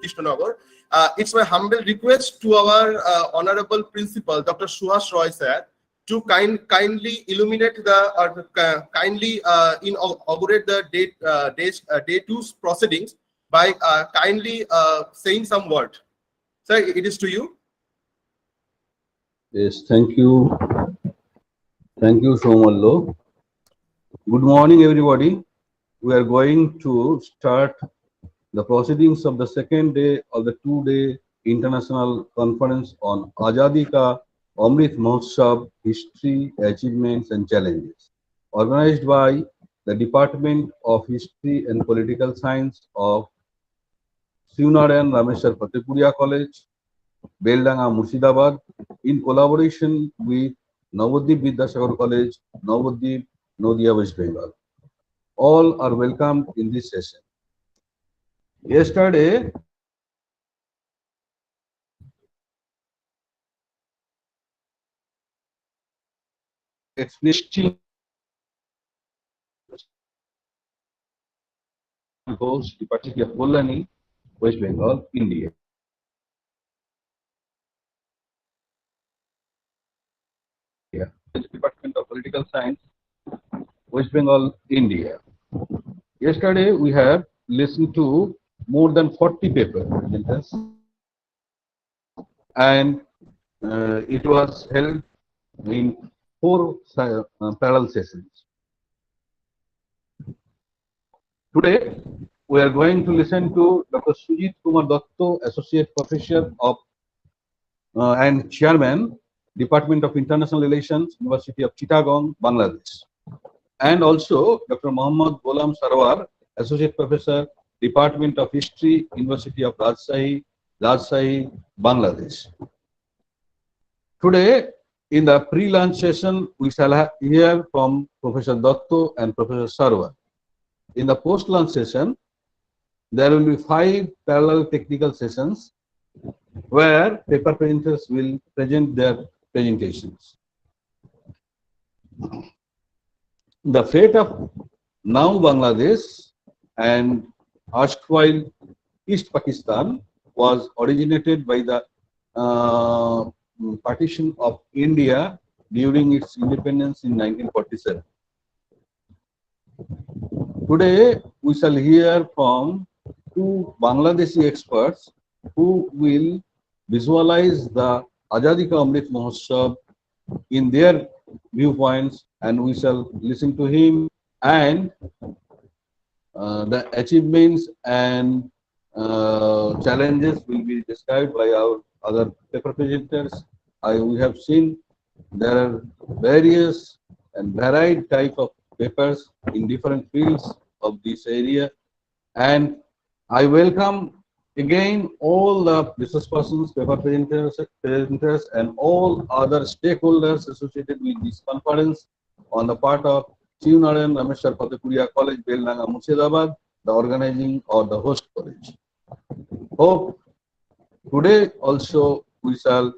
Krishnagar. It's my humble request to our honorable principal, Dr. Suhas Roy sir, to kindly illuminate kindly inaugurate the day 2's proceedings by kindly saying some word. Sir, it is to you. Yes, thank you. Thank you, Somallo. Good morning, everybody. We are going to start the proceedings of the second day of the two-day international conference on Azadi Ka Amrit Mahotsav, History, Achievements and Challenges, organized by the Department of History and Political Science of Srinaran Rameshwar Fatehpuria College, Beldanga, Murshidabad, in collaboration with Navadip Vidyasagar College, Navadip, Nadia, West Bengal. All are welcomed in this session. Yesterday, explanation host Department of Kolani, West Bengal, India. Department of Political Science, West Bengal, India. Yesterday, we have listened to more than 40 papers, and it was held in 4 parallel sessions. Today, we are going to listen to Dr. Sujit Kumar Datto, Associate Professor of and Chairman, Department of International Relations, University of Chittagong, Bangladesh. And also Dr. Muhammad Ghulam Sarwar, Associate Professor, Department of History, University of Rajshahi, Bangladesh. Today, in the pre-lunch session, we shall hear from Professor Datto and Professor Sarwar. In the post-lunch session, there will be 5 parallel technical sessions where paper presenters will present their presentations. The fate of now Bangladesh and erstwhile East Pakistan was originated by the partition of India during its independence in 1947. Today, we shall hear from 2 Bangladeshi experts who will visualize the Azadi Ka Amrit Mahotsav in their viewpoints, and we shall listen to him, and the achievements and challenges will be described by our other paper presenters. We have seen there are various and varied type of papers in different fields of this area, and I welcome again all the business persons, paper presenters and all other stakeholders associated with this conference on the part of Srinaran Rameshwar Fatehpuria College, Beldanga, Murshidabad, the organizing or the host college. Hope today also we shall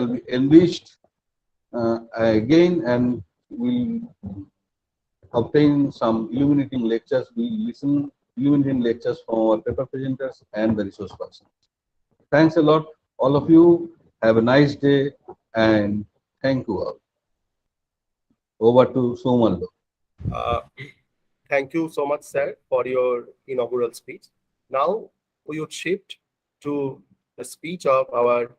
be enriched again, and we'll obtain some illuminating lectures. We listen illuminating lectures from our paper presenters and the resource persons. Thanks a lot, all of you. Have a nice day, and thank you all. Over to Somallo. Thank you so much, sir, for your inaugural speech. Now we would shift to the speech of our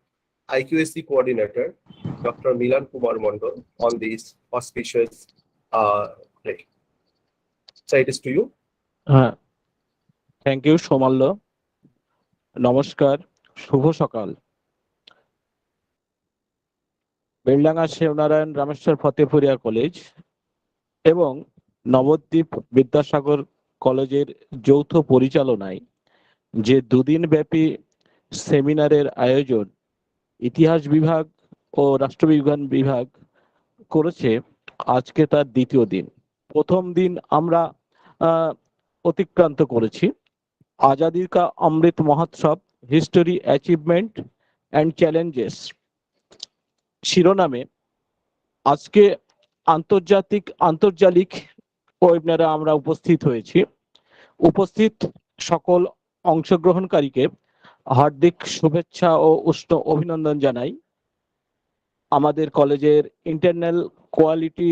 IQAC coordinator, Dr. Milan Kumar Mondol, on this auspicious day. So it is to you. Thank you, Somallo. নমস্কার, শুভ সকাল। Beldanga Shivnarine Rameshwar ফতেপুরিয়া college এবং নবদ্বীপ বিদ্যাসাগর কলেজের যৌথ পরিচালনায় যে দুদিন ব্যাপী সেমিনারের আয়োজন ইতিহাস বিভাগ ও রাষ্ট্রবিজ্ঞান বিভাগ করেছে, আজকে তার দ্বিতীয় দিন। প্রথম দিন আমরা অতিক্রান্ত করেছি আজাদি কা Amrit Mahotsav, history, achievement and challenges শিরোনামে। আজকে আন্তর্জালিক ওয়েবিনারে আমরা উপস্থিত হয়েছি। উপস্থিত সকল অংশগ্রহণকারীকে হার্দিক শুভেচ্ছা ও উষ্ণ অভিনন্দন জানাই। আমাদের কলেজের ইন্টারনাল কোয়ালিটি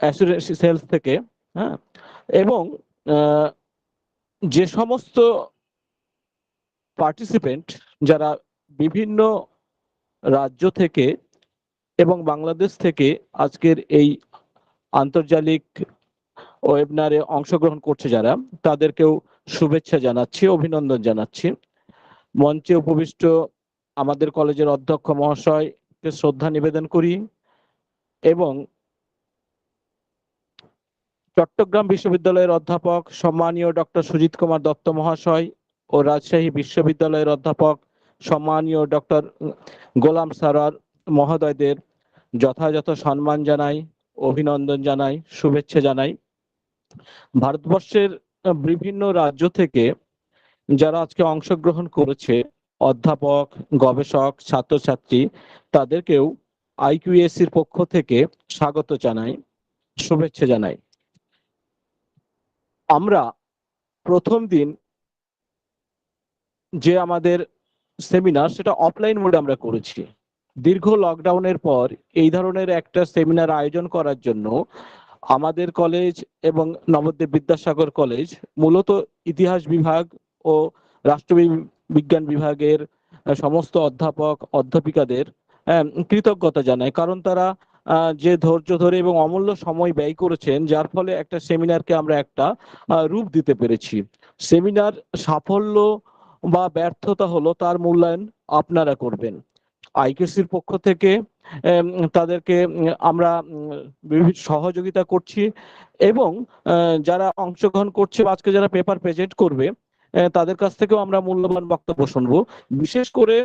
অ্যাসুরেন্স সেলস থেকে, হ্যাঁ, এবং যে সমস্ত পার্টিসিপেন্ট যারা বিভিন্ন রাজ্য থেকে এবং বাংলাদেশ থেকে আজকের এই আন্তর্জাতিক ওয়েবিনারে অংশগ্রহণ করছে যারা, তাদেরকেও শুভেচ্ছা জানাচ্ছি, অভিনন্দন জানাচ্ছি। মঞ্চে উপবিষ্ট আমাদের কলেজের অধ্যক্ষ মহাশয়কে শ্রদ্ধা নিবেদন করি এবং চট্টগ্রাম বিশ্ববিদ্যালয়ের অধ্যাপক সম্মানীয় ডক্টর সুজিত কুমার দত্ত মহাশয় ও রাজশাহী বিশ্ববিদ্যালয়ের অধ্যাপক সম্মানীয় ডক্টর গোলাম সারার মহোদয়দের যথাযথ সম্মান জানাই, অভিনন্দন জানাই, শুভেচ্ছা জানাই। ভারতবর্ষের বিভিন্ন রাজ্য থেকে যারা আজকে অংশগ্রহণ করেছে, অধ্যাপক, গবেষক, ছাত্রছাত্রী, তাদেরকেও আইকিউএসির পক্ষ থেকে স্বাগত জানাই, শুভেচ্ছা জানাই। আমরা প্রথম দিন যে আমাদের সেমিনার, সেটা অফলাইন মোডে আমরা করেছি। দীর্ঘ লকডাউনের পর এই ধরনের একটা সেমিনার আয়োজন করার জন্য আমাদের কলেজ এবং নবদ্বীপ বিদ্যাসাগর কলেজ মূলত ইতিহাস বিভাগ ও রাষ্ট্রবিজ্ঞান বিভাগের সমস্ত অধ্যাপক অধ্যাপিকাদের কৃতজ্ঞতা জানায়, কারণ তারা যে ধৈর্য ধরে এবং অমূল্য সময় ব্যয় করেছেন, যার ফলে একটা সেমিনারকে আমরা একটা রূপ দিতে পেরেছি। সেমিনার সাফল্য বা ব্যর্থতা হলো তার মূল্যায়ন আপনারা করবেন। আইকিউসির পক্ষ থেকে তাদেরকে আমরা বিভিন্ন সহযোগিতা করছি এবং যারা অংশগ্রহণ করছে, আজকে যারা পেপার প্রেজেন্ট করবে, তাদের কাছ থেকেও আমরা মূল্যবান বক্তব্য শুনবো। বিশেষ করে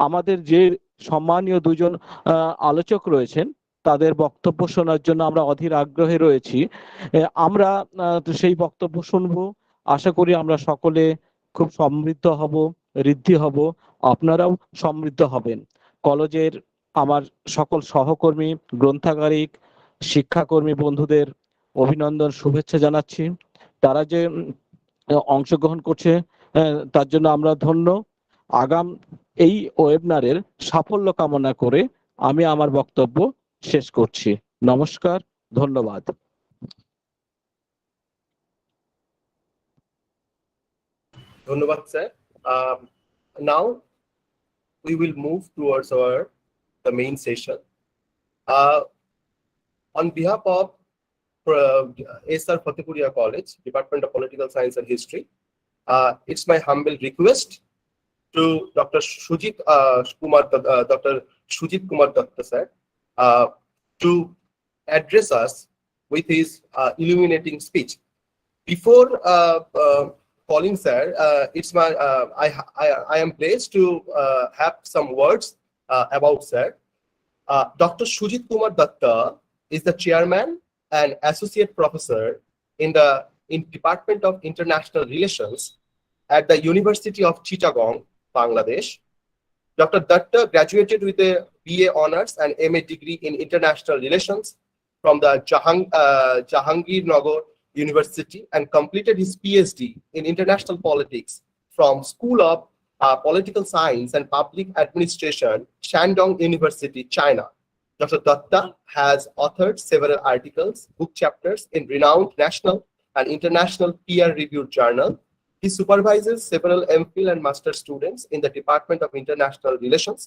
আমাদের যে সম্মানীয় দুজন আলোচক রয়েছেন, তাদের বক্তব্য শোনার জন্য আমরা অধীর আগ্রহে রয়েছি। আমরা সেই বক্তব্য শুনবো। আশা করি আমরা সকলে খুব সমৃদ্ধ হব, ঋদ্ধি হব, আপনারাও সমৃদ্ধ হবেন। কলেজের আমার সকল সহকর্মী, গ্রন্থাগারিক, শিক্ষাকর্মী বন্ধুদের অভিনন্দন, শুভেচ্ছা জানাচ্ছি। তারা যে অংশগ্রহণ করছে তার জন্য আমরা ধন্য। আগাম এই ওয়েবিনারের সাফল্য কামনা করে আমি আমার বক্তব্য শেষ করছি। নমস্কার, ধন্যবাদ। ধন্যবাদ sir. Now we will move towards the main session. On behalf of SR Fatehpuria College, Department of Political Science and History, it's my humble request to Dr. Sujit Kumar Datta sir to address us with his illuminating speech. Before calling sir, it's my I am pleased to have some words about sir. Dr. Sujit Kumar Datta is the chairman and associate professor in Department of International Relations at the University of Chittagong, Bangladesh. Dr. Datta graduated with a BA Honours and MA degree in International Relations from the Jahangirnagar University and completed his PhD in International Politics from School of Political Science and Public Administration, Shandong University, China. Dr. Datta has authored several articles, book chapters in renowned national and international peer-reviewed journals. He supervises several MPhil and master students in the Department of International Relations,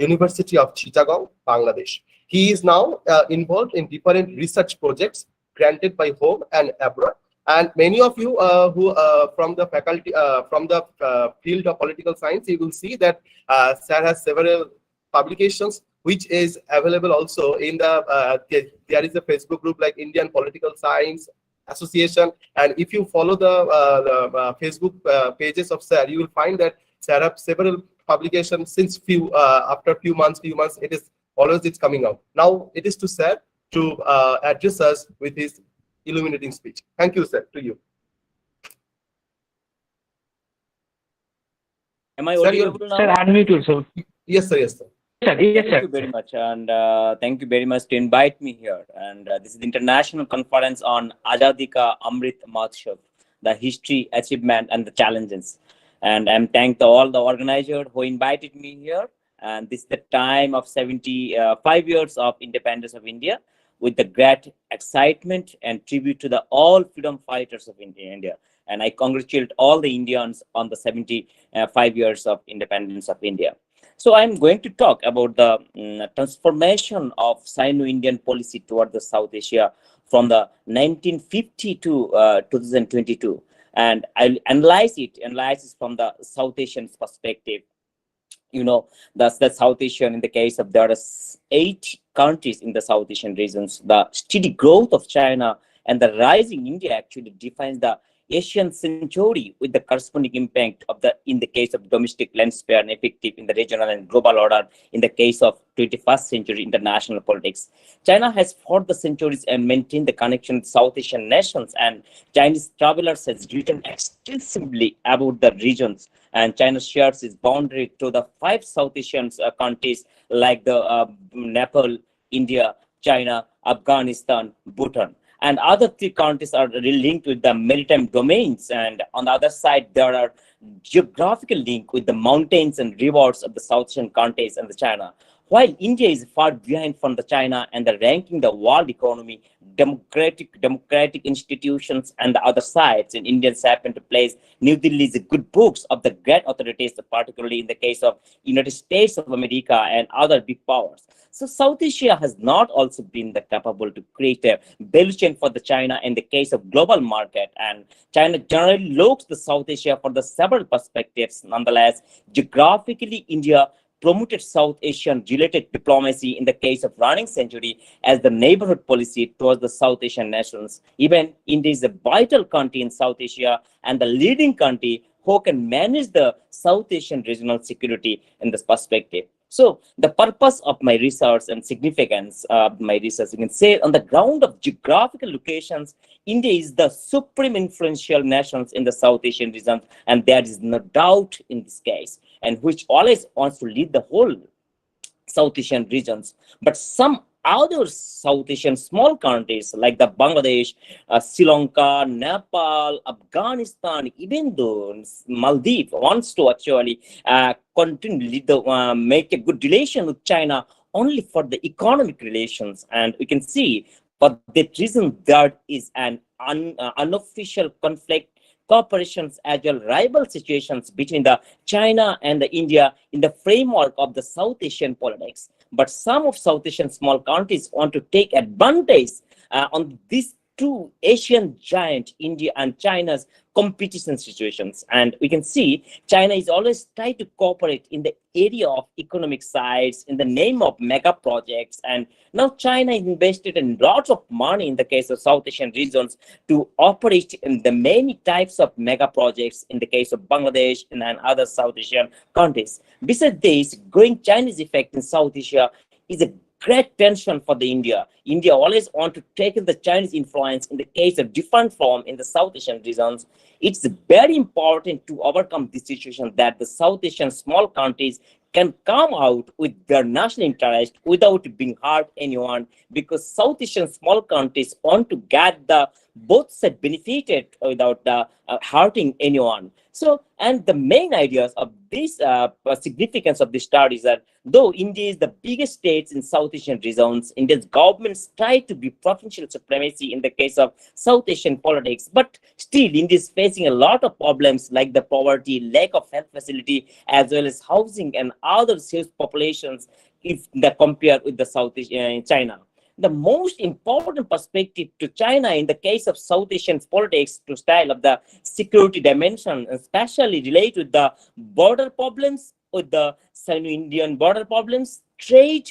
University of Chittagong, Bangladesh. He is now involved in different research projects granted by home and abroad. And many of you who from the faculty, from the field of political science, you will see that sir has several publications which is available also in the, there is a Facebook group like Indian Political Science Association. And if you follow the Facebook pages of sir, you will find that sir have several publications since after few months, it is always it's coming out. Now it is to sir to address us with his illuminating speech. Thank you, sir. To you. Am I audible now? Sir, unmute yourself. Yes, sir. Yes, sir. Sir, yes, Thank you very much, and thank you very much to invite me here. And this is the international conference on Azadi ka Amrit Mahotsav. the history, achievement, and the challenges. And I'm thank to all the organizers who invited me here. And this is the time of 75 years of independence of India, with the great excitement and tribute to the all freedom fighters of India. And I congratulate all the Indians on the 75 years of independence of India. So I'm going to talk about the transformation of Sino-Indian policy toward the South Asia from the 1950 to 2022. And I'll analyze it from the South Asian perspective. You know, that's the South Asian. In the case of, there are 8 countries in the South Asian regions. The steady growth of China and the rising India actually defines the Asian century, with the corresponding impact of the, in the case of domestic landscape, and effective in the regional and global order in the case of 21st century international politics. China has fought the centuries and maintained the connection with South Asian nations, and Chinese travelers has written extensively about the regions. And China shares its boundary to the 5 South Asian countries like the Nepal, India, China, Afghanistan, Bhutan. And other 3 countries are linked with the maritime domains. And on the other side, there are geographical link with the mountains and rivers of the South Asian countries and the China. While India is far behind from the China and the ranking the world economy, democratic institutions and the other sides, and Indians happen to place New Delhi's good books of the great authorities, particularly in the case of United States of America and other big powers. So South Asia has not also been capable to create a value chain for the China in the case of global market, and China generally looks to South Asia for the several perspectives. Nonetheless, geographically, India promoted South Asian related diplomacy in the case of running century as the neighborhood policy towards the South Asian nations. Even India is a vital country in South Asia and the leading country who can manage the South Asian regional security in this perspective. So the purpose of my research and significance of my research, you can say, on the ground of geographical locations, India is the supreme influential nations in the South Asian region, and there is no doubt in this case, and which always wants to lead the whole South Asian regions. But some other South Asian small countries like the Bangladesh, Sri Lanka, Nepal, Afghanistan, even though Maldives wants to actually continue to make a good relation with China only for the economic relations. And we can see for that reason there is an unofficial conflict, cooperations as well rival situations between the China and the India in the framework of the South Asian politics. But some of South Asian small countries want to take advantage on these 2 Asian giant, India and China's competition situations. And we can see China is always trying to cooperate in the area of economic sides in the name of mega projects. And now China invested in lots of money in the case of South Asian regions to operate in the many types of mega projects in the case of Bangladesh and other South Asian countries. Besides this, growing Chinese effect in South Asia is a great tension for the India. India always want to take in the Chinese influence in the case of different form in the South Asian regions. It's very important to overcome this situation that the South Asian small countries can come out with their national interest without being hurt anyone, because South Asian small countries want to get the both sides benefited without hurting anyone. So, and the main ideas of this significance of this study is that though India is the biggest state in South Asian regions, India's governments try to be provincial supremacy in the case of South Asian politics, but still India is facing a lot of problems like the poverty, lack of health facility, as well as housing and other huge populations if they compare with the South Asian China. The most important perspective to China in the case of South Asian politics to style of the security dimension, especially related with the border problems, with the Sino-Indian border problems, trade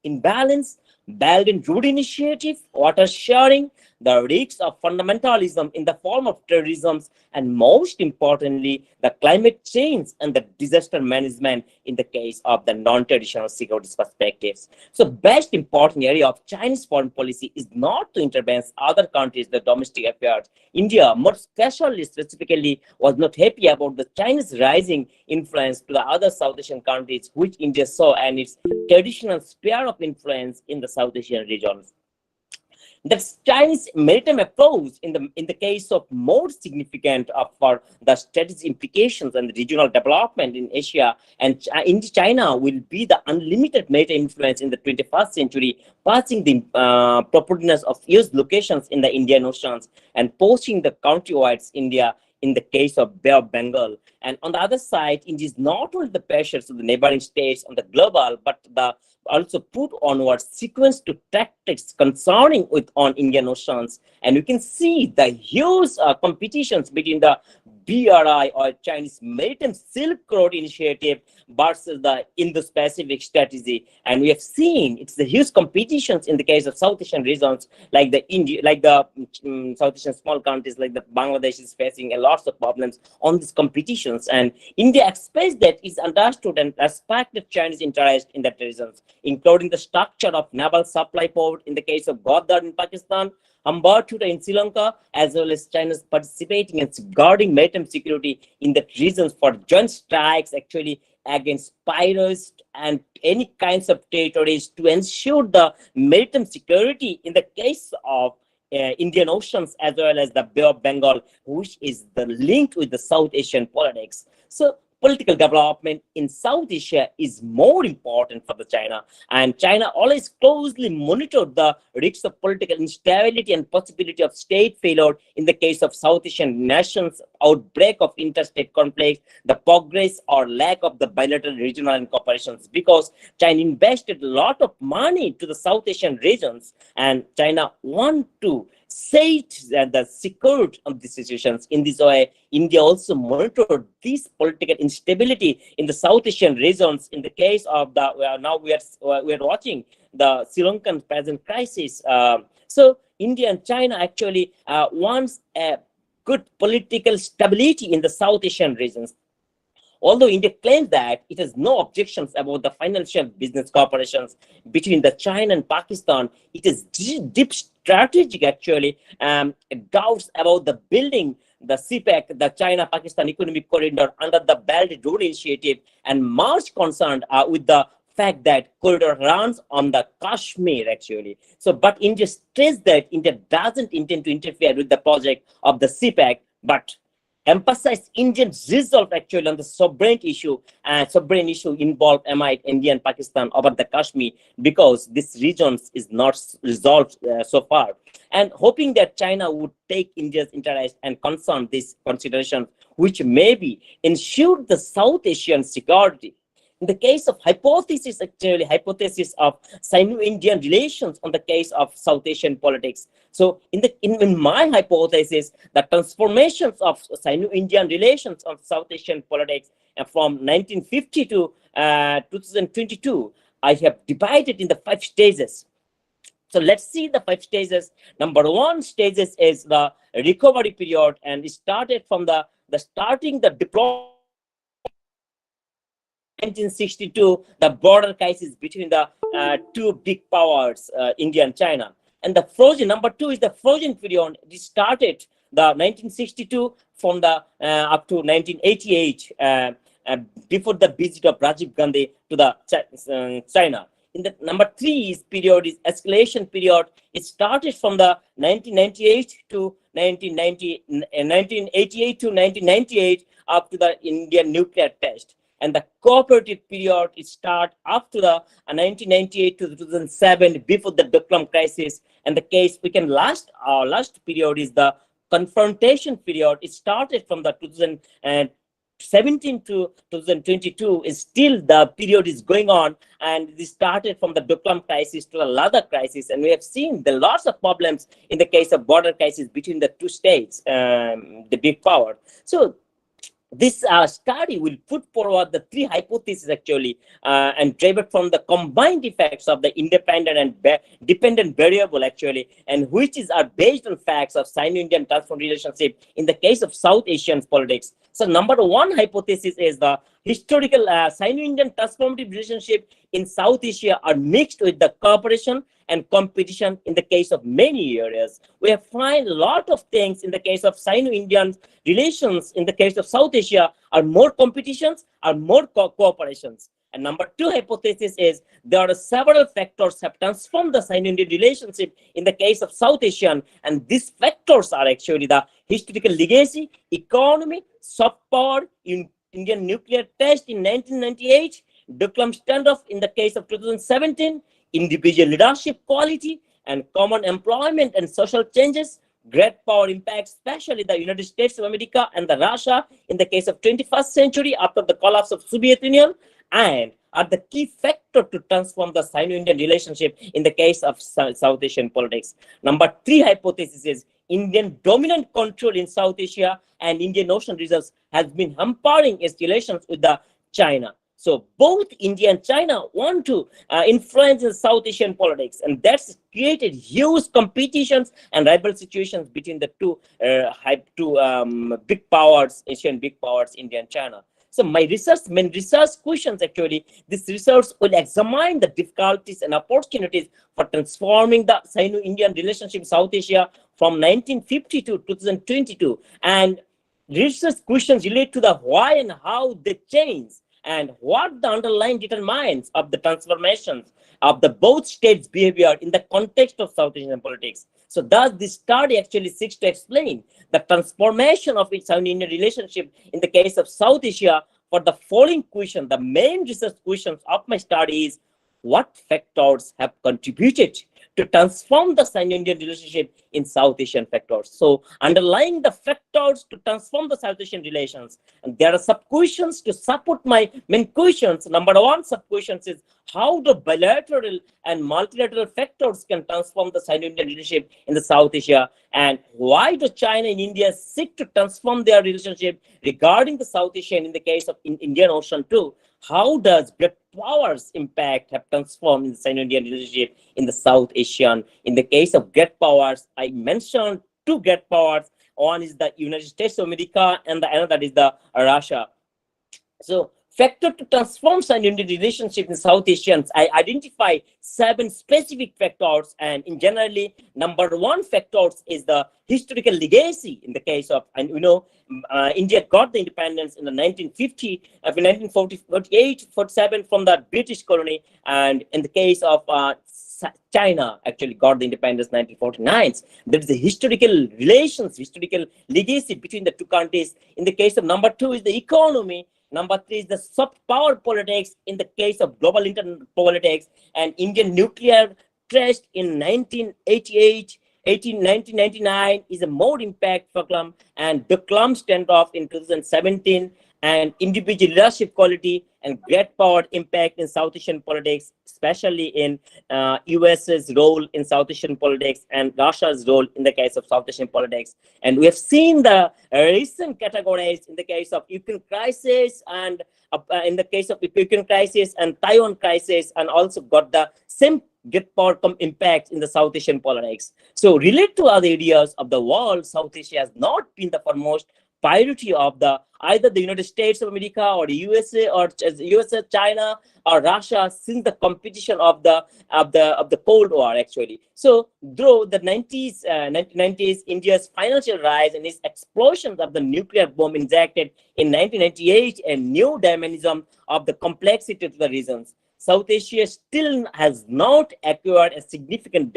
imbalance, Belt and Road Initiative, water sharing, the risks of fundamentalism in the form of terrorism, and most importantly, the climate change and the disaster management in the case of the non-traditional security perspectives. So best important area of Chinese foreign policy is not to intervene other countries' the domestic affairs. India, more specifically, was not happy about the Chinese rising influence to the other South Asian countries, which India saw and its traditional sphere of influence in the South Asian regions. The Chinese maritime approach in the case of more significant for the strategic implications and the regional development in Asia and in China will be the unlimited maritime influence in the 21st century, passing the preponderance of US locations in the Indian Oceans and posting the countrywide India in the case of Bay of Bengal. And on the other side, it is not only the pressures of the neighboring states on the global, but the also put onward sequence to tactics concerning with on Indian Oceans. And you can see the huge competitions between the BRI or Chinese Maritime Silk Road Initiative versus the Indo-Pacific strategy. And we have seen it's the huge competitions in the case of South Asian regions like the India, like the South Asian small countries like the Bangladesh is facing a lot of problems on these competitions. And India expects that is understood and respected Chinese interest in that regions, including the structure of naval supply port in the case of Gwadar in Pakistan, Amrit in Sri Lanka, as well as China's participating and guarding maritime security in the regions for joint strikes actually against pirates and any kinds of territories to ensure the maritime security in the case of Indian Oceans as well as the Bay of Bengal, which is the link with the South Asian politics. So political development in South Asia is more important for the China, and China always closely monitored the risks of political instability and possibility of state failure in the case of South Asian nations, outbreak of interstate conflict, the progress or lack of the bilateral regional and cooperations, because China invested a lot of money to the South Asian regions, and China want to set the security of these situations. In this way, India also monitored this political instability in the South Asian regions. In the case of the now we are watching the Sri Lankan present crisis. So India and China actually wants a good political stability in the South Asian regions. Although India claims that it has no objections about the financial business cooperations between the China and Pakistan, it is deep strategic actually doubts about the building the CPEC, the China-Pakistan Economic Corridor under the Belt and Road Initiative, and much concerned with the fact that corridor runs on the Kashmir actually. So, but India stressed that India doesn't intend to interfere with the project of the CPEC, but emphasize Indian resolve actually on the sovereign issue involved amid India and Pakistan over the Kashmir, because this region is not resolved so far, and hoping that China would take India's interest and concern this consideration, which maybe ensure the South Asian security. In the case of hypothesis of Sino-Indian relations on the case of South Asian politics. So in my hypothesis, the transformations of Sino-Indian relations on South Asian politics from 1950 to 2022, I have divided in the 5 stages. So let's see the 5 stages. Number 1 stages is the recovery period, and it started from the deployment 1962, the border crisis between the 2 big powers, India and China. And the frozen, number 2 is the frozen period. It started the 1962 from the up to 1988, before the visit of Rajiv Gandhi to the China. In the number 3 is period is escalation period. It started from the 1998 to 1988 to 1998 up to the Indian nuclear test. And the cooperative period is start after the 1998 to 2007 before the dot-com crisis. And the case we can last period is the confrontation period. It started from the 2017 to 2022. Is still the period is going on, and this started from the dot-com crisis to the Ladakh crisis. And we have seen the lots of problems in the case of border crisis between the 2 states, the big power. So this study will put forward the 3 hypotheses actually, and derived from the combined effects of the independent and dependent variable actually, and which are based on facts of Sino-Indian transform relationship in the case of South Asian politics. So number 1 hypothesis is the historical Sino-Indian transformative relationship in South Asia are mixed with the cooperation and competition in the case of many areas. We have find a lot of things in the case of Sino-Indian relations. In the case of South Asia are more competitions, are more cooperations. And number two hypothesis is there are several factors have transformed the Sino-Indian relationship in the case of South Asian, and these factors are actually the historical legacy, economy, soft power, Indian nuclear test in 1998, Doklam standoff in the case of 2017, individual leadership quality, and common employment and social changes. Great power impacts, especially the United States of America and the Russia in the case of 21st century after the collapse of Soviet Union, and are the key factor to transform the Sino-Indian relationship in the case of South Asian politics. Number three hypothesis is Indian dominant control in South Asia and Indian Ocean regions has been hampering its relations with the China. So both India and China want to influence the South Asian politics, and that's created huge competitions and rival situations between the two big powers, Asian big powers, India and China. So my main research questions actually, this research will examine the difficulties and opportunities for transforming the Sino-Indian relationship in South Asia from 1950 to 2022, and research questions relate to the why and how they change, and what the underlying determinants of the transformations of the both states' behavior in the context of South Asian politics. So thus this study actually seeks to explain the transformation of its Sino-Indian relationship in the case of South Asia. For the following question, the main research questions of my study is, what factors have contributed to transform the Sino-Indian relationship in South Asian factors? So underlying the factors to transform the South Asian relations, and there are sub-questions to support my main questions. Number one sub-questions is how the bilateral and multilateral factors can transform the Sino-Indian relationship in the South Asia, and why do China and India seek to transform their relationship regarding the South Asian in the case of Indian Ocean too? How does great powers impact have transformed in the Sino-Indian relationship in the South Asian? In the case of great powers, I mentioned two great powers. One is the United States of America, and the another is the Russia. So factor to transform Sino-Indian relationship in South Asians, I identify 7 specific factors, and in generally, number one factors is the historical legacy in the case of, and India got the independence in the 1948-47 from the British colony, and in the case of China actually got the independence 1949. There is a historical relations, historical legacy between the two countries. In the case of number two is the economy. Number three is the soft power politics in the case of global internet politics, and Indian nuclear test in 1999 is a more impact program, and the Klum standoff in 2017, and individual leadership quality and great power impact in South Asian politics, especially in US's role in South Asian politics and Russia's role in the case of South Asian politics. And we have seen the recent categories in the case of Ukraine crisis, and in the case of Ukraine crisis and Taiwan crisis, and also got the same great power impact in the South Asian politics. So related to other areas of the world, South Asia has not been the foremost priority of either the United States of America or the USA, or USA, China, or Russia since the competition of the Cold War actually. So though the 1990s, India's financial rise and its explosion of the nuclear bomb injected in 1998 a new dimension of the complexity to the regions, South Asia still has not acquired a significant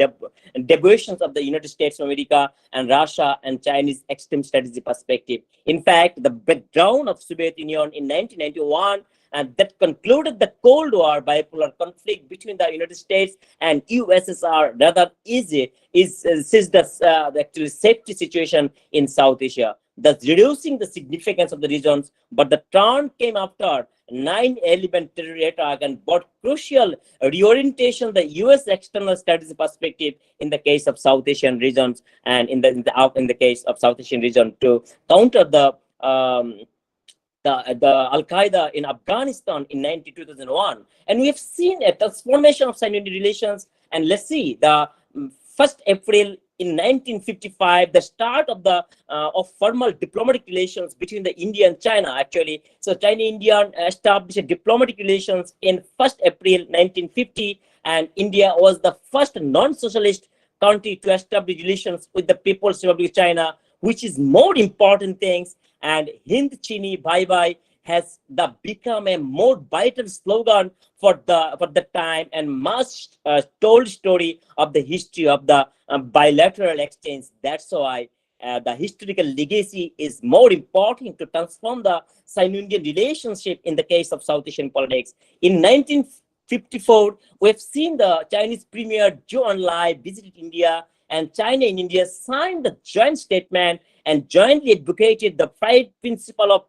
deviations of the United States of America and Russia and Chinese extreme strategy perspective. In fact, the breakdown of Soviet Union in 1991 and that concluded the Cold War bipolar conflict between the United States and USSR rather easy is the actual safety situation in South Asia, thus reducing the significance of the regions. But the turn came after 9/11 terror attack and brought crucial reorientation the U.S. external strategy perspective in the case of South Asian regions, and in the case of South Asian region to counter the Al Qaeda in Afghanistan in 2001. And we have seen a transformation of Sino-Indian relations. And let's see, the 1st April in 1955, the start of the formal diplomatic relations between the India and China actually. So China-India established diplomatic relations in 1st April 1950, and India was the first non-socialist country to establish relations with the People's Republic of China, which is more important things. And Hind Chini Bye Bye has become a more vital slogan for the time and much told story of the history of the bilateral exchange. That's why the historical legacy is more important to transform the Sino-Indian relationship in the case of South Asian politics. In 1954, we've seen the Chinese Premier Zhou Enlai visited India, and China and India signed the joint statement and jointly advocated the five principle of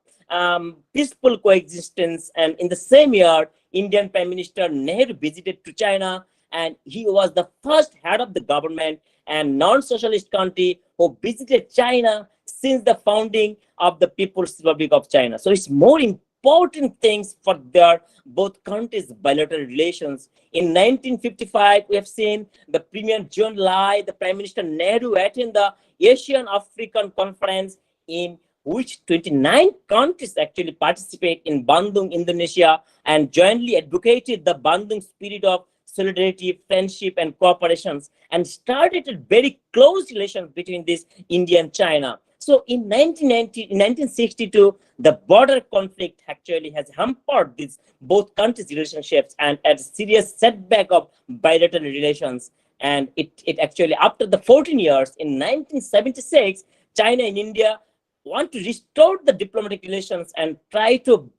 peaceful coexistence. And in the same year, Indian Prime Minister Nehru visited to China, and he was the first head of the government and non-socialist country who visited China since the founding of the People's Republic of China. So it's more important things for their both countries' bilateral relations. In 1955, we have seen the Premier Zhou Enlai, the Prime Minister Nehru attend the Asian African Conference, in which 29 countries actually participate in Bandung, Indonesia, and jointly advocated the Bandung spirit of solidarity, friendship, and cooperations, and started a very close relations between this India and China. So in 1962, the border conflict actually has hampered these both countries' relationships and a serious setback of bilateral relations. And it actually, after the 14 years, in 1976, China and India want to restore the diplomatic relations and try to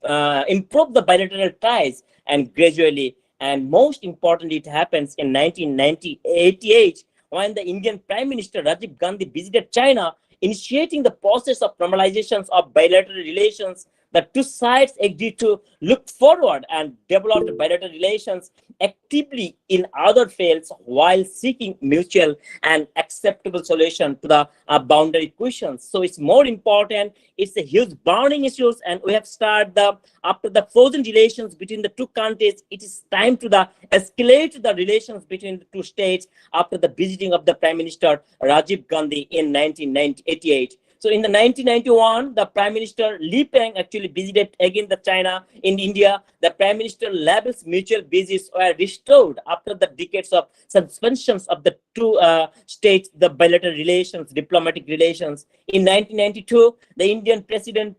improve the bilateral ties, and gradually, and most importantly, it happens in 1988 when the Indian Prime Minister Rajiv Gandhi visited China, initiating the process of normalizations of bilateral relations. The two sides agreed to look forward and develop bilateral relations actively in other fields while seeking mutual and acceptable solution to the boundary questions. So it's more important. It's a huge burning issues, and we have started after the frozen relations between the two countries. It is time to escalate the relations between the two states after the visiting of the Prime Minister Rajiv Gandhi in 1988. So in the 1991, the Prime Minister Li Peng actually visited again the China in India. The Prime Minister levels mutual visits were restored after the decades of suspensions of the two states, the bilateral relations, diplomatic relations. In 1992, the Indian President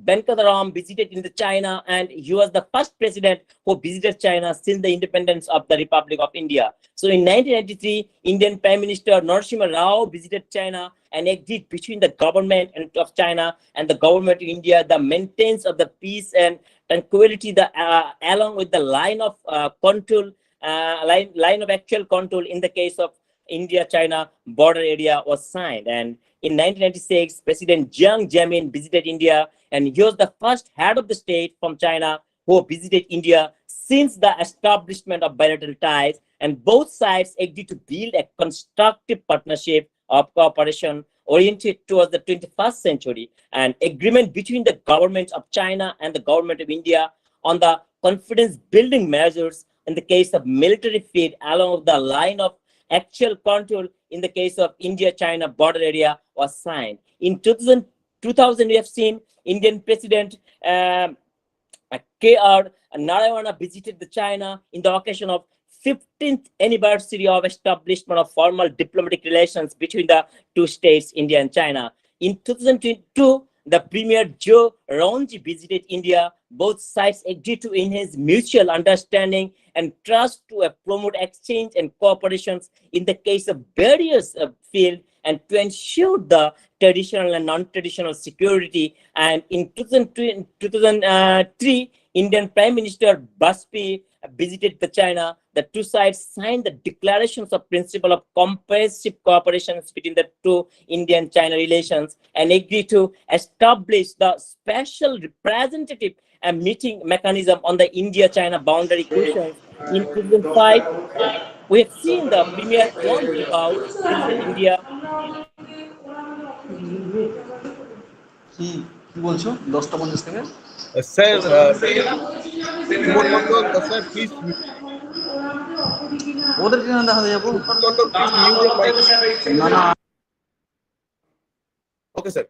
Venkataram visited in the China, and he was the first president who visited China since the independence of the Republic of India. So in 1993, Indian Prime Minister Narasimha Rao visited China and agreed between the government of China and the government of India the maintenance of the peace and tranquility, along with the line of control, line of actual control in the case of India-China border area was signed. And in 1996, President Jiang Zemin visited India, and he was the first head of the state from China who visited India since the establishment of bilateral ties, and both sides agreed to build a constructive partnership of cooperation oriented towards the 21st century. An agreement between the government of China and the government of India on the confidence building measures in the case of military feat along the line of actual control in the case of India-China border area was signed. In 2000, we have seen Indian President K.R. Narayana visited the China in the occasion of 15th anniversary of establishment of formal diplomatic relations between the two states, India and China. In 2022, the Premier Joe Ronji visited India. Both sides agreed to enhance mutual understanding and trust to promote exchange and cooperations in the case of various fields and to ensure the traditional and non-traditional security. And in 2003, Indian Prime Minister Bajpayee visited the China. The two sides signed the declarations of principle of comprehensive cooperation between the two Indian-China relations and agreed to establish the special representative and meeting mechanism on the India-China boundary questions. In 2005, we have seen the Premier Ron Jibao visited India. কি বলছো 10:50 থেকে Sir, Kumar Mondol, sir, please, ওদেরকে কেন দেখা যাবো Kumar Mondol, please mute your mic. না না Okay, sir.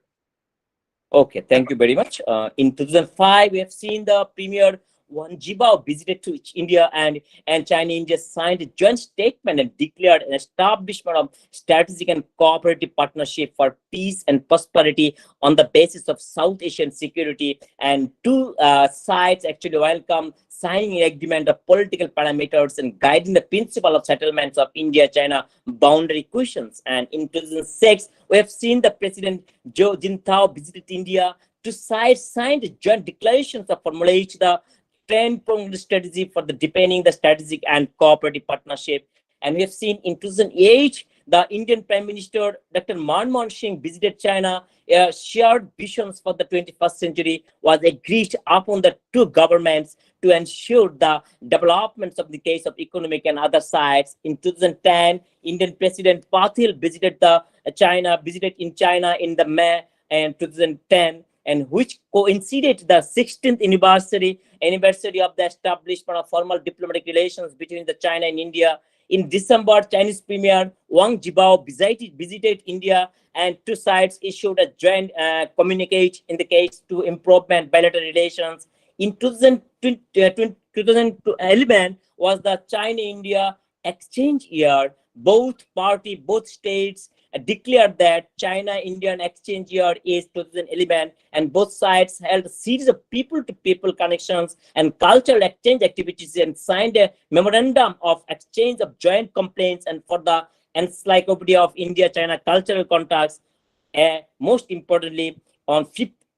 Okay, thank you very much. In 2005, we have seen the Premier Wang Jibao visited to India, and China-India signed a joint statement and declared an establishment of strategic and cooperative partnership for peace and prosperity on the basis of South Asian security. And two sides actually welcome signing an agreement of political parameters and guiding the principle of settlements of India-China boundary questions. And in 2006, we have seen the President Zhou Jintao visited India. Two sides signed joint declarations of formulate the 10-pronged strategy for the deepening the strategic and cooperative partnership. And we have seen in 2008, the Indian Prime Minister, Dr. Manmohan Singh, visited China. Shared visions for the 21st century was agreed upon the two governments to ensure the developments of the case of economic and other sides. In 2010, Indian President Patil visited in China in the May and 2010, and which coincided the 16th anniversary of the establishment of formal diplomatic relations between the China and India. In December, Chinese Premier Wang Jibao visited India, and two sides issued a joint communique in the case to improvement bilateral relations. In 2011 was the China-India exchange year. Both states declared that China-Indian exchange year is 2011, and both sides held a series of people-to-people connections and cultural exchange activities and signed a memorandum of exchange of joint complaints and for the encyclopedia of India-China cultural contacts. Most importantly, on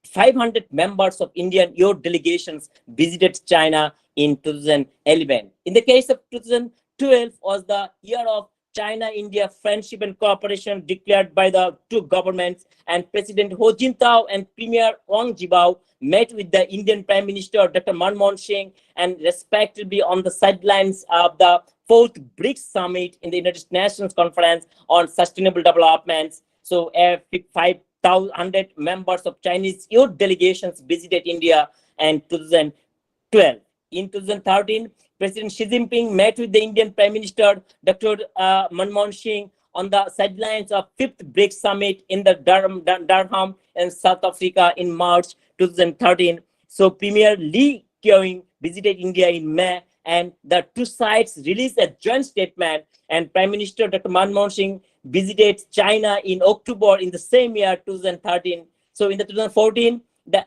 500 members of Indian youth delegations visited China in 2011. In the case of 2012 was the year of China-India friendship and cooperation declared by the two governments, and President Hu Jintao and Premier Wang Jibao met with the Indian Prime Minister Dr. Manmohan Singh and respectively on the sidelines of the 4th BRICS Summit in the United Nations Conference on Sustainable Development. So 500 members of Chinese youth delegations visited India in 2012. In 2013, President Xi Jinping met with the Indian Prime Minister Dr. Manmohan Singh on the sidelines of 5th BRICS Summit in the Durham in South Africa in March 2013. So Premier Lee Keqiang visited India in May, and the two sides released a joint statement, and Prime Minister Dr. Manmohan Singh visited China in October in the same year, 2013. So in the 2014,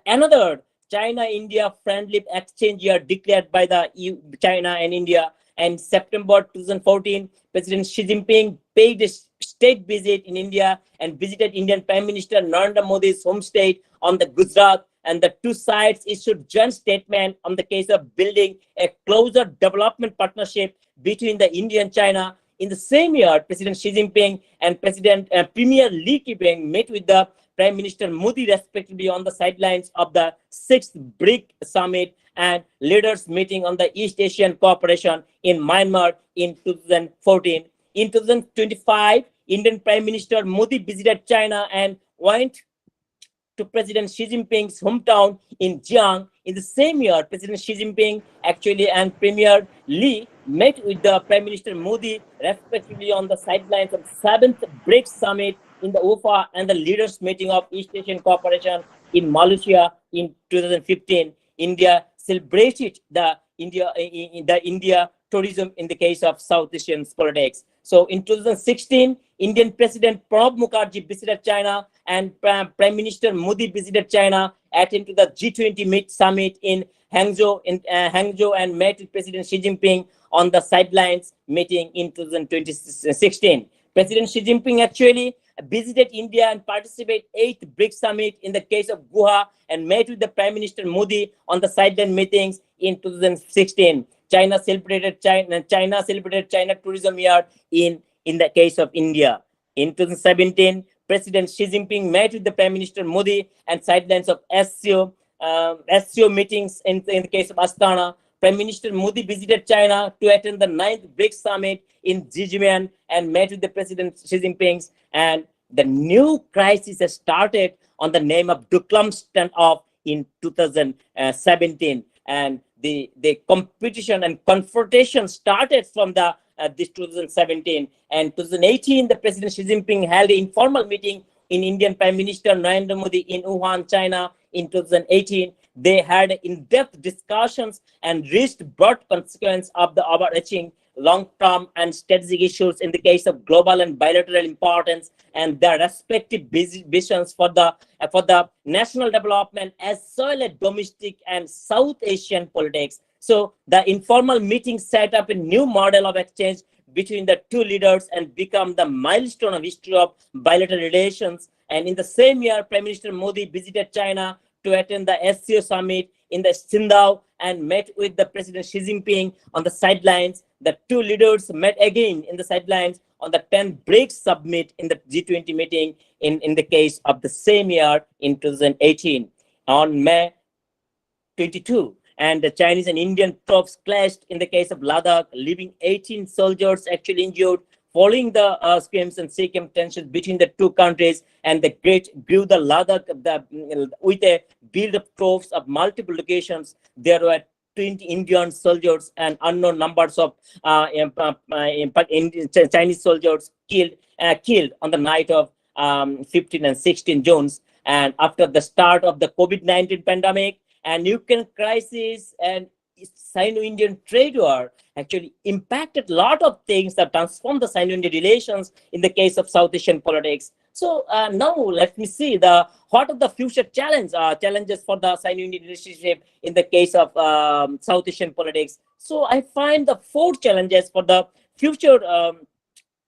another China-India friendly exchange year declared by the China and India. And September 2014, President Xi Jinping paid a state visit in India and visited Indian Prime Minister Narendra Modi's home state on the Gujarat. And the two sides issued joint statement on the case of building a closer development partnership between the India and China. In the same year, President Xi Jinping and Premier Lee Keqiang met with the Prime Minister Modi respectively on the sidelines of the 6th BRICS Summit and leaders meeting on the East Asian cooperation in Myanmar in 2014. In 2025, Indian Prime Minister Modi visited China and went to President Xi Jinping's hometown in Jiang. In the same year, President Xi Jinping and Premier Lee met with the Prime Minister Modi respectively on the sidelines of 7th BRICS Summit in the UFA and the leaders meeting of East Asian cooperation in Malaysia in 2015. India celebrated the India tourism in the case of South Asian politics. So in 2016, Indian President Pranab Mukherjee visited China, and Prime Minister Modi visited China, attended the G20 summit in Hangzhou and met with President Xi Jinping on the sidelines meeting in 2016. President Xi Jinping actually visited India and participated 8th BRICS Summit in the case of Guha and met with the Prime Minister Modi on the sideline meetings in 2016. China celebrated China Tourism Year in the case of India. In 2017, President Xi Jinping met with the Prime Minister Modi and sidelines of SCO meetings in the case of Astana. Prime Minister Modi visited China to attend the 9th BRICS Summit in Jijian and met with the President Xi Jinping. And the new crisis has started on the name of Duklam standoff in 2017. And the competition and confrontation started from this 2017. And 2018, the President Xi Jinping held an informal meeting in Indian Prime Minister Narendra Modi in Wuhan, China in 2018. They had in-depth discussions and reached broad consequence of the overarching long-term and strategic issues in the case of global and bilateral importance and their respective visions for the national development as well as domestic and South Asian politics. So the informal meeting set up a new model of exchange between the two leaders and become the milestone of history of bilateral relations. And in the same year, Prime Minister Modi visited China to attend the SCO summit in the Qingdao and met with the President Xi Jinping on the sidelines. The two leaders met again in the sidelines on the 10th BRICS summit in the G20 meeting in the case of the same year in 2018. On May 22, and the Chinese and Indian troops clashed in the case of Ladakh, leaving 18 soldiers actually injured. Following the skirmishes and Sikkim tensions between the two countries, and the grew the Ladakh with a build of troops of multiple locations. There were 20 Indian soldiers and unknown numbers of Chinese soldiers killed on the night of 15 and 16 June. And after the start of the COVID-19 pandemic and Ukraine crisis and Sino-Indian trade war actually impacted a lot of things that transformed the Sino-Indian relations in the case of South Asian politics. So now let me see what are the future challenges for the Sino-Indian relationship in the case of South Asian politics. So I find the four challenges for the future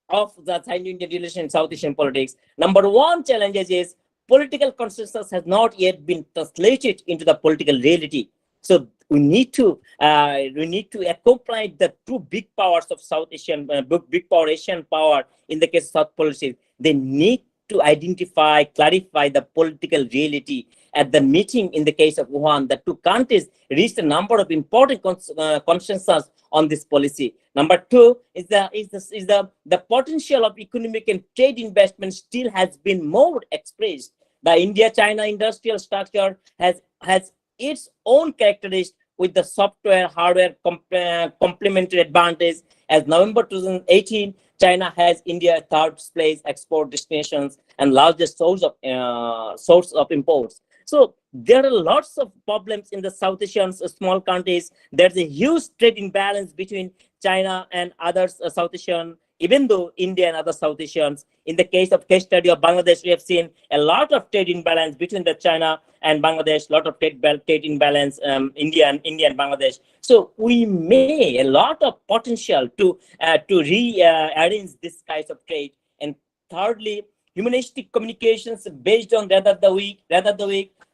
of the Sino-Indian relation in South Asian politics. Number one challenge is political consensus has not yet been translated into the political reality. So we need to accompany the two big powers of South Asian, big power Asian power in the case of South policies. They need to identify, clarify the political reality. At the meeting in the case of Wuhan, the two countries reached a number of important consensus on this policy. Number two is the potential of economic and trade investment still has been more expressed. The India-China industrial structure has its own characteristics with the software, hardware complementary advantage. As November 2018, China has India's third place export destinations and largest source of imports. So there are lots of problems in the South Asian small countries. There's a huge trade imbalance between China and other South Asian, even though India and other South Asians. In the case study of Bangladesh, we have seen a lot of trade imbalance between the China and Bangladesh, a lot of trade imbalance, India and Bangladesh. So we may a lot of potential to rearrange this kinds of trade. And thirdly, humanistic communications based on rather the weak,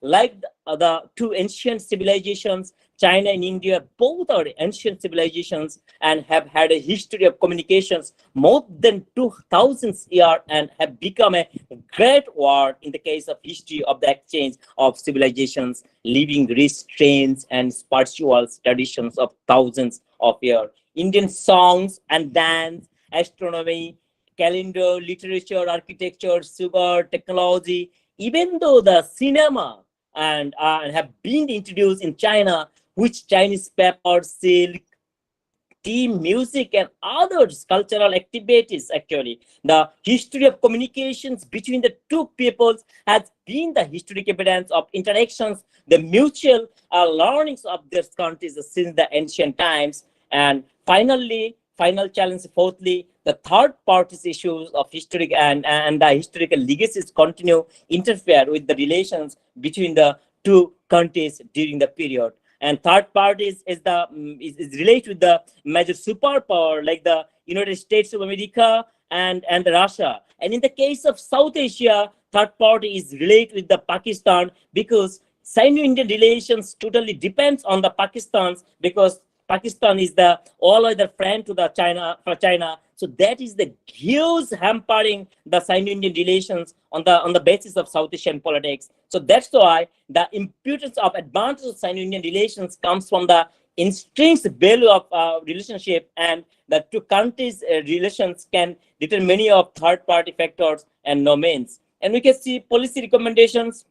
like the two ancient civilizations, China and India, both are ancient civilizations and have had a history of communications more than 2000 years and have become a great word in the case of history of the exchange of civilizations, leaving rich trains and spiritual traditions of thousands of years. Indian songs and dance, astronomy, calendar, literature, architecture, sugar, technology, even though the cinema and have been introduced in China, which Chinese paper, silk, tea, music, and other cultural activities. Actually, the history of communications between the two peoples has been the historic evidence of interactions, the mutual learnings of these countries since the ancient times. And finally, final challenge, fourthly, the third parties issues of historic and the historical legacies continue interfere with the relations between the two countries during the period. And third parties is related with the major superpower like the United States of America and Russia. And in the case of South Asia, third party is related with the Pakistan, because Sino-Indian relations totally depends on the Pakistans, because Pakistan is the all other friend to the China. So that is the huge hampering the Sino-Indian relations on the basis of South Asian politics. So that's why the importance of advantage of Sino-Indian relations comes from the intrinsic value of relationship, and the two countries' relations can determine many of third-party factors and domains. And we can see policy recommendations.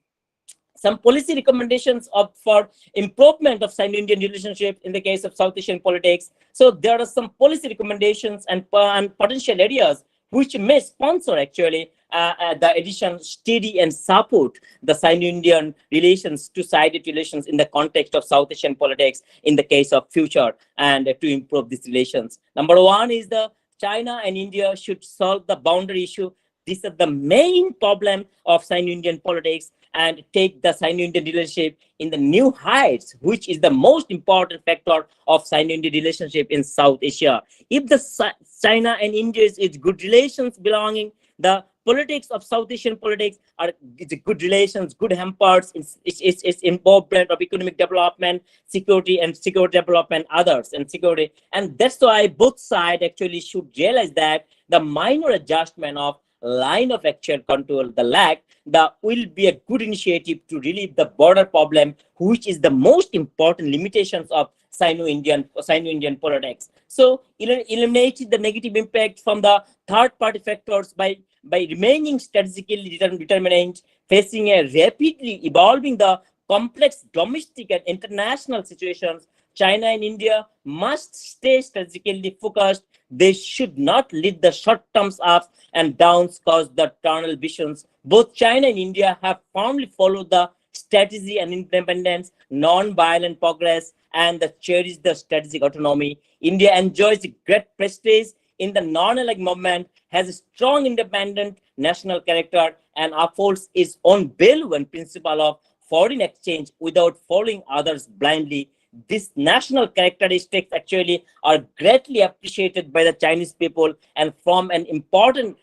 Some policy recommendations for improvement of Sino-Indian relationship in the case of South Asian politics. So there are some policy recommendations and potential areas which may sponsor actually the addition steady and support the Sino-Indian relations, two-sided relations in the context of South Asian politics in the case of future, and to improve these relations. Number one is the China and India should solve the boundary issue. This is the main problem of Sino-Indian politics, and take the Sino-Indian relationship in the new heights, which is the most important factor of Sino-Indian relationship in South Asia. If the China and India is good relations belonging, the politics of South Asian politics are good relations, good hampers, it's involvement of economic development, security development, others, and security. And that's why both sides actually should realize that the minor adjustment of line of actual control, the lag, that will be a good initiative to relieve the border problem, which is the most important limitations of Sino-Indian politics. So eliminating the negative impact from the third-party factors by remaining strategically determined, facing a rapidly evolving the complex domestic and international situations, China and India must stay strategically focused. They should not lead the short-term ups and downs cause the tunnel visions. Both China and India have firmly followed the strategy and independence, non-violent progress, and cherish the strategic autonomy. India enjoys great prestige in the non-aligned movement, has a strong independent national character, and upholds its own value and principle of foreign exchange without following others blindly. These national characteristics actually are greatly appreciated by the Chinese people, and form an important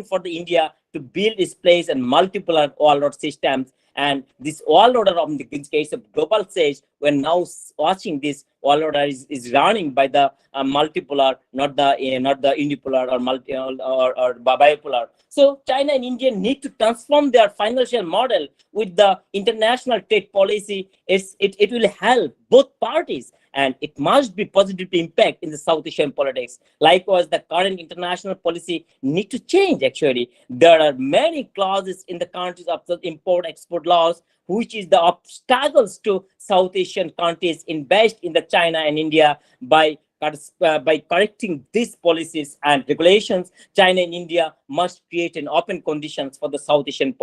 for the India to build its place in multiple world systems. And this world order of the case of global stage, we're now watching this world order is running by the multipolar, not the unipolar or multi or bipolar. So China and India need to transform their financial model with the international trade policy. It will help both parties, and it must be positively impact in the South Asian politics. Likewise, the current international policy need to change. Actually, there are many clauses in the countries of the import-export laws, which is the obstacles to South Asian countries invest in the China and India. By correcting these policies and regulations, China and India must create an open conditions for the South Asian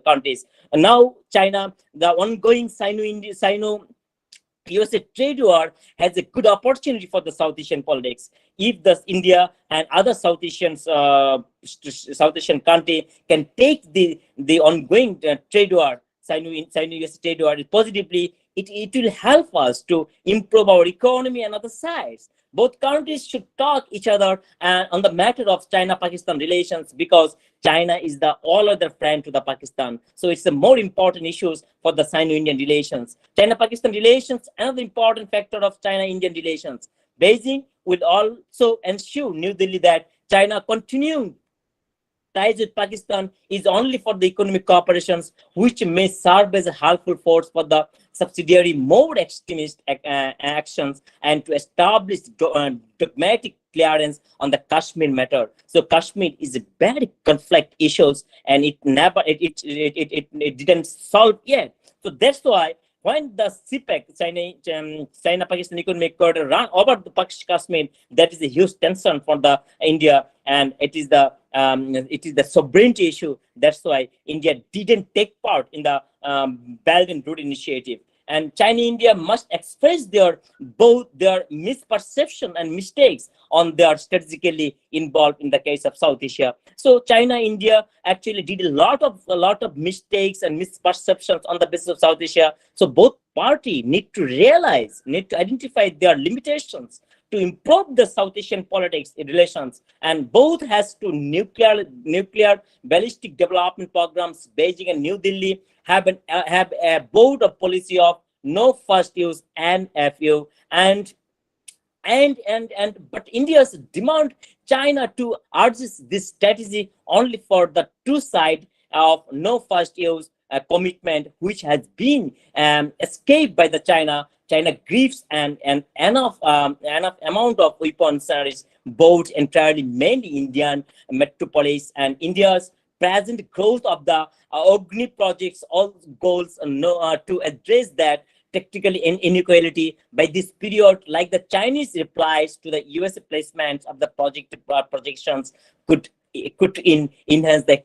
countries. And now, China, the ongoing Sino-USA trade war has a good opportunity for the South Asian politics. If the India and other South Asian country can take the ongoing trade war, Sino-US trade war positively, it will help us to improve our economy and other sides. Both countries should talk each other on the matter of China-Pakistan relations, because China is the all other friend to the Pakistan. So it's the more important issues for the Sino-Indian relations. China-Pakistan relations, another important factor of China-Indian relations. Beijing will also ensure New Delhi that China continuing ties with Pakistan is only for the economic cooperations, which may serve as a helpful force for the subsidiary more extremist actions, and to establish dogmatic clearance on the Kashmir matter. So Kashmir is a very conflict issues, and it didn't solve yet. So that's why when the CPEC, China-Pakistan Economic Corridor, run over the Kashmir, that is a huge tension for the India, and it is the sovereignty issue. That's why India didn't take part in the Belt and Road Initiative. And China and India must express both their misperception and mistakes on their strategically involved in the case of South Asia. So China and India actually did a lot of mistakes and misperceptions on the basis of South Asia. So both parties need to identify their limitations to improve the South Asian politics relations, and both has to nuclear ballistic development programs. Beijing and New Delhi have a board of policy of no first use NFU, but India's demand China to urge this strategy only for the two side of no first use commitment, which has been escaped by the China. China grieves and enough amount of weapons is bought entirely mainly Indian metropolis, and India's present growth of the Agni projects all goals to address that tactical inequality by this period, like the Chinese replies to the USA placements of the projections, could enhance the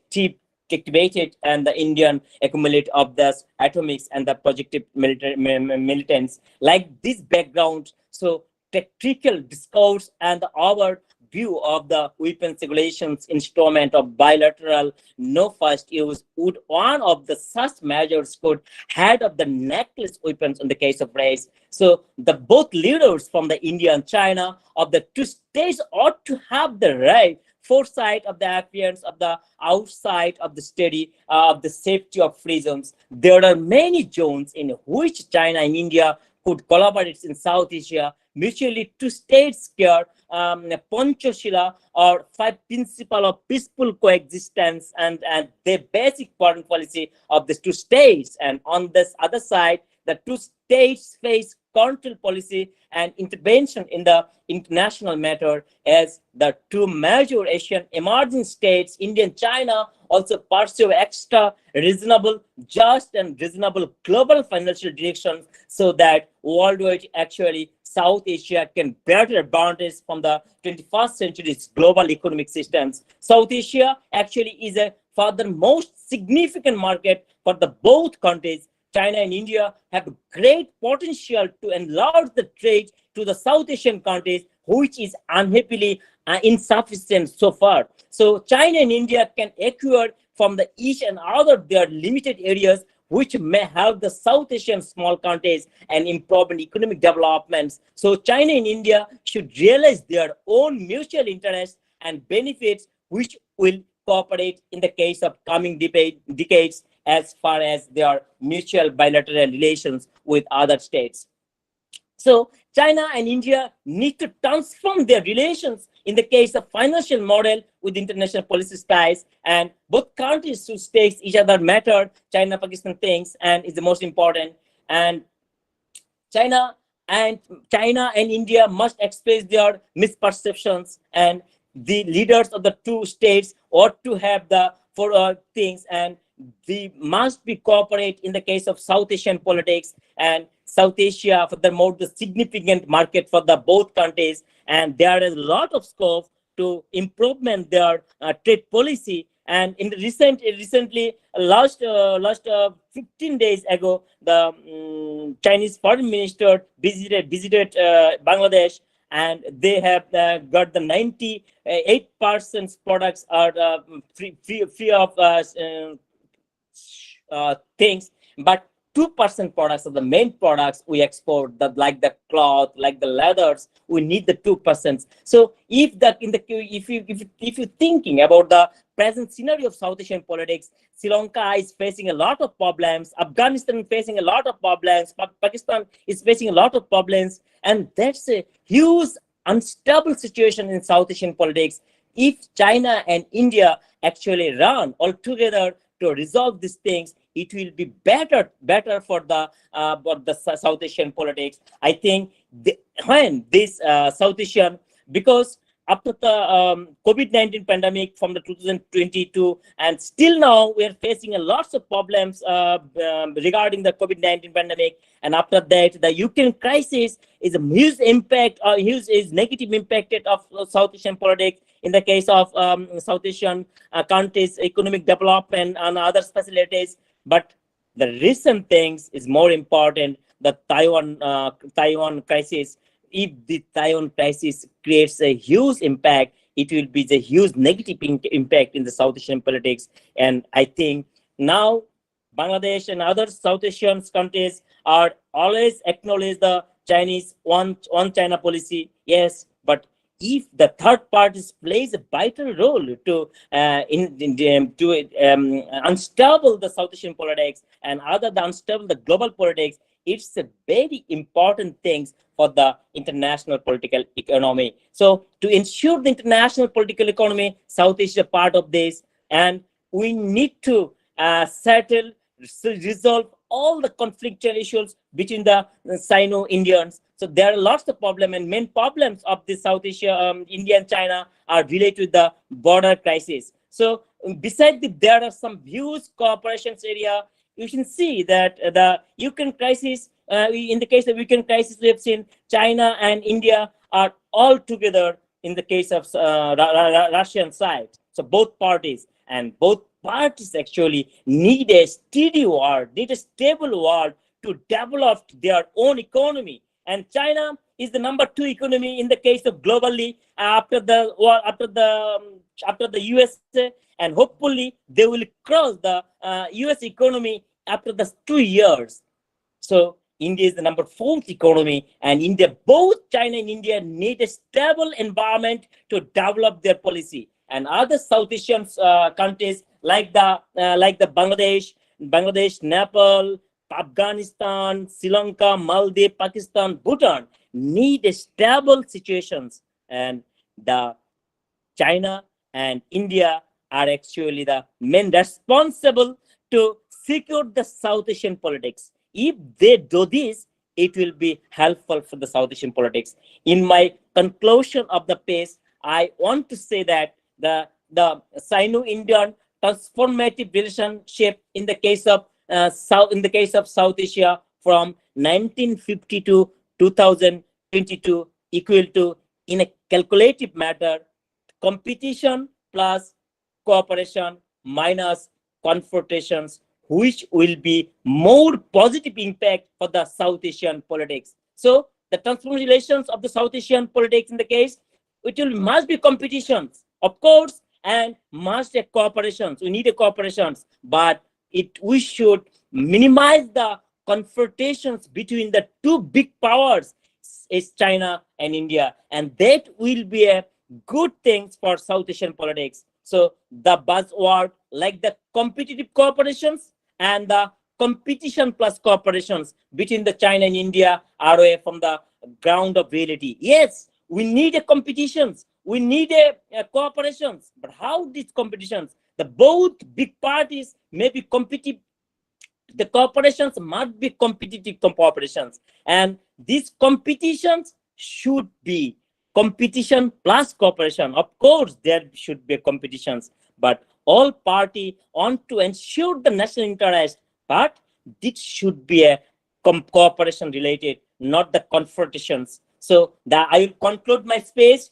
activated and the Indian accumulate of the atomics and the projective militants. Like this background, so tactical discourse and our view of the weapons regulations instrument of bilateral no first use would one of the such measures could head of the necklace weapons in the case of race. So the both leaders from the India and China of the two states ought to have the right foresight of the appearance of the outside of the study of the safety of prisons. There are many zones in which China and India could collaborate in South Asia, mutually two states care, Panchashila or five principles of peaceful coexistence and the basic foreign policy of the two states. And on this other side, the two states face control policy and intervention in the international matter as the two major Asian emerging states, India and China, also pursue extra reasonable, just and reasonable global financial direction so that worldwide actually South Asia can better advantage from the 21st century's global economic systems. South Asia actually is a further most significant market for the both countries. China and India have great potential to enlarge the trade to the South Asian countries, which is unhappily insufficient so far. So China and India can acquire from the each and other their limited areas, which may help the South Asian small countries and improve economic developments. So China and India should realize their own mutual interests and benefits, which will cooperate in the case of coming decades as far as their mutual bilateral relations with other states. So China and India need to transform their relations in the case of financial model with international policy ties, and both countries should take each other matter. China, Pakistan thinks, and is the most important. And China and India must express their misperceptions, and the leaders of the two states ought to have the four things, and they must be cooperate in the case of South Asian politics. And South Asia, furthermore, the significant market for the both countries, and there is a lot of scope to improvement their trade policy. And in the recently, last 15 days ago, the Chinese foreign minister visited Bangladesh, and they have got the 98% products are free of things, but 2% products are the main products we export, that like the cloth, like the leathers, we need the 2%. So if you're thinking about the present scenario of South Asian politics, Sri Lanka is facing a lot of problems, Afghanistan is facing a lot of problems, Pakistan is facing a lot of problems, and that's a huge unstable situation in South Asian politics. If China and India actually run all together to resolve these things, it will be better for the South Asian politics. I think when this South Asian, because after the COVID-19 pandemic from the 2022, and still now we are facing a lots of problems regarding the COVID-19 pandemic. And after that, the Ukraine crisis is a huge impact, is negative impacted of South Asian politics in the case of South Asian countries' economic development and other facilities. But the recent things is more important, the Taiwan crisis. If the Taiwan crisis creates a huge impact, it will be the huge negative impact in the South Asian politics. And I think now Bangladesh and other South Asian countries are always acknowledge the Chinese one China policy. Yes, but if the third parties plays a vital role to unstable the South Asian politics and other than unstable the global politics, it's a very important thing for the international political economy. So to ensure the international political economy, South Asia is part of this, and we need to resolve all the conflictual issues between the Sino-Indians. So there are lots of problems, and main problems of the South Asia, India and China are related to the border crisis. So besides there are some huge cooperation area. You can see that the Ukraine crisis, in the case of Ukraine crisis, we have seen China and India are all together in the case of Russian side. So both parties actually need a steady world, need a stable world to develop their own economy. And China is the number 2 economy in the case of globally after the USA, and hopefully they will cross the US economy after the 2 years. So India is the number 4th economy, and both China and India need a stable environment to develop their policy. And other South Asian countries like the Bangladesh, Nepal, Afghanistan, Sri Lanka, Maldives, Pakistan, Bhutan need a stable situations, and the China and India are actually the men responsible to secure the South Asian politics. If they do this, it will be helpful for the South Asian politics. In my conclusion of the piece, I want to say that the Sino-Indian transformative relationship in the case of South Asia from 1950 to 2022 equal to, in a calculative matter, competition plus cooperation minus confrontations, which will be more positive impact for the South Asian politics. So the transformation relations of the South Asian politics in the case, must be competitions, of course, and must be cooperations. We need a cooperations, but we should minimize the confrontations between the 2 big powers, is China and India, and that will be a good thing for South Asian politics. So the buzzword like the competitive cooperations and the competition plus cooperations between the China and India are away from the ground of reality. Yes, we need a competitions, we need a cooperations, but how these competitions? The both big parties may be competitive. The cooperations must be competitive cooperations, and these competitions should be competition plus cooperation. Of course, there should be competitions, but all parties want to ensure the national interest, but this should be a cooperation related, not the confrontations. So I will conclude my speech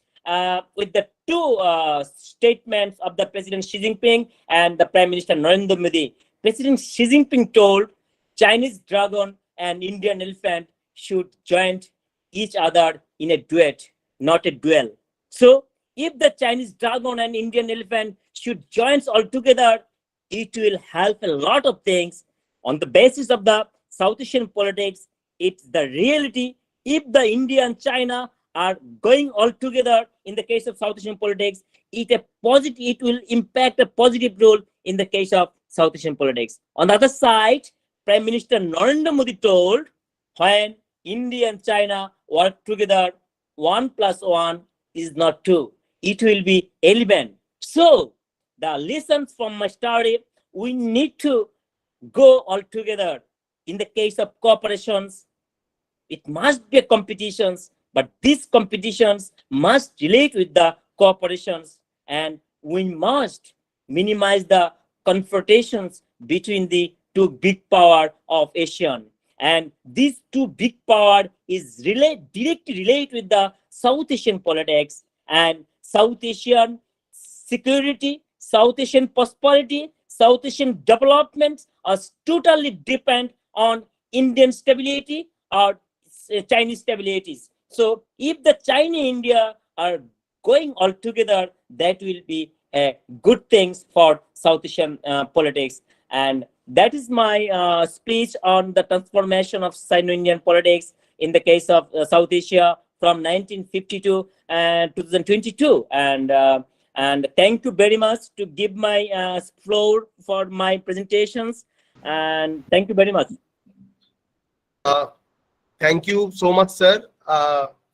with the 2 statements of the President Xi Jinping and the Prime Minister Narendra Modi. President Xi Jinping told Chinese dragon and Indian elephant should join each other in a duet, not a duel. So if the Chinese dragon and Indian elephant should join all together, it will help a lot of things. On the basis of the South Asian politics, it's the reality. If the India and China are going all together in the case of South Asian politics, it will impact a positive role in the case of South Asian politics. On the other side, Prime Minister Narendra Modi told, when India and China work together, 1 plus 1 is not 2. It will be 11. So the lessons from my study, we need to go all together. In the case of cooperations, it must be competitions, but these competitions must relate with the cooperations, and we must minimize the confrontations between the 2 big power of Asian. And these 2 big power is directly related with the South Asian politics, and South Asian security, South Asian prosperity, South Asian development are totally depend on Indian stability or Chinese stabilities. So if the China and India are going all together, that will be a good things for South Asian politics. And that is my speech on the transformation of Sino-Indian politics in the case of South Asia from 1952 and 2022. And thank you very much to give my floor for my presentations. And thank you very much. Thank you so much, sir,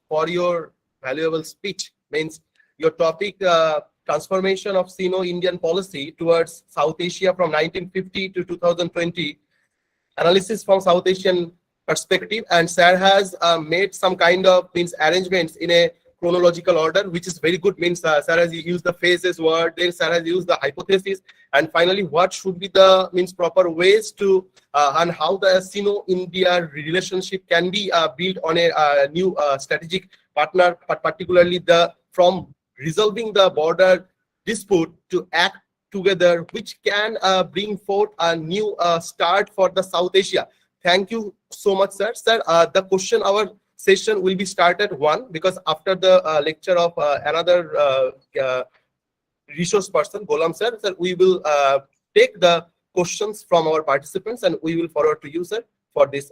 for your valuable speech. Means your topic, transformation of Sino-Indian policy towards South Asia from 1950 to 2020, analysis from South Asian perspective, and sir has made some kind of arrangements in a chronological order, which is very good. Sir has used the phases word, then sir has used the hypothesis, and finally what should be the proper ways to and how the Sino-India relationship can be built on a new strategic partner, but particularly from resolving the border dispute to act together, which can bring forth a new start for the South Asia. Thank you so much, sir. Sir, the question hour session will be started 1 because after the lecture of another resource person, Golam sir, we will take the questions from our participants and we will forward to you, sir, for this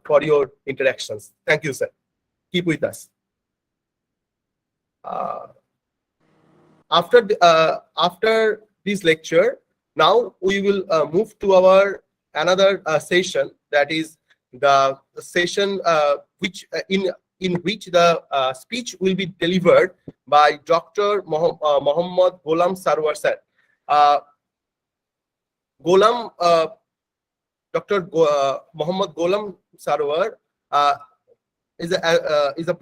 for your interactions. Thank you, sir. Keep with us. After this lecture, now we will move to our another session, that is the session in which the speech will be delivered by Dr. Mohammad Golam Sarwar sir. Dr. Mohammad Golam Sarwar is a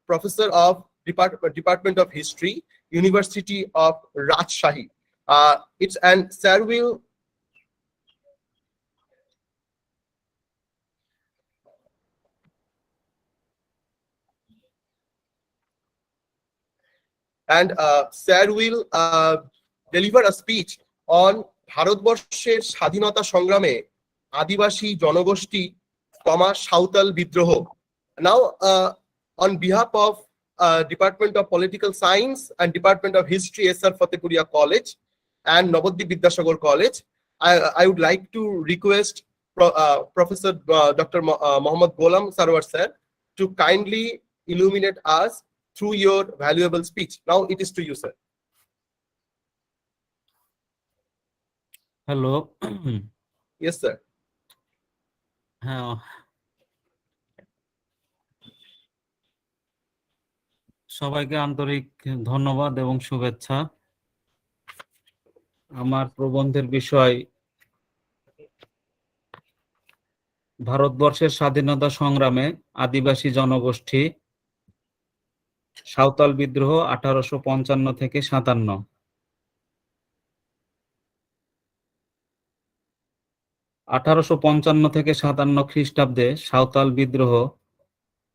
professor of Department of History, University of Rajshahi. It's an sir will deliver a speech on ভারতবর্ষের স্বাধীনতা সংগ্রামে আদিবাসী জনগোষ্ঠী সাঁওতাল বিদ্রোহ. Now, on behalf of Department of Political Science and Department of History, SR Fatehpuria College and Navodip Vidyasagar College, I would like to request Professor Dr. Mohammad Golam Sarwar sir to kindly illuminate us through your valuable speech. Now it is to you, sir. Hello. Yes, sir. সবাইকে আন্তরিক ধন্যবাদ এবং শুভেচ্ছা। আমার প্রবন্ধের বিষয় ভারতবর্ষের স্বাধীনতা সংগ্রামে আদিবাসী জনগোষ্ঠী সাঁওতাল বিদ্রোহ 1855 থেকে 57। 1855 থেকে 57 খ্রিস্টাব্দে সাঁওতাল বিদ্রোহ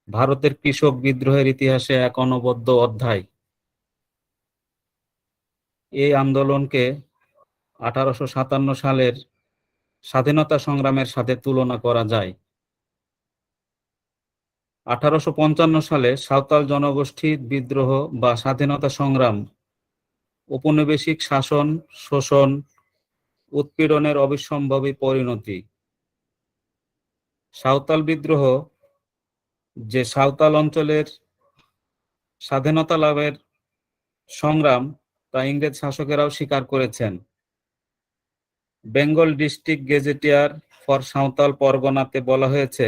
ভারতের কৃষক বিদ্রোহের ইতিহাসে এক অনবদ্য অধ্যায়। এই আন্দোলনকে 1857 সালের স্বাধীনতা সংগ্রামের সাথে তুলনা করা যায়। 1855 সালে সাঁওতাল জনগোষ্ঠীর বিদ্রোহ বা স্বাধীনতা সংগ্রাম ঔপনিবেশিক শাসন, শোষণ, উৎপীড়নের অবিসম্ভাবী পরিণতি। সাঁওতাল বিদ্রোহ যে সাঁওতাল অঞ্চলের স্বাধীনতা লাভের সংগ্রাম তা ইংরেজ শাসকেরাও স্বীকার করেছেন। Bengal district gazetteer for Santhal পরগনাতে বলা হয়েছে,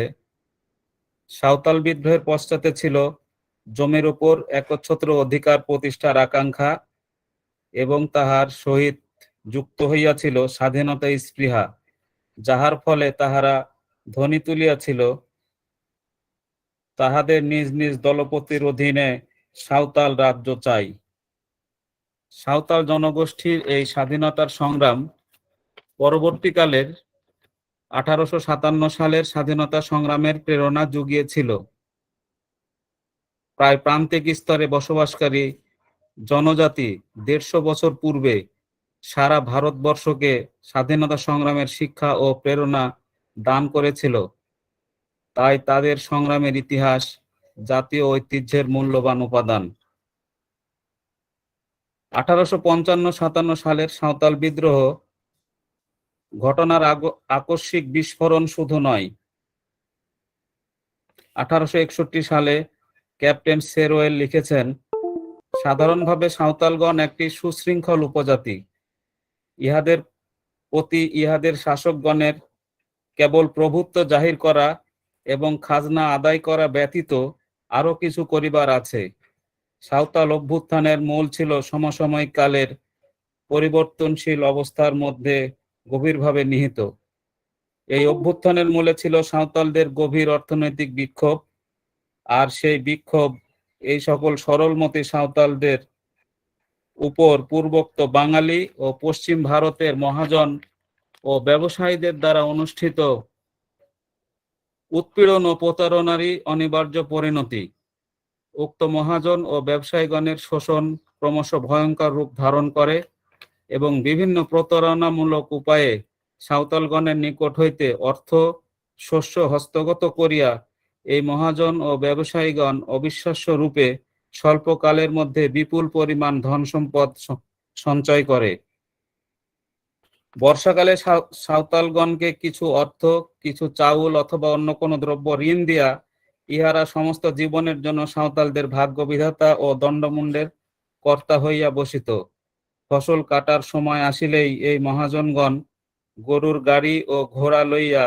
সাঁওতাল বিদ্রোহের পশ্চাতে ছিল জমির উপর একচ্ছত্র অধিকার প্রতিষ্ঠার আকাঙ্ক্ষা এবং তাহার সহিত যুক্ত হইয়াছিল স্বাধীনতা স্পৃহা, যাহার ফলে তাহারা ধ্বনি তুলিয়াছিল তাহাদের নিজ নিজ দলপতির অধীনে সাঁওতাল রাজ্য চাই। সাঁওতাল জনগোষ্ঠীর এই স্বাধীনতার সংগ্রাম পরবর্তীকালের 1857 সালের স্বাধীনতা সংগ্রামের প্রেরণা জুগিয়েছিল। প্রায় প্রান্তিক স্তরে বসবাসকারী জনজাতি 150 বছর পূর্বে সারা ভারতবর্ষকে স্বাধীনতা সংগ্রামের শিক্ষা ও প্রেরণা দান করেছিল। তাই তাদের সংগ্রামের ইতিহাস জাতীয় ঐতিহ্যের মূল্যবান উপাদান। 1855-57 সালের সাঁওতাল বিদ্রোহ ঘটনার আকস্মিক বিস্ফোরণ শুধু নয়। 1861 সালে ক্যাপ্টেন সেরওয়েল লিখেছেন, সাধারণভাবে সাঁওতালগণ একটি সুশৃঙ্খল উপজাতি। ইহাদের প্রতি ইহাদের শাসকগণের কেবল প্রভুত্ব জাহির করা এবং খাজনা আদায় করা ব্যতীত আরো কিছু করিবার আছে। সাঁওতাল অভ্যুত্থানের মূল ছিল সমসাময়িক কালের পরিবর্তনশীল অবস্থার মধ্যে গভীরভাবে নিহিত। এই অভ্যুত্থানের মূলে ছিল সাঁওতালদের গভীর অর্থনৈতিক বিক্ষোভ, আর সেই বিক্ষোভ এই সকল সরলমতি সাঁওতালদের উপর পূর্বোক্ত বাঙালি ও পশ্চিম ভারতের মহাজন ও ব্যবসায়ীদের দ্বারা অনুষ্ঠিত উৎপীড়ন ও প্রতারণারই অনিবার্য পরিণতি। উক্ত মহাজন ও ব্যবসায়ীগণের শোষণ ক্রমশ ভয়ঙ্কর রূপ ধারণ করে এবং বিভিন্ন প্রতারণামূলক উপায়ে সাঁওতালগণের নিকট হইতে অর্থ শস্য হস্তগত করিয়া এই মহাজন ও ব্যবসায়ীগণ অবিশ্বাস্য রূপে স্বল্পকালের মধ্যে বিপুল পরিমাণ ধন সম্পদ সঞ্চয় করে। বর্ষাকালে সাঁওতালগণকে কিছু অর্থ, কিছু চাউল অথবা অন্য কোনো দ্রব্য ঋণ দিয়া ইহারা সমস্ত জীবনের জন্য সাঁওতালদের ভাগ্য বিধাতা ও দণ্ডমুণ্ডের কর্তা হইয়া বসিত। ফসল কাটার সময় আসিলেই এই মহাজনগণ গরুর গাড়ি ও ঘোড়া লইয়া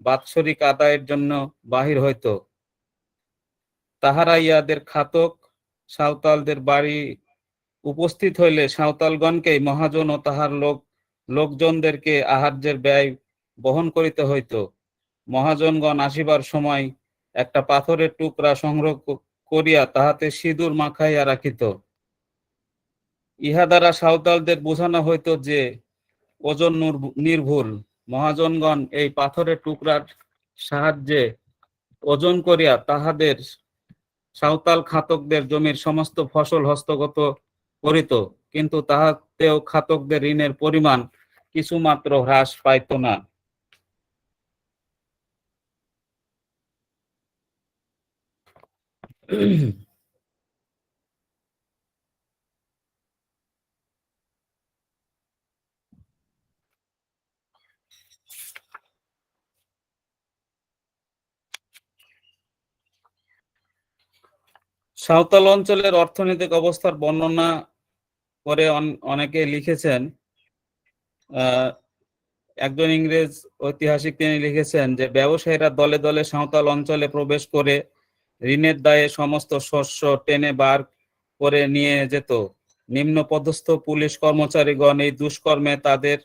বাৎসরিক আদায়ের জন্য বাহির হইত। তাহারা ইহাদের খাতক সাঁওতালদের বাড়ি উপস্থিত হইলে সাঁওতালগণকেই মহাজন ও তাহার লোকজনদেরকে আহার্যের ব্যয় বহন করিতে হইত। মহাজনগণ আসিবার সময় একটা পাথরের টুকরা সংগ্রহ করিয়া তাহাতে সিঁদুর মাখাইয়া রাখিত। ইহা দ্বারা সাঁওতালদের বোঝানো হইত যে ওজন নির্ভুল। মহাজনগণ এই পাথরের টুকরার সাহায্যে ওজন করিয়া তাহাদের সাঁওতাল খাতকদের জমির সমস্ত ফসল হস্তগত করিত, কিন্তু তাহাতেও খাতকদের ঋণের পরিমাণ কিছুমাত্র হ্রাস পাইত না। সাঁওতাল অঞ্চলের অর্থনৈতিক অবস্থার বর্ণনা করে অনেকে লিখেছেন। একজন ইংরেজ ঐতিহাসিক তিনি লিখেছেন যে ব্যবসায়ীরা দলে দলে সাঁওতাল অঞ্চলে প্রবেশ করে ঋণের দায়ে সমস্ত শস্য টেনে বার করে নিয়ে যেত। নিম্ন পদস্থ পুলিশ কর্মচারীগণ এই দুষ্কর্মে তাদের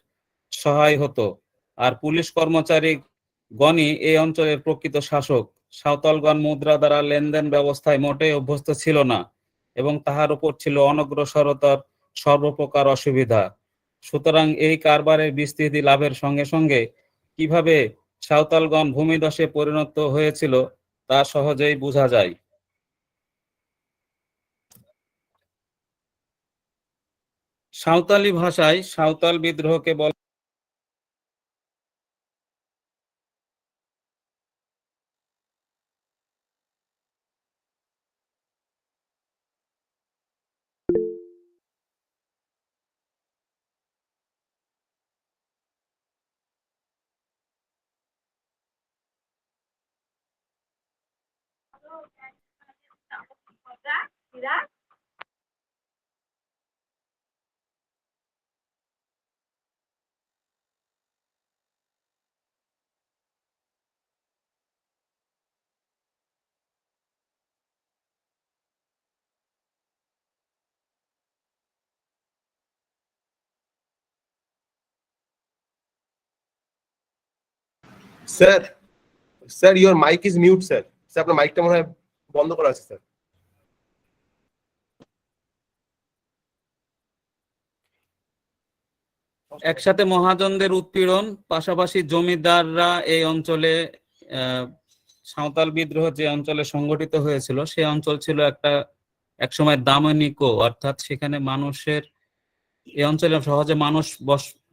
সহায় হতো, আর পুলিশ কর্মচারী গণই এই অঞ্চলের প্রকৃত শাসক। সাঁওতালগণ মুদ্রা দ্বারা লেনদেন ব্যবস্থায় মোটেই অভ্যস্ত ছিল না এবং তাহার উপর ছিল অনগ্রসরতার সর্বপ্রকার অসুবিধা। সুতরাং এই কারবারের বিস্তৃতি লাভের সঙ্গে সঙ্গে কিভাবে সাঁওতালগণ ভূমিধসে পরিণত হয়েছিল তা সহজেই বোঝা যায়। সাঁওতালি ভাষায় সাঁওতাল বিদ্রোহকে বলা sir, sir your mic is mute sir. Sir আপনার মাইকটা মনে হয় বন্ধ করা আছে স্যার। একসাথে মহাজনদের উৎপীড়ন, পাশাপাশি জমিদাররা এই অঞ্চলে সাঁওতাল বিদ্রোহ যে অঞ্চলে সংগঠিত হয়েছিল সে অঞ্চল ছিল একসময় দামনিকো, অর্থাৎ সেখানে মানুষের এই অঞ্চলে সহজে মানুষ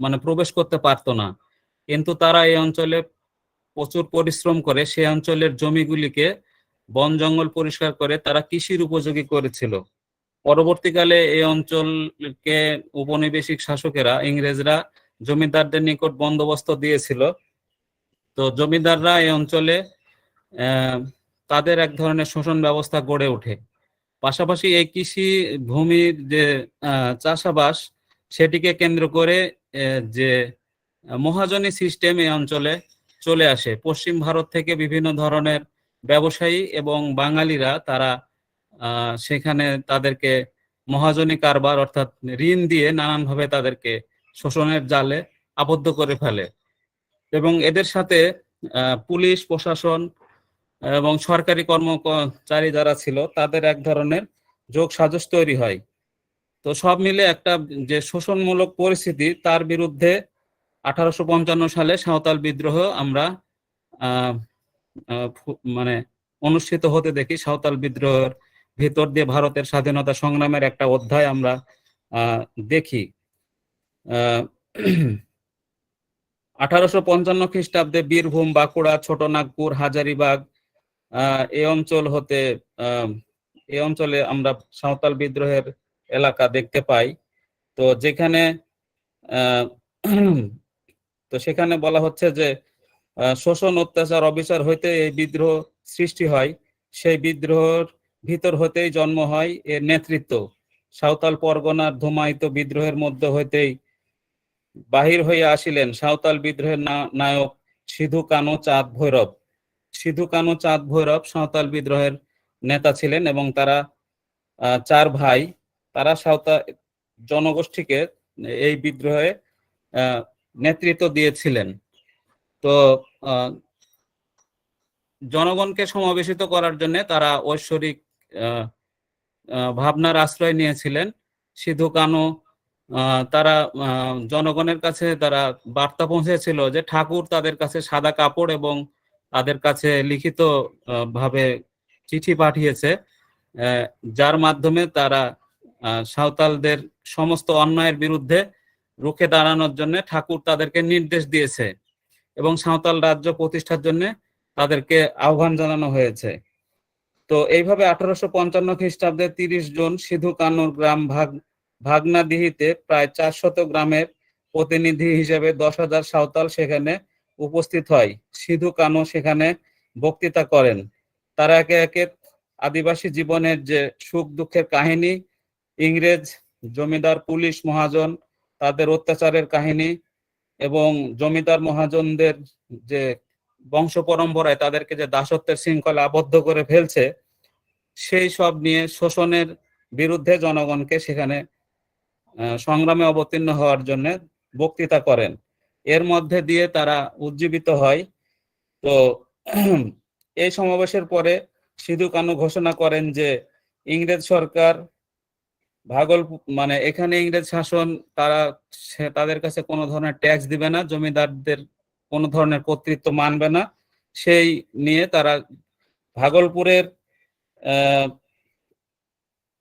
মানে প্রবেশ করতে পারতো না, কিন্তু তারা এই অঞ্চলে প্রচুর পরিশ্রম করে সেই অঞ্চলের জমিগুলিকে বন জঙ্গল পরিষ্কার করে তারা কৃষির উপযোগী করেছিল। পরবর্তীকালে এই অঞ্চলকে উপনিবেশিক শাসকেরা ইংরেজরা জমিদারদের নিকট বন্দোবস্ত দিয়েছিল। তো জমিদাররা এই অঞ্চলে তাদের এক ধরনের শোষণ ব্যবস্থা গড়ে ওঠে। পাশাপাশি এই কৃষি ভূমির যে চাষাবাস সেটিকে কেন্দ্র করে যে মহাজনী সিস্টেম এই অঞ্চলে চলে আসে। পশ্চিম ভারত থেকে বিভিন্ন ধরনের ব্যবসায়ী এবং বাঙালিরা তারা সেখানে তাদেরকে মহাজনী কারবার অর্থাৎ ঋণ দিয়ে নানানভাবে তাদেরকে শোষণের জালে আবদ্ধ করে ফেলে এবং এদের সাথে পুলিশ প্রশাসন এবং সরকারি কর্মচারী যারা ছিল তাদের এক ধরনের যোগ সাজশ তৈরি হয়। তো সব মিলে একটা যে শোষণমূলক পরিস্থিতি তার বিরুদ্ধে 1855 সালে সাঁওতাল বিদ্রোহ আমরা মানে অনুষ্ঠিত হতে দেখি। সাঁওতাল বিদ্রোহের ভিতর দিয়ে ভারতের স্বাধীনতা সংগ্রামের একটা অধ্যায় আমরা দেখি। আহ 1855 খ্রিস্টাব্দে বীরভূম, বাঁকুড়া, ছোটনাগপুর, হাজারিবাগ এই অঞ্চল হতে এই অঞ্চলে আমরা সাঁওতাল বিদ্রোহের এলাকা দেখতে পাই। তো যেখানে তো সেখানে বলা হচ্ছে যে শোষণ, অত্যাচার, অবিচার হইতে এই বিদ্রোহ সৃষ্টি হয়, সেই বিদ্রোহের ভিতর হতেই জন্ম হয় এর নেতৃত্ব। সাঁওতাল পরগনার ধুমায়িত বিদ্রোহের মধ্যে হইতেই বাহির হইয়া আসিলেন সাঁওতাল বিদ্রোহের নায়ক সিধু কানু চাঁদ ভৈরব। সিধু কানু চাঁদ ভৈরব সাঁওতাল বিদ্রোহের নেতা ছিলেন এবং তারা 4 ভাই, তারা সাঁওতাল জনগোষ্ঠীকে এই বিদ্রোহে নেতৃত্ব দিয়েছিলেন। তো জনগণকে সমাবেশিত করার জন্য তারা ঐশ্বরিক ভাবনার আশ্রয় নিয়েছিলেন। সিধু কানু তারা জনগণের কাছে তারা বার্তা পৌঁছেছিল যে ঠাকুর তাদের কাছে সাদা কাপড় এবং তাদের কাছে লিখিত ভাবে চিঠি পাঠিয়েছে, যার মাধ্যমে তারা সাঁওতালদের সমস্ত অন্যায়ের বিরুদ্ধে রুখে দাঁড়ানোর জন্য ঠাকুর তাদেরকে নির্দেশ দিয়েছে এবং সাঁওতাল রাজ্য প্রতিষ্ঠার জন্য তাদেরকে আহ্বান জানানো হয়েছে। তো এইভাবে 1855 খ্রিস্টাব্দে 30 জুন সিধু কানুর গ্রাম ভাগনাদিহিতে প্রায় 400 গ্রামের প্রতিনিধি হিসেবে 10,000 সাঁওতাল সেখানে উপস্থিত হয়। সিধু কানু সেখানে বক্তৃতা করেন। তারা একে একে আদিবাসী জীবনের যে সুখ দুঃখের কাহিনী, ইংরেজ জমিদার, পুলিশ, মহাজন তাদের অত্যাচারের কাহিনী এবং জমিদার মহাজনদের যে বংশ পরম্পরায় তাদেরকে যে দাসত্বের শৃঙ্খলা আবদ্ধ করে ফেলছে, সেই সব নিয়ে শোষণের বিরুদ্ধে জনগণকে সেখানে সংগ্রামে অবতীর্ণ হওয়ার জন্য বক্তৃতা করেন। এর মধ্যে দিয়ে তারা উজ্জীবিত হয়। তো এই সমাবেশের পরে সিধু কানু ঘোষণা করেন যে ইংরেজ সরকার মানে এখানে ইংরেজ শাসন, তাদের কাছে কোনো ধরনের ট্যাক্স দিবে না, জমিদারদের কোনো ধরনের কর্তৃত্ব মানবে না। সেই নিয়ে তারা ভাগলপুরের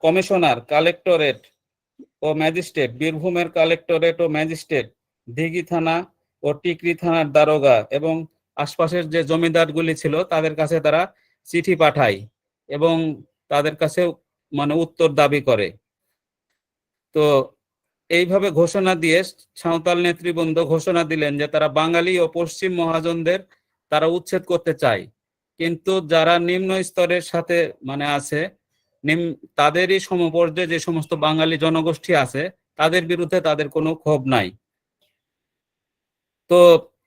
কমিশনার, কালেক্টরেট ও ম্যাজিস্ট্রেট, বীরভূমের কালেক্টরেট ও ম্যাজিস্ট্রেট, দিঘি থানা ও টিকরি থানার দারোগা এবং আশপাশের যে জমিদারগুলি ছিল তাদের কাছে তারা চিঠি পাঠায় এবং তাদের কাছে মানে উত্তর দাবি করে। তো এইভাবে ঘোষণা দিয়ে সাঁওতাল নেতৃবৃন্দ ঘোষণা দিলেন যে তারা বাঙালি ও পশ্চিম মহাজনদের তারা উচ্ছেদ করতে চায়, কিন্তু যারা নিম্ন স্তরের সাথে মানে আছে, তাদেরই সমপর্যায়ে যে সমস্ত বাঙালি জনগোষ্ঠী আছে তাদের বিরুদ্ধে তাদের কোনো ক্ষোভ নাই। তো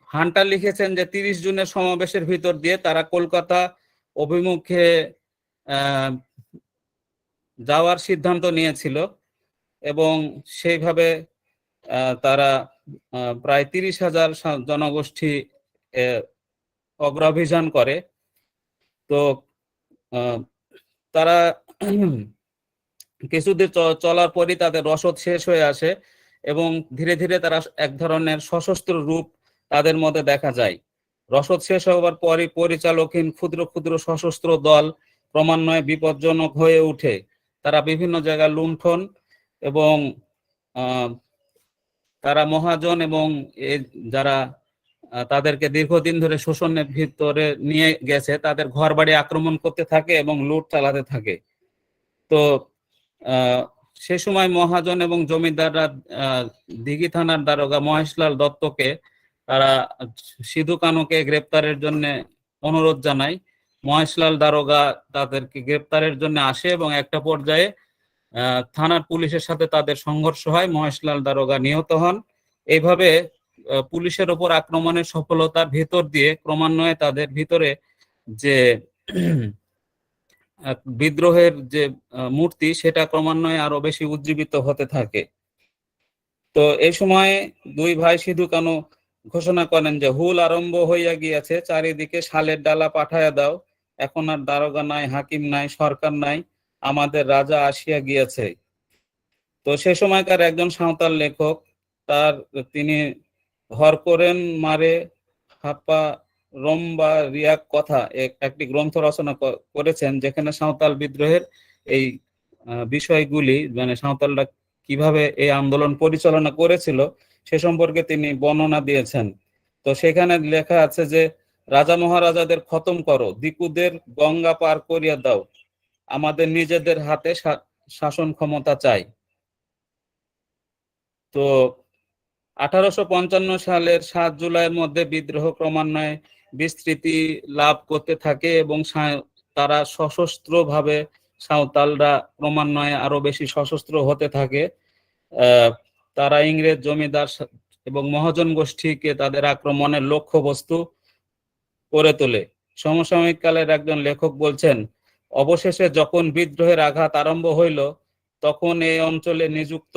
হান্টার লিখেছেন যে 30 জুনের সমাবেশের ভিতর দিয়ে তারা কলকাতা অভিমুখে যাওয়ার সিদ্ধান্ত নিয়েছিল এবং সেইভাবে তারা প্রায় 30,000 জনগোষ্ঠী অগ্রাভিযান করে। তো তারা কিছুদিন চলার পরই তাদের রসদ শেষ হয়ে আসে এবং ধীরে ধীরে তারা এক ধরনের সশস্ত্র রূপ তাদের মধ্যে দেখা যায়। রসদ শেষ হওয়ার পরই পরিচালকহীন ক্ষুদ্র ক্ষুদ্র সশস্ত্র দল ক্রমান্বয়ে বিপজ্জনক হয়ে ওঠে। তারা বিভিন্ন জায়গায় লুণ্ঠন এবং তারা মহাজন এবং যারা তাদেরকে দীর্ঘদিন ধরে শোষণের ভিতরে নিয়ে গেছে তাদের ঘর বাড়ি আক্রমণ করতে থাকে এবং লুট চালাতে থাকে। তো সে সময় মহাজন এবং জমিদাররা দিঘি থানার দারোগা মহেশলাল দত্তকে তারা সিধু কানুকে গ্রেপ্তারের জন্য অনুরোধ জানায়। মহেশলাল দারোগা তাদেরকে গ্রেপ্তারের জন্য আসে এবং একটা পর্যায়ে থানার পুলিশের সাথে তাদের সংঘর্ষ হয়, মহেশলাল দারোগা নিহত হন। এইভাবে পুলিশের ওপর আক্রমণের সফলতার ভিতর দিয়ে ক্রমান্বয়ে তাদের ভিতরে যে বিদ্রোহের যে মূর্তি সেটা ক্রমান্বয়ে আরো বেশি উজ্জীবিত হতে থাকে। তো এই সময় 2 ভাই সিধু কানু ঘোষণা করেন যে হুল আরম্ভ হইয়া গিয়াছে, চারিদিকে শালের ডালা পাঠাইয়া দাও, এখন আর দারোগা নাই, হাকিম নাই, সরকার নাই, আমাদের রাজা আসিয়া গিয়াছে। তো সে সময়কার একজন সাঁওতাল লেখক তিনি হর করেন মারে হাপা রম্বা রিয়াক কথা একটি গ্রন্থ রচনা করেছেন, যেখানে সাঁওতাল বিদ্রোহের এই বিষয়গুলি মানে সাঁওতালরা কিভাবে এই আন্দোলন পরিচালনা করেছিল সে সম্পর্কে তিনি বর্ণনা দিয়েছেন। তো সেখানে লেখা আছে যে রাজা মহারাজাদের খতম করো, দিকুদের গঙ্গা পার করিয়া দাও, আমাদের নিজেদের হাতে শাসন ক্ষমতা চাই। তো 1855 সালের 7 জুলাইয়ের মধ্যে বিদ্রোহ ক্রমান্বয়ে বিস্তৃতি লাভ করতে থাকে এবং তারা সশস্ত্রভাবে সাঁওতালরা ক্রমান্বয়ে আরো বেশি সশস্ত্র হতে থাকে। তারা ইংরেজ জমিদার এবং মহাজন গোষ্ঠীকে তাদের আক্রমণের লক্ষ্যবস্তু করে তোলে। সমসাময়িক কালের একজন লেখক বলছেন, অবশেষে যখন বিদ্রোহের আঘাত আরম্ভ হইল, তখন এই অঞ্চলে নিযুক্ত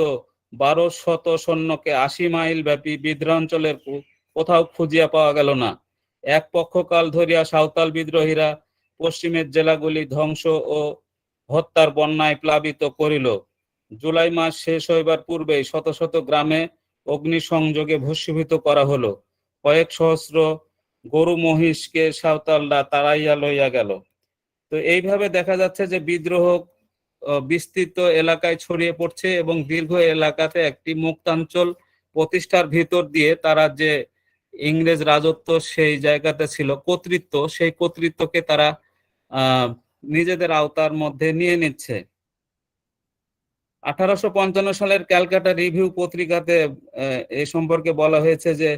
1200 সৈন্যকে 80 মাইল ব্যাপী বিদ্রোহাঞ্চলের কোথাও খুঁজিয়া পাওয়া গেল না। এক পক্ষকাল ধরিয়া সাঁওতাল বিদ্রোহীরা পশ্চিমের জেলাগুলি ধ্বংস ও হত্যার বন্যায় প্লাবিত করিল। জুলাই মাস শেষ হইবার পূর্বেই শত শত গ্রামে অগ্নিসংযোগে ভস্মীভূত করা হলো। কয়েক সহস্র গরু মহিষকে সাঁওতালরা তাড়াইয়া লইয়া গেল। তো এইভাবে দেখা যাচ্ছে যে বিদ্রোহ বিস্তৃত এলাকায় ছড়িয়ে পড়ছে এবং দীর্ঘ এলাকাতে একটি মুক্তাঞ্চল প্রতিষ্ঠার ভিতর দিয়ে তারা যে ইংরেজ রাজত্ব সেই জায়গাতে ছিল, কর্তৃত্ব, সেই কর্তৃত্বকে তারা নিজেদের আওতার মধ্যে নিয়ে নিচ্ছে। 1855 সালের ক্যালকাটা রিভিউ পত্রিকাতে এ সম্পর্কে বলা হয়েছে যে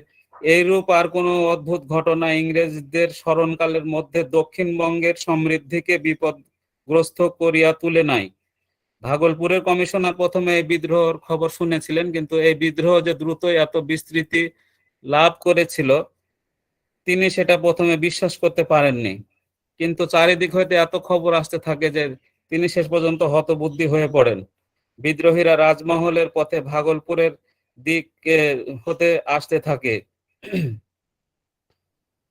এইরূপ আর কোনো অদ্ভুত ঘটনা ইংরেজদের স্মরণকালের মধ্যে দক্ষিণবঙ্গের সমৃদ্ধিকে বিপদগ্রস্ত করিয়া তুলে নাই। ভাগলপুরের কমিশনার প্রথমে এই বিদ্রোহের খবর শুনেছিলেন, কিন্তু এই বিদ্রোহ যে দ্রুত এত বিস্তৃতি লাভ করেছিল তিনি সেটা প্রথমে বিশ্বাস করতে পারেননি। কিন্তু চারিদিক হইতে এত খবর আসতে থাকে যে তিনি শেষ পর্যন্ত হতবুদ্ধি হয়ে পড়েন। বিদ্রোহীরা রাজমহলের পথে ভাগলপুরের দিক হতে আসতে থাকে।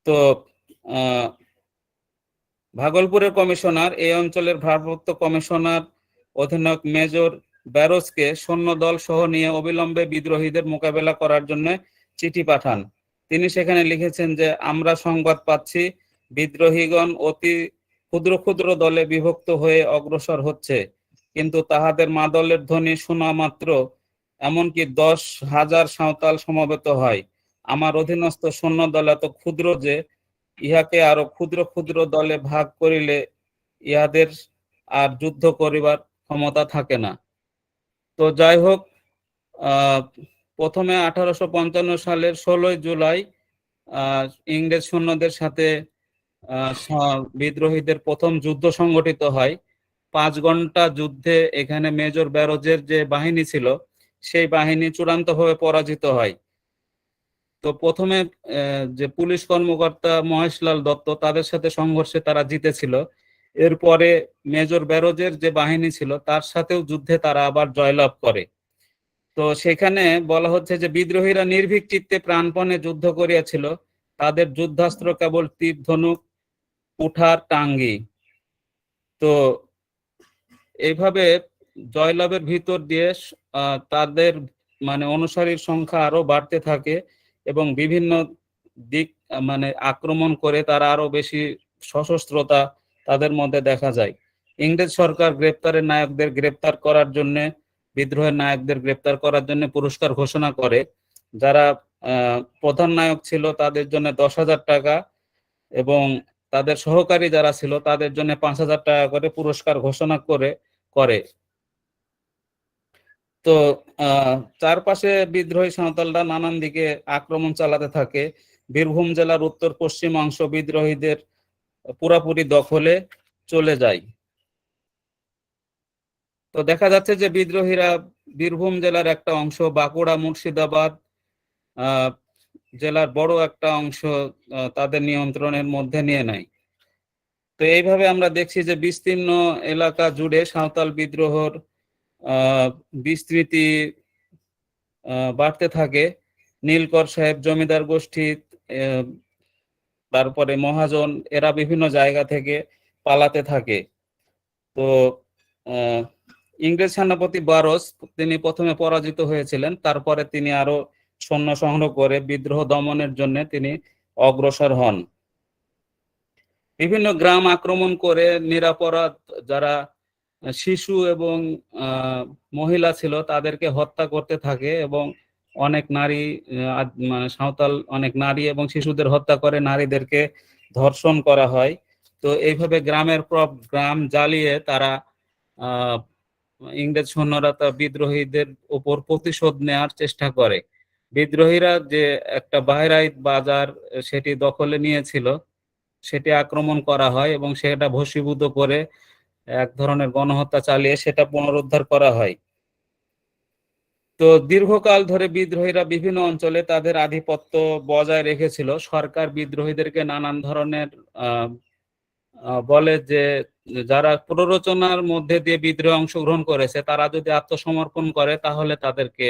তো ভাগলপুরের কমিশনার এই অঞ্চলের ভারপ্রাপ্ত কমিশনার অধিনায়ক মেজর ব্যারোসকে সৈন্যদল সহ নিয়ে অবিলম্বে বিদ্রোহীদের মোকাবেলা করার জন্য চিঠি পাঠান। তিনি সেখানে লিখেছেন যে আমরা সংবাদ পাচ্ছি বিদ্রোহীগণ অতি ক্ষুদ্র ক্ষুদ্র দলে বিভক্ত হয়ে অগ্রসর হচ্ছে, কিন্তু তাহাদের মাদলের ধ্বনি শোনা মাত্র এমনকি 10,000 সাঁওতাল সমবেত হয়। আমার অধীনস্থ সৈন্যদল এত ক্ষুদ্র যে ইহাকে আরো ক্ষুদ্র ক্ষুদ্র দলে ভাগ করিলে ইহাদের আর যুদ্ধ করিবার ক্ষমতা থাকে না। তো যাই হোক, প্রথমে 1855 সালের 16 জুলাই ইংরেজ সৈন্যদের সাথে বিদ্রোহীদের প্রথম যুদ্ধ সংগঠিত হয়। 5 ঘন্টা যুদ্ধে এখানে মেজর ব্যারোজের যে বাহিনী ছিল সেই বাহিনী চূড়ান্তভাবে পরাজিত হয়। তো প্রথমে যে পুলিশ কর্মকর্তা মহেশলাল দত্ত তাদের সাথে সংঘর্ষে তারা জিতেছিল। এরপরে মেজর ব্যারোজের যে বাহিনী ছিল তার সাথেও যুদ্ধে তারা আবার জয়লাভ করে। তো সেখানে বলা হচ্ছে যে বিদ্রোহীরা নির্ভীক চিত্তে প্রাণপণে যুদ্ধ করিয়াছিল, তাদের যুদ্ধাস্ত্র কেবল তীর, ধনুক, কুঠার, টাঙ্গি। তো এইভাবে জয়লাভের ভিতর দিয়ে তাদের মানে অনুসারীর সংখ্যা আরো বাড়তে থাকে এবং বিভিন্ন দিক মানে আক্রমণ করে তারা আরো বেশি সশস্ত্রতা তাদের মধ্যে দেখা যায়। ইংরেজ সরকার গ্রেপ্তারের নায়কদের গ্রেপ্তার করার জন্য, বিদ্রোহের নায়কদের গ্রেপ্তার করার জন্য পুরস্কার ঘোষণা করে। যারা প্রধান নায়ক ছিল তাদের জন্য 10,000 টাকা এবং তাদের সহকারী যারা ছিল তাদের জন্য 5,000 টাকা করে পুরস্কার ঘোষণা করে। তো চারপাশে বিদ্রোহী সাঁওতালরা নানান দিকে আক্রমণ চালাতে থাকে। বীরভূম জেলার উত্তর পশ্চিম অংশ বিদ্রোহীদের পুরাপুরি দখলে চলে যায়। তো দেখা যাচ্ছে যে বিদ্রোহীরা বীরভূম জেলার একটা অংশ, বাঁকুড়া, মুর্শিদাবাদ জেলার বড় একটা অংশ তাদের নিয়ন্ত্রণের মধ্যে নিয়ে নেয়। তো এইভাবে আমরা দেখছি যে বিস্তীর্ণ এলাকা জুড়ে সাঁওতাল বিদ্রোহর বিস্তৃতি বাড়তে থাকে। নীলকর সাহেব, জমিদার গোষ্ঠী, তারপরে মহাজন, এরা বিভিন্ন জায়গা থেকে পালাতে থাকে। তো ইংরেজ সেনাপতি বারোস তিনি প্রথমে পরাজিত হয়েছিলেন, তারপরে তিনি আরো সৈন্য সংগ্রহ করে বিদ্রোহ দমনের জন্য তিনি অগ্রসর হন। বিভিন্ন গ্রাম আক্রমণ করে নিরাপরাধ যারা শিশু এবং মহিলা ছিল তাদেরকে হত্যা করতে থাকে এবং অনেক নারী মানে সাঁওতাল অনেক নারী এবং শিশুদের হত্যা করে, নারীদেরকে ধর্ষণ করা হয়। তো এইভাবে গ্রামের পর গ্রাম জ্বালিয়ে তারা ইংরেজ সৈন্যরা তা বিদ্রোহীদের উপর প্রতিশোধ নেওয়ার চেষ্টা করে। বিদ্রোহীরা যে একটা বাহরাইত বাজার সেটি দখলে নিয়েছিল, সেটি আক্রমণ করা হয় এবং সেটা ভস্মীভূত করে এক ধরনের গণহত্যা চালিয়ে সেটা পুনরুদ্ধার করা হয়। তো দীর্ঘকাল ধরে বিদ্রোহীরা বিভিন্ন অঞ্চলে তাদের আধিপত্য বজায় রেখেছিল। সরকার বিদ্রোহীদেরকে নানান ধরনের বলে যে যারা প্ররোচনার মধ্যে দিয়ে বিদ্রোহে অংশগ্রহণ করেছে তারা যদি আত্মসমর্পণ করে তাহলে তাদেরকে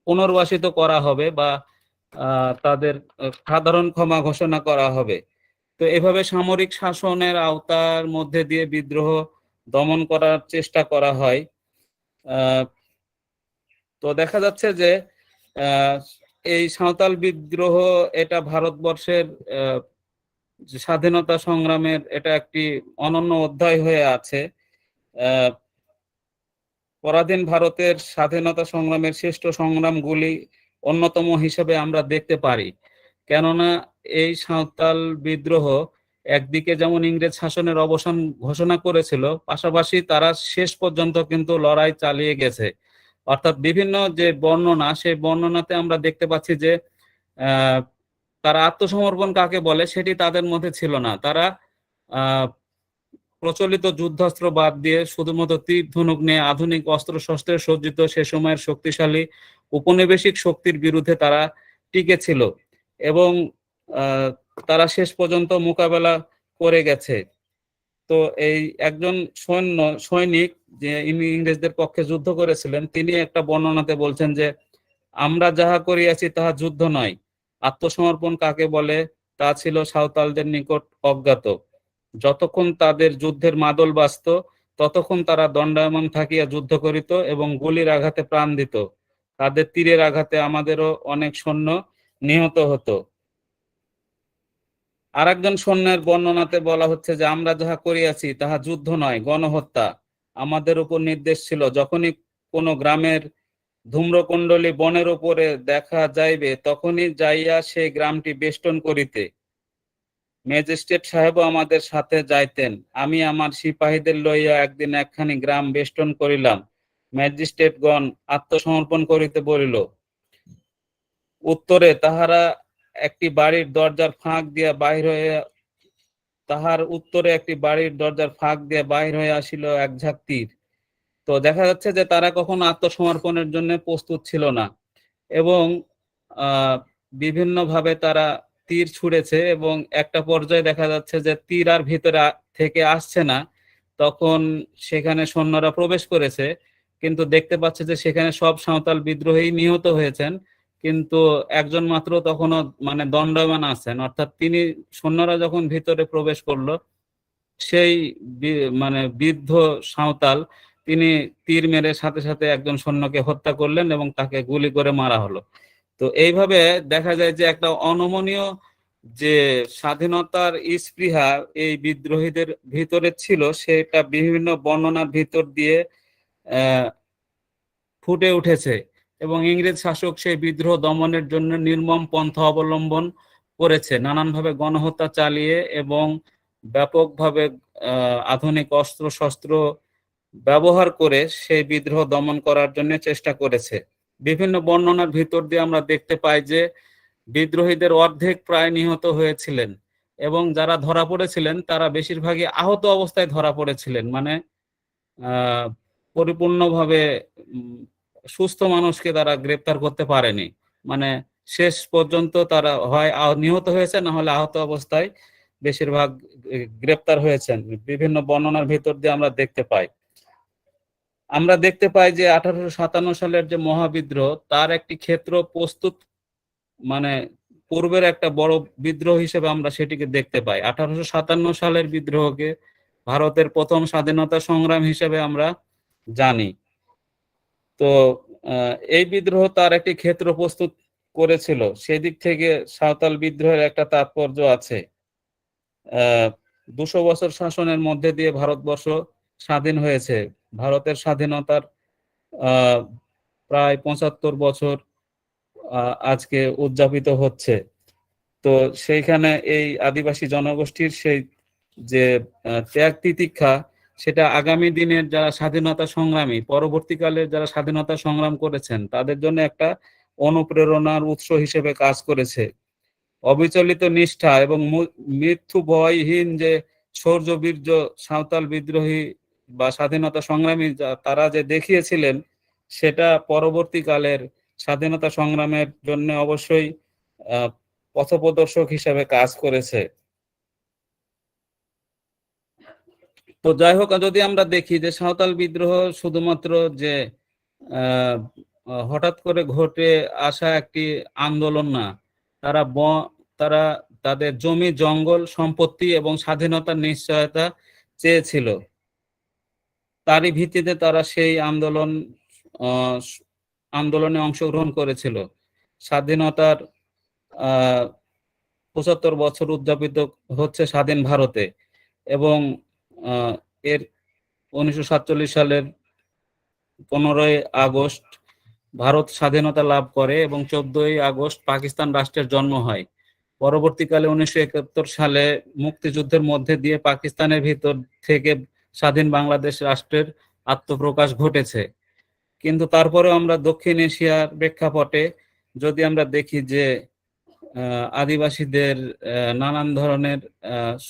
পুনর্বাসিত করা হবে বা তাদের সাধারণ ক্ষমা ঘোষণা করা হবে। তো এভাবে সামরিক শাসনের আওতার মধ্যে দিয়ে বিদ্রোহ দমন করার চেষ্টা করা হয়। তো দেখা যাচ্ছে যে এই সাঁওতাল বিদ্রোহ এটা ভারতবর্ষের স্বাধীনতা সংগ্রামের এটা একটি অনন্য অধ্যায় হয়ে আছে। পরাধীন ভারতের স্বাধীনতা সংগ্রামের শ্রেষ্ঠ সংগ্রামগুলি অন্যতম হিসেবে আমরা দেখতে পারি। কেননা এই সাঁওতাল বিদ্রোহ একদিকে যেমন ইংরেজ শাসনের অবসান ঘোষণা করেছিল, পাশাপাশি তারা শেষ পর্যন্ত কিন্তু লড়াই চালিয়ে গেছে। অর্থাৎ বিভিন্ন যে বর্ণনা, সেই বর্ণনাতে আমরা দেখতে পাচ্ছি যে তারা আত্মসমর্পণ কাকে বলে সেটি তাদের মধ্যে ছিল না। তারা প্রচলিত যুদ্ধাস্ত্র বাদ দিয়ে শুধুমাত্র তীর ধনুক নিয়ে আধুনিক অস্ত্র শস্ত্রে সজ্জিত সে সময়ের শক্তিশালী উপনিবেশিক শক্তির বিরুদ্ধে তারা টিকে ছিল এবং তারা শেষ পর্যন্ত মোকাবেলা করে গেছে। তো এই একজন সৈনিক যে ইংরেজদের পক্ষে যুদ্ধ করেছিলেন, তিনি একটা বর্ণনাতে বলছেন যে আমরা যাহা করিয়াছি তাহা যুদ্ধ নয়, আত্মসমর্পণ কাকে বলে তা ছিল সাঁওতালদের নিকট অজ্ঞাত। যতক্ষণ তাদের যুদ্ধের মাদল বাজত ততক্ষণ তারা দণ্ডায়মান থাকিয়া যুদ্ধ করিত এবং গুলির আঘাতে প্রাণ দিত। তাদের তীরের আঘাতে আমাদেরও অনেক সৈন্য নিহত হতো। আরেকজন সৈন্যের বর্ণনাতে বলা হচ্ছে যে আমরা যাহা করিয়াছি তাহা যুদ্ধ নয়, গণহত্যা। আমাদের উপর নির্দেশ ছিল যখনই কোনো গ্রামের ধূম্রকুণ্ডলী বনের উপরে দেখা যাইবে তখনই যাইয়া সেই গ্রামটি বেষ্টন করিতে। ম্যাজিস্ট্রেট সাহেবও আমাদের সাথে যাইতেন। আমি আমার সিপাহীদের লইয়া একদিন একখানি গ্রাম বেষ্টন করিলাম। ম্যাজিস্ট্রেটগণ আত্মসমর্পণ করিতে বলিল। উত্তরে তাহারা একটি বাড়ির দরজার ফাঁক দিয়া বাহির হইয়া বাহির হয়ে আসিল এক ঝাঁক তীর। তো দেখা যাচ্ছে যে তারা কখনো আত্মসমর্পণের জন্য প্রস্তুত ছিল না এবং বিভিন্নভাবে তারা তীর ছুঁড়েছে এবং একটা পর্যায়ে দেখা যাচ্ছে যে তীর আর ভিতরে থেকে আসছে না, তখন সেখানে সৈন্যরা প্রবেশ করেছে, কিন্তু দেখতে পাচ্ছে যে সেখানে সব সাঁওতাল বিদ্রোহী নিহত হয়েছেন, কিন্তু একজন মাত্র তখনও মানে দণ্ডায়মান আছেন। অর্থাৎ তিনি, সৈন্যরা যখন ভিতরে প্রবেশ করলো, সেই মানে বৃদ্ধ সাঁওতাল তিনি তীর মেরে সাথে সাথে একজন সৈন্যকে হত্যা করলেন এবং তাকে গুলি করে মারা হলো। তো এইভাবে দেখা যায় যে একটা অনমনীয় যে স্বাধীনতার স্পৃহা এই বিদ্রোহীদের ভিতরে ছিল, সেটা বিভিন্ন বর্ণনার ভিতর দিয়ে ফুটে উঠেছে এবং ইংরেজ শাসক সেই বিদ্রোহ দমনের জন্য নির্মম পন্থা অবলম্বন করেছে, নানানভাবে গণহত্যা চালিয়ে এবং ব্যাপকভাবে আধুনিক অস্ত্র শস্ত্র ব্যবহার করে সেই বিদ্রোহ দমন করার জন্য চেষ্টা করেছে। বিভিন্ন বর্ণনার ভিতর দিয়ে আমরা দেখতে পাই যে বিদ্রোহীদের অর্ধেক প্রায় নিহত হয়েছিলেন এবং যারা ধরা পড়েছিলেন তারা বেশিরভাগই আহত অবস্থায় ধরা পড়েছিলেন, মানে পরিপূর্ণভাবে সুস্থ মানুষকে তারা গ্রেপ্তার করতে পারেনি। মানে শেষ পর্যন্ত তারা হয় নিহত হয়েছে, না হলে আহত অবস্থায় বেশিরভাগ গ্রেপ্তার হয়েছেন। বিভিন্ন বর্ণনার ভিতর দিয়ে আমরা দেখতে পাই যে 1857 সালের যে মহাবিদ্রোহ, তার একটি ক্ষেত্র প্রস্তুত, মানে পূর্বের একটা বড় বিদ্রোহ হিসেবে আমরা সেটিকে দেখতে পাই। 1857 সালের বিদ্রোহকে ভারতের প্রথম স্বাধীনতা সংগ্রাম হিসেবে আমরা জানি। তো এই বিদ্রোহ তার একটি ক্ষেত্র প্রস্তুত করেছিল, সেদিক থেকে সাঁওতাল বিদ্রোহের একটা তাৎপর্য আছে। 200 বছর শাসনের মধ্যে দিয়ে ভারতবর্ষ স্বাধীন হয়েছে। ভারতের স্বাধীনতার প্রায় ৭৫ বছর আজকে উদযাপিত হচ্ছে। তো সেইখানে এই আদিবাসী জনগোষ্ঠীর সেই যে ত্যাগ তিতিক্ষা, সেটা আগামী দিনের যারা স্বাধীনতা সংগ্রামী, পরবর্তীকালে যারা স্বাধীনতা সংগ্রাম করেছেন তাদের জন্য একটা অনুপ্রেরণার উৎস হিসেবে কাজ করেছে। অবিচলিত নিষ্ঠা এবং মৃত্যু ভয়হীন যে শৌর্য বীর্য সাঁওতাল বিদ্রোহী বা স্বাধীনতা সংগ্রামী তারা যে দেখিয়েছিলেন, সেটা পরবর্তীকালের স্বাধীনতা সংগ্রামের জন্য অবশ্যই পথপ্রদর্শক হিসেবে কাজ করেছে। তো যাই হোক, যদি আমরা দেখি যে সাঁওতাল বিদ্রোহ শুধুমাত্র যে হঠাৎ করে ঘটে আসা একটি আন্দোলন না, তারা তাদের জমি জঙ্গল সম্পত্তি এবং স্বাধীনতার নিশ্চয়তা চেয়েছিল। তারই ভিত্তিতে তারা সেই আন্দোলনে অংশগ্রহণ করেছিল। স্বাধীনতার ৭৫ বছর উদযাপিত হচ্ছে স্বাধীন ভারতে, এবং এর 1947 সালের 15ই আগস্ট ভারত স্বাধীনতা লাভ করে এবং 14ই আগস্ট পাকিস্তান রাষ্ট্রের জন্ম হয়। পরবর্তীকালে 1971 সালে মুক্তিযুদ্ধের মধ্যে দিয়ে পাকিস্তানের ভিতর থেকে স্বাধীন বাংলাদেশ রাষ্ট্রের আত্মপ্রকাশ ঘটেছে। কিন্তু তারপরেও আমরা দক্ষিণ এশিয়ার প্রেক্ষাপটে যদি আমরা দেখি যে আদিবাসীদের নানান ধরনের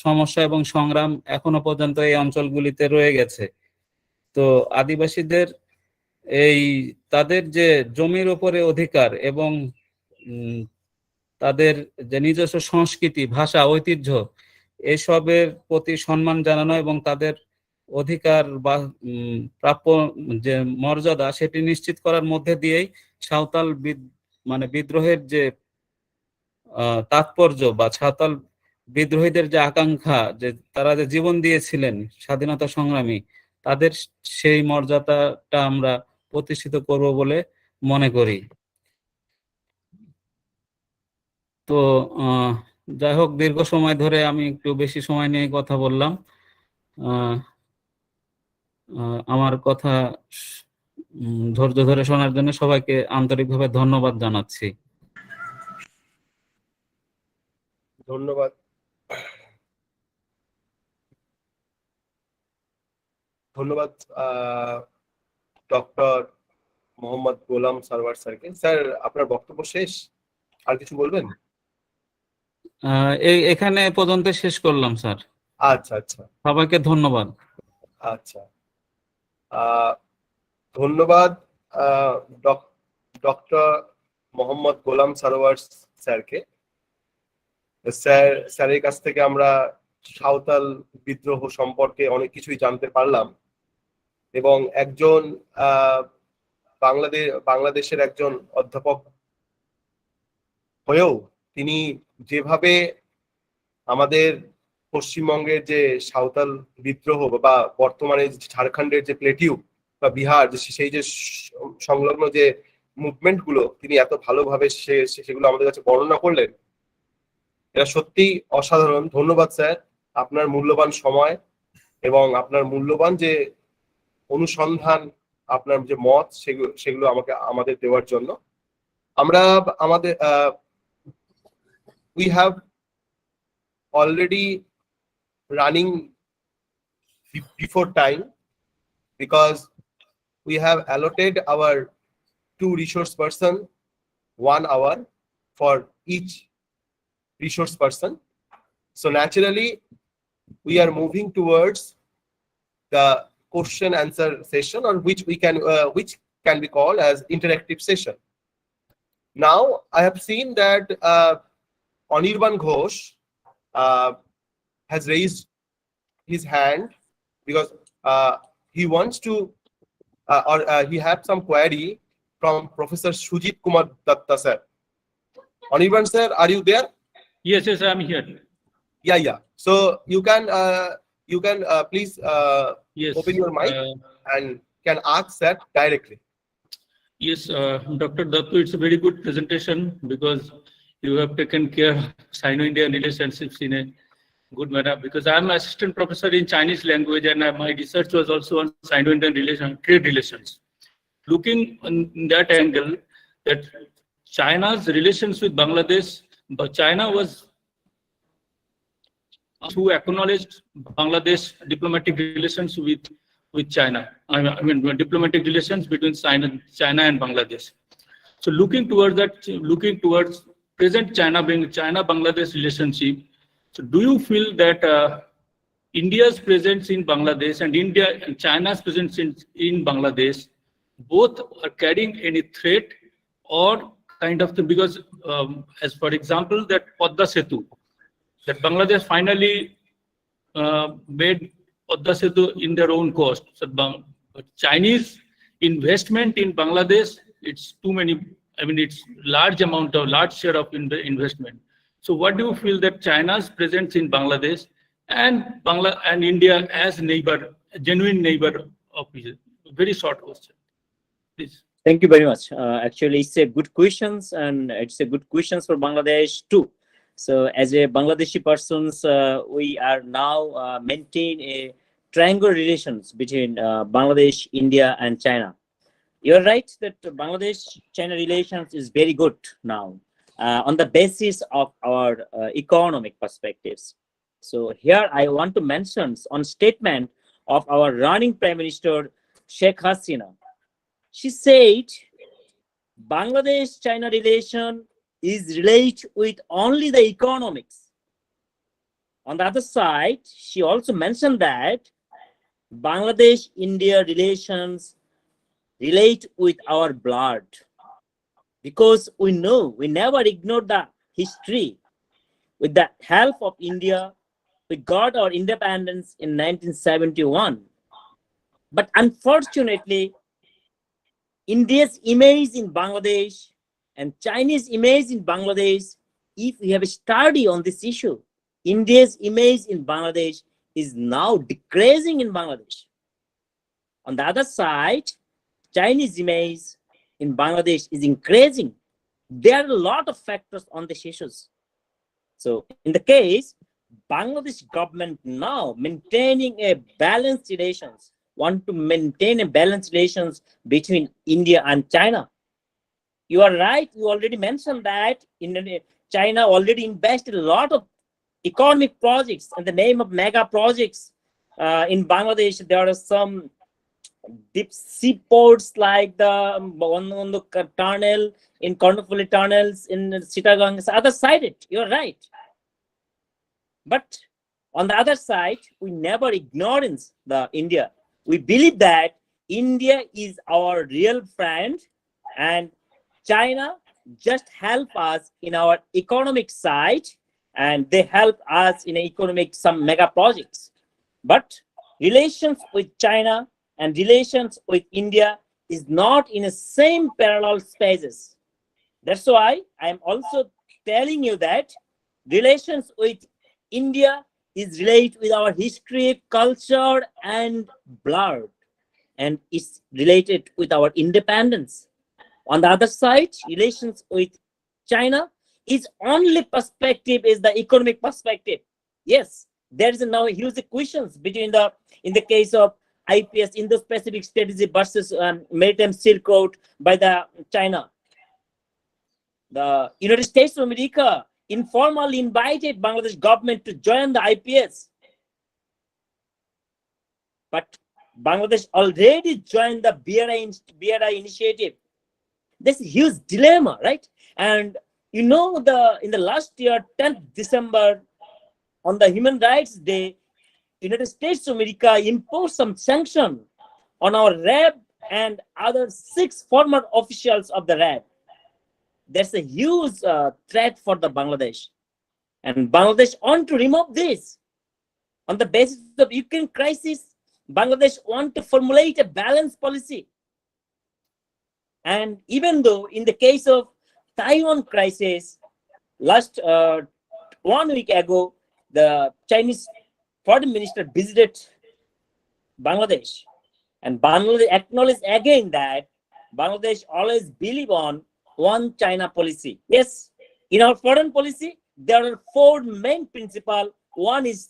সমস্যা এবং সংগ্রাম এখনো পর্যন্ত এই অঞ্চলগুলিতে রয়ে গেছে। তো আদিবাসীদের তাদের যে জমির উপরে অধিকার এবং তাদের যে নিজস্ব সংস্কৃতি, ভাষা, ঐতিহ্য, এসবের প্রতি সম্মান জানানো এবং তাদের অধিকার বা প্রাপ্য যে মর্যাদা সেটি নিশ্চিত করার মধ্যে দিয়েই সাঁওতাল বিদ্রোহের যে তাৎপর্য বা সাঁওতাল বিদ্রোহীদের যে আকাঙ্ক্ষা, যে তারা যে জীবন দিয়েছিলেন স্বাধীনতা সংগ্রামী, তাদের সেই মর্যাদাটা আমরা প্রতিষ্ঠিত করব বলে মনে করি। তো যাই হোক, দীর্ঘ সময় ধরে আমি একটু বেশি সময় নিয়ে কথা বললাম। আমার কথা ধৈর্য ধরে শোনার জন্য সবাইকে আন্তরিকভাবে ধন্যবাদ জানাচ্ছি। ধন্যবাদ। ধন্যবাদ ডক্টর মোহাম্মদ গোলাম সারওয়ার স্যারকে। স্যার, আপনার বক্তব্য শেষ, আর কিছু বলবেন? এখানে পর্যন্ত শেষ করলাম স্যার। আচ্ছা আচ্ছা, সবাইকে ধন্যবাদ। আচ্ছা, ধন্যবাদ ডক্টর মোহাম্মদ গোলাম সারওয়ার স্যারকে। স্যারের কাছ থেকে আমরা সাঁওতাল বিদ্রোহ সম্পর্কে অনেক কিছুই জানতে পারলাম, এবং একজন বাংলাদেশের একজন অধ্যাপক হয়েও তিনি যেভাবে আমাদের পশ্চিমবঙ্গের যে সাঁওতাল বিদ্রোহ বা বর্তমানে ঝাড়খণ্ডের যে প্লেটিউ বা বিহার, সেই যে সংলগ্ন যে মুভমেন্ট গুলো তিনি এত ভালোভাবে সেগুলো আমাদের কাছে বর্ণনা করলেন, এটা সত্যি অসাধারণ। ধন্যবাদ স্যার, আপনার মূল্যবান সময় এবং আপনার মূল্যবান যে অনুসন্ধান, আপনার যে মত, সেগুলো আমাদের দেওয়ার জন্য। আমরা আমাদের we have already running before time, because we have allotted our 2 resource person 1 hour for each resource person. So naturally we are moving towards the question answer session, or which can be called as interactive session. Now I have seen that Anirban Ghosh has raised his hand because he wants to he had some query from Professor Sujit Kumar Datta sir. Anirban sir, are you there? Yes, I'm here. Yeah. So you can please Yes. open your mic and can ask that directly. Yes, Dr. Dattu, it's a very good presentation because you have taken care of Sino-Indian relationships in a good manner. Because I'm an assistant professor in Chinese language, and my research was also on Sino-Indian trade relations. looking in that angle, that China's relations with Bangladesh, but China was who acknowledged Bangladesh diplomatic relations with China. I mean diplomatic relations between China and Bangladesh. So looking towards that, looking towards present China-Bangladesh relationship. So do you feel that India's presence in Bangladesh and India and China's presence in Bangladesh both are carrying any threat or kind of thing? Because as for example, that Padma Setu, that Bangladesh finally made Padma Setu in their own cost. So Chinese investment in Bangladesh, it's too many. I mean, it's large share of investment. So what do you feel that China's presence in Bangladesh and India as neighbor, a genuine neighbor of each other? Very short question, please. Thank you very much. Actually, it's a good questions, and it's a good questions for Bangladesh too. So, as a Bangladeshi persons, we are now maintain a triangle relations between Bangladesh, India, and China. You're right that Bangladesh-China relations is very good now on the basis of our economic perspectives. So here I want to mention on statement of our running Prime Minister Sheikh Hasina. She said Bangladesh-China relation is related with only the economics. On the other side, she also mentioned that Bangladesh-India relations relate with our blood, because we know we never ignored the history. With the help of India, we got our independence in 1971. But unfortunately, India's image in Bangladesh and Chinese image in Bangladesh, if we have a study on this issue, India's image in Bangladesh is now decreasing in Bangladesh. On the other side, Chinese image in Bangladesh is increasing. There are a lot of factors on these issues. So in the case, Bangladesh government now maintaining a balanced relations, want to maintain a balanced relations between India and China. You are right, you already mentioned that China already invested a lot of economic projects in the name of mega projects. In Bangladesh, there are some deep sea ports like the tunnel in Kornfuli tunnels in Chittagong. It's other side, you're right. But on the other side, we never ignorance the India. We believe that India is our real friend and China just help us in our economic side, and they help us in economic some mega projects. But relations with China and relations with India is not in the same parallel spaces. That's why I'm also telling you that relations with India is related with our history, culture, and blood, and it's related with our independence. On the other side, relations with China is only perspective is the economic perspective. Yes, there is now huge questions between in the case of IPS, Indo-Pacific Strategy versus Maritime Silk Road by the China. The United States of America informally invited Bangladesh government to join the IPS. But Bangladesh already joined the BRI initiative. There's a huge dilemma, right? And you know, in the last year, 10th December, on the Human Rights Day, United States of America imposed some sanction on our RAB and other 6 former officials of the RAB. There's a huge threat for the Bangladesh. And Bangladesh want to remove this. On the basis of Ukraine crisis, Bangladesh want to formulate a balanced policy. And even though in the case of Taiwan crisis, last 1 week ago, the Chinese foreign minister visited Bangladesh, and Bangladesh acknowledged again that Bangladesh always believe on one China policy. Yes, in our foreign policy, there are 4 main principles. One is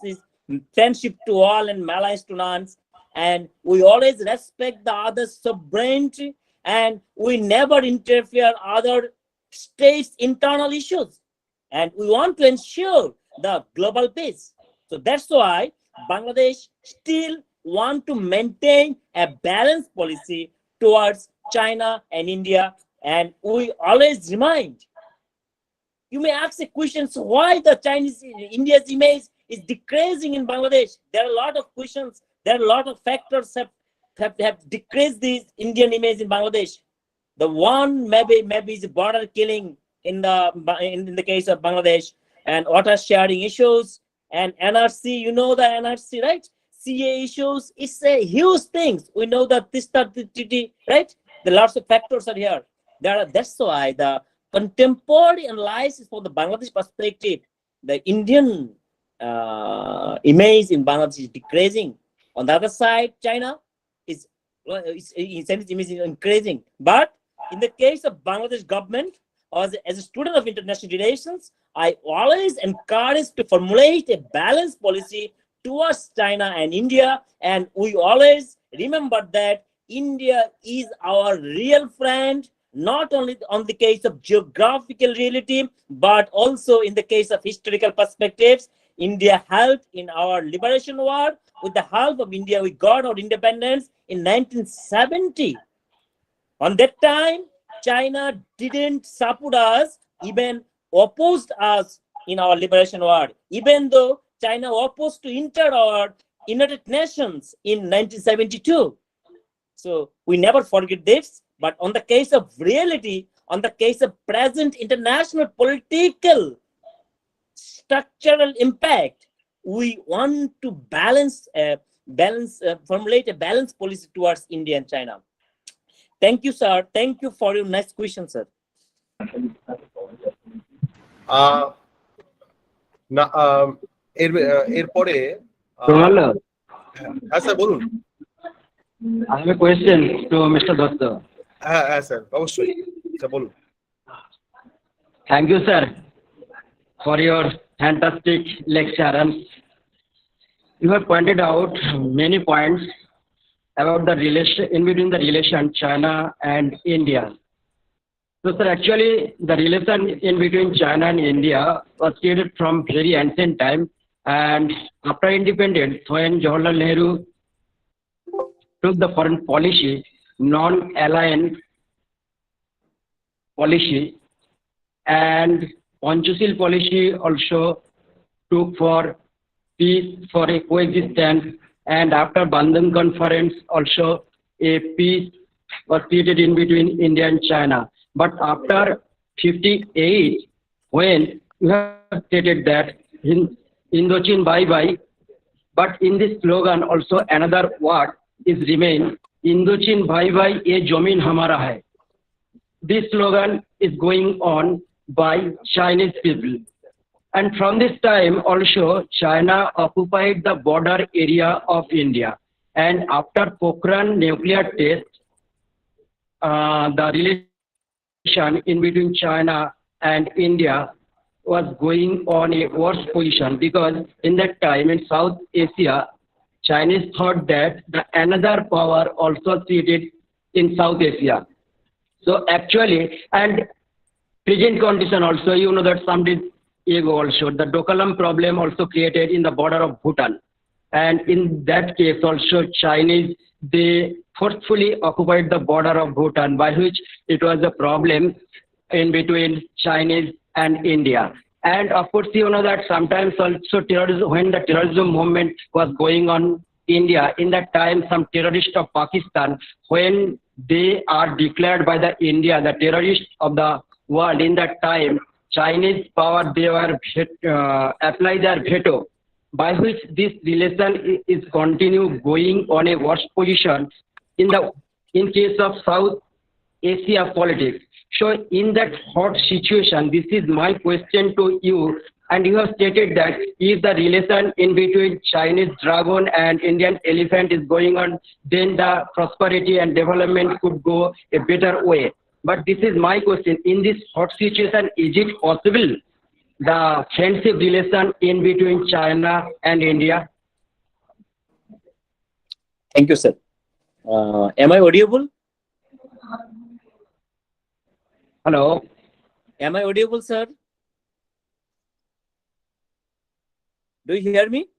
friendship to all and alliance to none, and we always respect the other's sovereignty and we never interfere other states' internal issues. And we want to ensure the global peace. So that's why Bangladesh still want to maintain a balanced policy towards China and India. And we always remind, you may ask a question, so why the India's image is decreasing in Bangladesh? There are a lot of questions. There are a lot of factors have decreased this Indian image in Bangladesh. The one maybe is border killing in the case of Bangladesh, and water sharing issues, and NRC, you know the NRC, right? CA issues, it's a huge thing. We know that this treaty, right? The lots of factors are here. That's why the contemporary analysis for the Bangladesh perspective, the Indian image in Bangladesh is decreasing. On the other side, China is increasing. But in the case of Bangladesh government, as a student of international relations, I always encourage to formulate a balanced policy towards China and India. And we always remember that India is our real friend, not only on the case of geographical reality, but also in the case of historical perspectives. India helped in our liberation war. With the help of India, we got our independence in 1970. On that time, China didn't support us, even opposed us in our liberation war, even though China opposed to enter our United Nations in 1972. So we never forget this. But on the case of reality, on the case of present international political structural impact, we want to formulate a balanced policy towards India and China. Thank you, sir. Thank you for your next question, sir. এরপরে হ্যাঁ sir বলুন। I have a question to Mr. Datta. হ্যাঁ sir অবশ্যই sir বলুন। Thank you, sir, for your fantastic lecture. And you have pointed out many points about the relation in between the relation China and India. So, sir, actually, the relation in between China and India was created from very ancient time. And after independence, when Jawaharlal Nehru took the foreign policy, non-aligned policy, and Panchashil policy also took for peace, for a coexistence, and after Bandhan Conference also a peace was created in between India and China. But after 58, when you have stated that in Indochin bye-bye, but in this slogan also another word is remain, Indochin bye-bye, ye jamin hamara hai. This slogan is going on by Chinese people. And from this time also, China occupied the border area of India. And after Pokhran nuclear test, the relation in between China and India was going on a worse position, because in that time in South Asia, Chinese thought that the another power also seated in South Asia. So actually, and present condition also, you know that some days ago also, the Dokalam problem also created in the border of Bhutan. And in that case also, Chinese, they forcefully occupied the border of Bhutan, by which it was a problem in between Chinese and India. And of course, you know that sometimes also terrorism, when the terrorism movement was going on India, in that time some terrorists of Pakistan, when they are declared by the India, the terrorists of the world, in that time, Chinese power, they were apply their veto, by which this relation is continue going on a worse position in case of South Asia politics. So in that hot situation, this is my question to you. And you have stated that if the relation in between Chinese dragon and Indian elephant is going on, then the prosperity and development could go a better way. But this is my question. In this hot situation, is it possible the friendship relation in between China and India? Thank you, sir. Am I audible? Hello. Am I audible, sir? Do you hear me?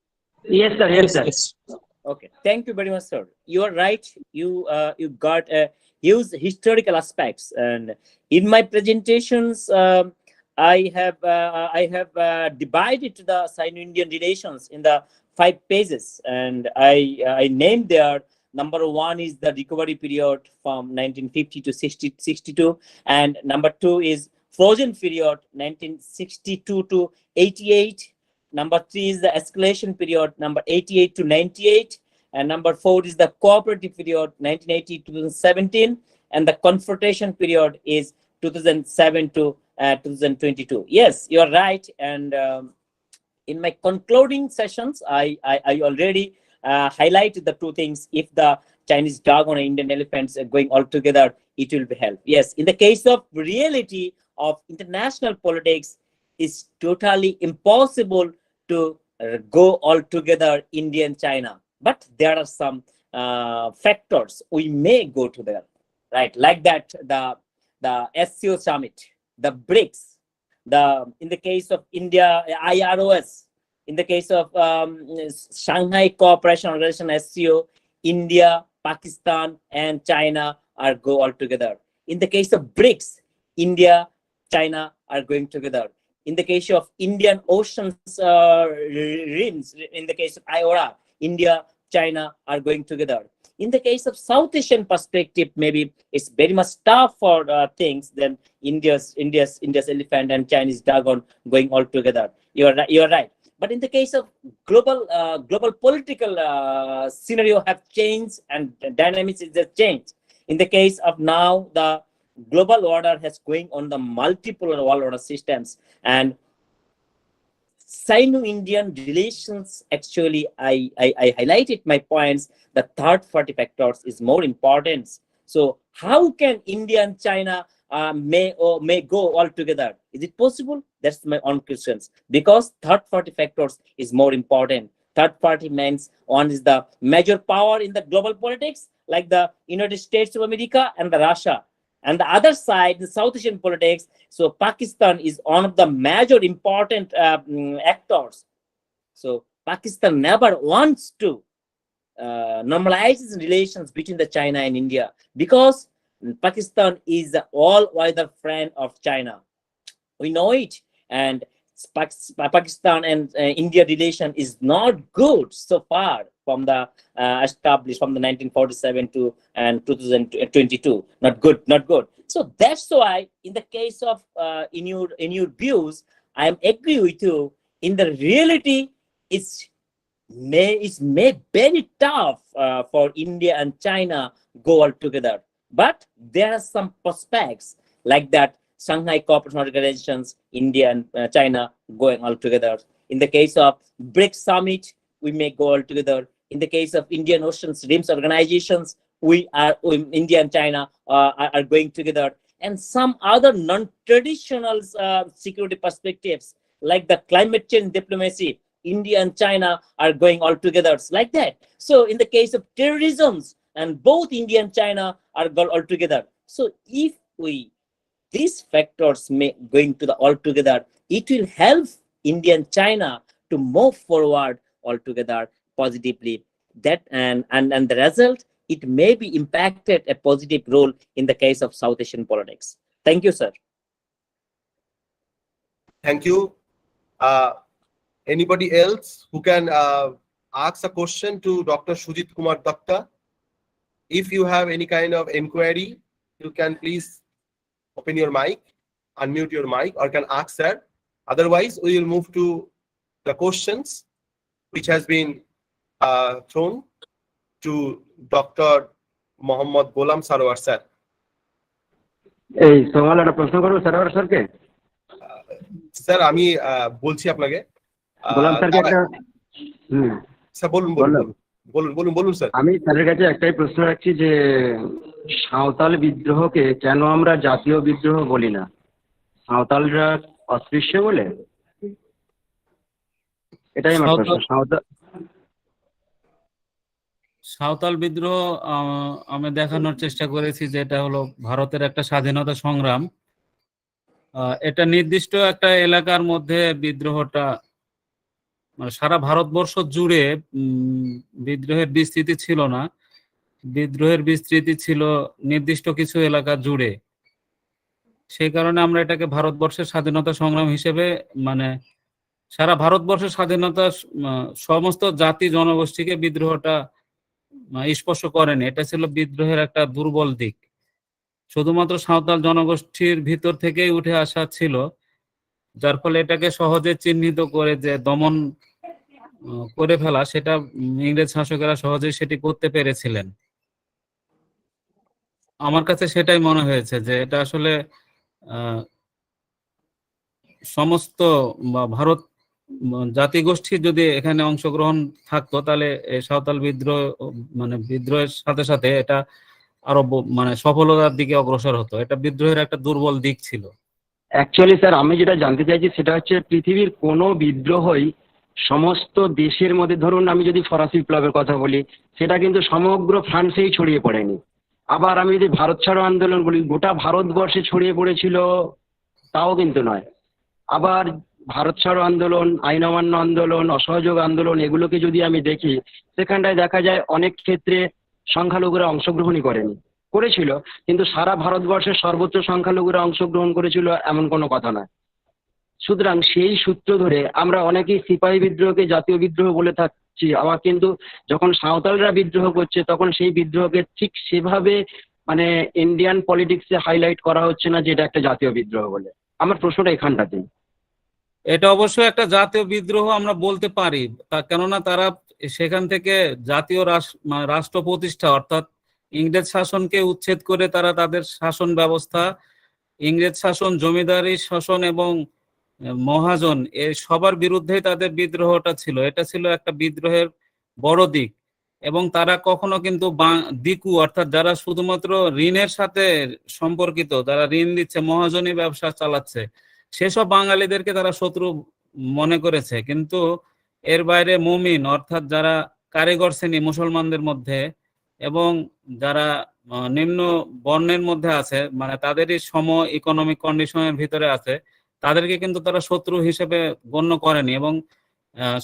Yes, sir. Yes, sir. Okay, thank you very much, sir. You are right. You got huge historical aspects, and in my presentations, I have divided the Sino-Indian relations in the 5 pages, and I named there. Number 1 is the recovery period from 1950 to 62, and number 2 is frozen period 1962 to 88. Number 3 is the escalation period, number 88 to 98. And number 4 is the cooperative period, 1980 to 2017. And the confrontation period is 2007 to 2022. Yes, you're right. And in my concluding sessions, I already highlighted the 2 things. If the Chinese dog and Indian elephants are going all together, it will be help. Yes, in the case of reality of international politics, it's totally impossible to go all together India and China. But there are some factors we may go to there, right? Like that, the SCO summit, the BRICS, in the case of India, IROS, in the case of Shanghai Cooperation Organization, SCO, India, Pakistan, and China are go all together. In the case of BRICS, India, China are going together. In the case of Indian Oceans rims, in the case of IORA, India, China are going together. In the case of South Asian perspective, maybe it's very much tough for things than India's elephant and Chinese dragon going all together. You're right. But in the case of global political scenario have changed and the dynamics is just changed. In the case of now, the global order has going on the multiple world order systems, and Sino-Indian relations, actually, I highlighted my points. The third party factors is more important. So how can India and China may go all together? Is it possible? That's my own questions. Because third party factors is more important. Third party means one is the major power in the global politics, like the United States of America and the Russia. And the other side, the South Asian politics, so Pakistan is one of the major important actors. So Pakistan never wants to normalize its relations between the China and India, because Pakistan is the all-weather friend of China. We know it. And Pakistan and India relation is not good so far from the established from the 1947 to 2022. Not good. So that's why, in the case of in your views, I am agree with you. In the reality, it's may very tough for India and China go all together. But there are some prospects like that. Shanghai Cooperation Organizations, India and China going all together. In the case of BRICS Summit, we may go all together. In the case of Indian Oceans Rims Organizations, India and China are going together. And some other non-traditional security perspectives, like the climate change diplomacy, India and China are going all together, like that. So in the case of terrorism, and both India and China are going all together. So if these factors may going to the all together, it will help India and China to move forward all together positively. That and the result, it may be impacted a positive role in the case of South Asian politics. Thank you, sir. Thank you. Anybody else who can ask a question to Dr. Sujit Kumar Datta? If you have any kind of inquiry, you can please open your mic, unmute your mic, or can ask sir. Otherwise, we will move to the questions which has been thrown to Dr. Mohammad Golam Sarwar sir. এই সওয়াল একটা প্রশ্ন করব সারোয়ার স্যারকে। Sir আমি বলছি আপনাকে গোলাম স্যারকে একটা স্যার বলুন স্যার। আমি স্যারের কাছে একটাই প্রশ্ন রাখছি যে সাঁওতাল বিদ্রোহকে কেন আমরা জাতীয় বিদ্রোহ বলি না? সাঁওতালরা অস্পৃশ্য বলে? এটাই আমার প্রশ্ন। সাঁওতাল বিদ্রোহ আমি দেখানোর চেষ্টা করেছি যে এটা হলো ভারতের একটা স্বাধীনতা সংগ্রাম, এটা নির্দিষ্ট একটা এলাকার মধ্যে বিদ্রোহটা মানে সারা ভারতবর্ষ জুড়ে বিদ্রোহের বিস্তৃতি ছিল না, বিদ্রোহের বিস্তৃতি ছিল নির্দিষ্ট কিছু এলাকা জুড়ে। সেই কারণে আমরা এটাকে ভারতবর্ষের স্বাধীনতা সংগ্রাম হিসেবে মানে সারা ভারতবর্ষের স্বাধীনতা সমস্ত জাতি জনগোষ্ঠীকে বিদ্রোহটা স্পর্শ করেনি। এটা ছিল বিদ্রোহের একটা দুর্বল দিক, শুধুমাত্র সাঁওতাল জনগোষ্ঠীর ভিতর থেকেই উঠে আসা ছিল, যার ফলে এটাকে সহজে চিহ্নিত করে যে দমন করে ফেলা, সেটা ইংরেজ শাসকেরা সহজেই সেটি করতে পেরেছিলেন। আমার কাছে সেটাই মনে হয়েছে যে এটা আসলে সমস্ত ভারত জাতিগোষ্ঠী যদি এখানে অংশগ্রহণ থাকতো তাহলে এই সাঁওতাল বিদ্রোহ মানে বিদ্রোহের সাথে সাথে এটা আরো মানে সফলতার দিকে অগ্রসর হতো। এটা বিদ্রোহের একটা দুর্বল দিক ছিল। অ্যাকচুয়ালি স্যার আমি যেটা জানতে চাইছি সেটা হচ্ছে পৃথিবীর কোনো বিদ্রোহই সমস্ত দেশের মধ্যে, ধরুন আমি যদি ফরাসি বিপ্লবের কথা বলি, সেটা কিন্তু সমগ্র ফ্রান্সেই ছড়িয়ে পড়েনি। আবার আমি যদি ভারত ছাড়ো আন্দোলন বলি, গোটা ভারতবর্ষে ছড়িয়ে পড়েছিল তাও কিন্তু নয়। আবার ভারত ছাড়ো আন্দোলন, আইন অমান্য আন্দোলন, অসহযোগ আন্দোলন, এগুলোকে যদি আমি দেখি, সেখানটায় দেখা যায় অনেক ক্ষেত্রে সংখ্যালঘুরা অংশগ্রহণই করেছিল, কিন্তু সারা ভারতবর্ষের সর্বোচ্চ সংখ্যালঘুরা অংশগ্রহণ করেছিল এমন কোনো কথা নয়। সুতরাং সেই সূত্র ধরে আমরা অনেকেই সিপাহী বিদ্রোহকে জাতীয় বিদ্রোহ বলে থাকছি, আবার কিন্তু যখন সাঁওতালরা বিদ্রোহ করছে তখন সেই বিদ্রোহকে ঠিক সেভাবে মানে ইন্ডিয়ান পলিটিক্সে হাইলাইট করা হচ্ছে না যে এটা একটা জাতীয় বিদ্রোহ বলে। আমার প্রশ্নটা এখানটাতেই। এটা অবশ্যই একটা জাতীয় বিদ্রোহ আমরা বলতে পারি, কেননা তারা সেখান থেকে জাতীয় রাষ্ট্র প্রতিষ্ঠা অর্থাৎ ইংরেজ শাসনকে উচ্ছেদ করে তারা তাদের শাসন ব্যবস্থা, ইংরেজ শাসন, জমিদারি শাসন এবং মহাজন এই সবার বিরুদ্ধেই তাদের বিদ্রোহটা ছিল। এটা ছিল একটা বিদ্রোহের বড় দিক। এবং তারা কখনো কিন্তু দিকু অর্থাৎ যারা শুধুমাত্র ঋণের সাথে সম্পর্কিত, যারা ঋণ দিচ্ছে, মহাজনী ব্যবসা চালাচ্ছে, সেসব বাঙালিদেরকে তারা শত্রু মনে করেছে। কিন্তু এর বাইরে মুমিন অর্থাৎ যারা কারিগর শ্রেণী মুসলমানদের মধ্যে এবং যারা নিম্ন বর্ণের মধ্যে আছে, মানে তাদেরই সম ইকোনমিক কন্ডিশনের ভিতরে আছে, তাদেরকে কিন্তু তারা শত্রু হিসেবে গণ্য করেনি। এবং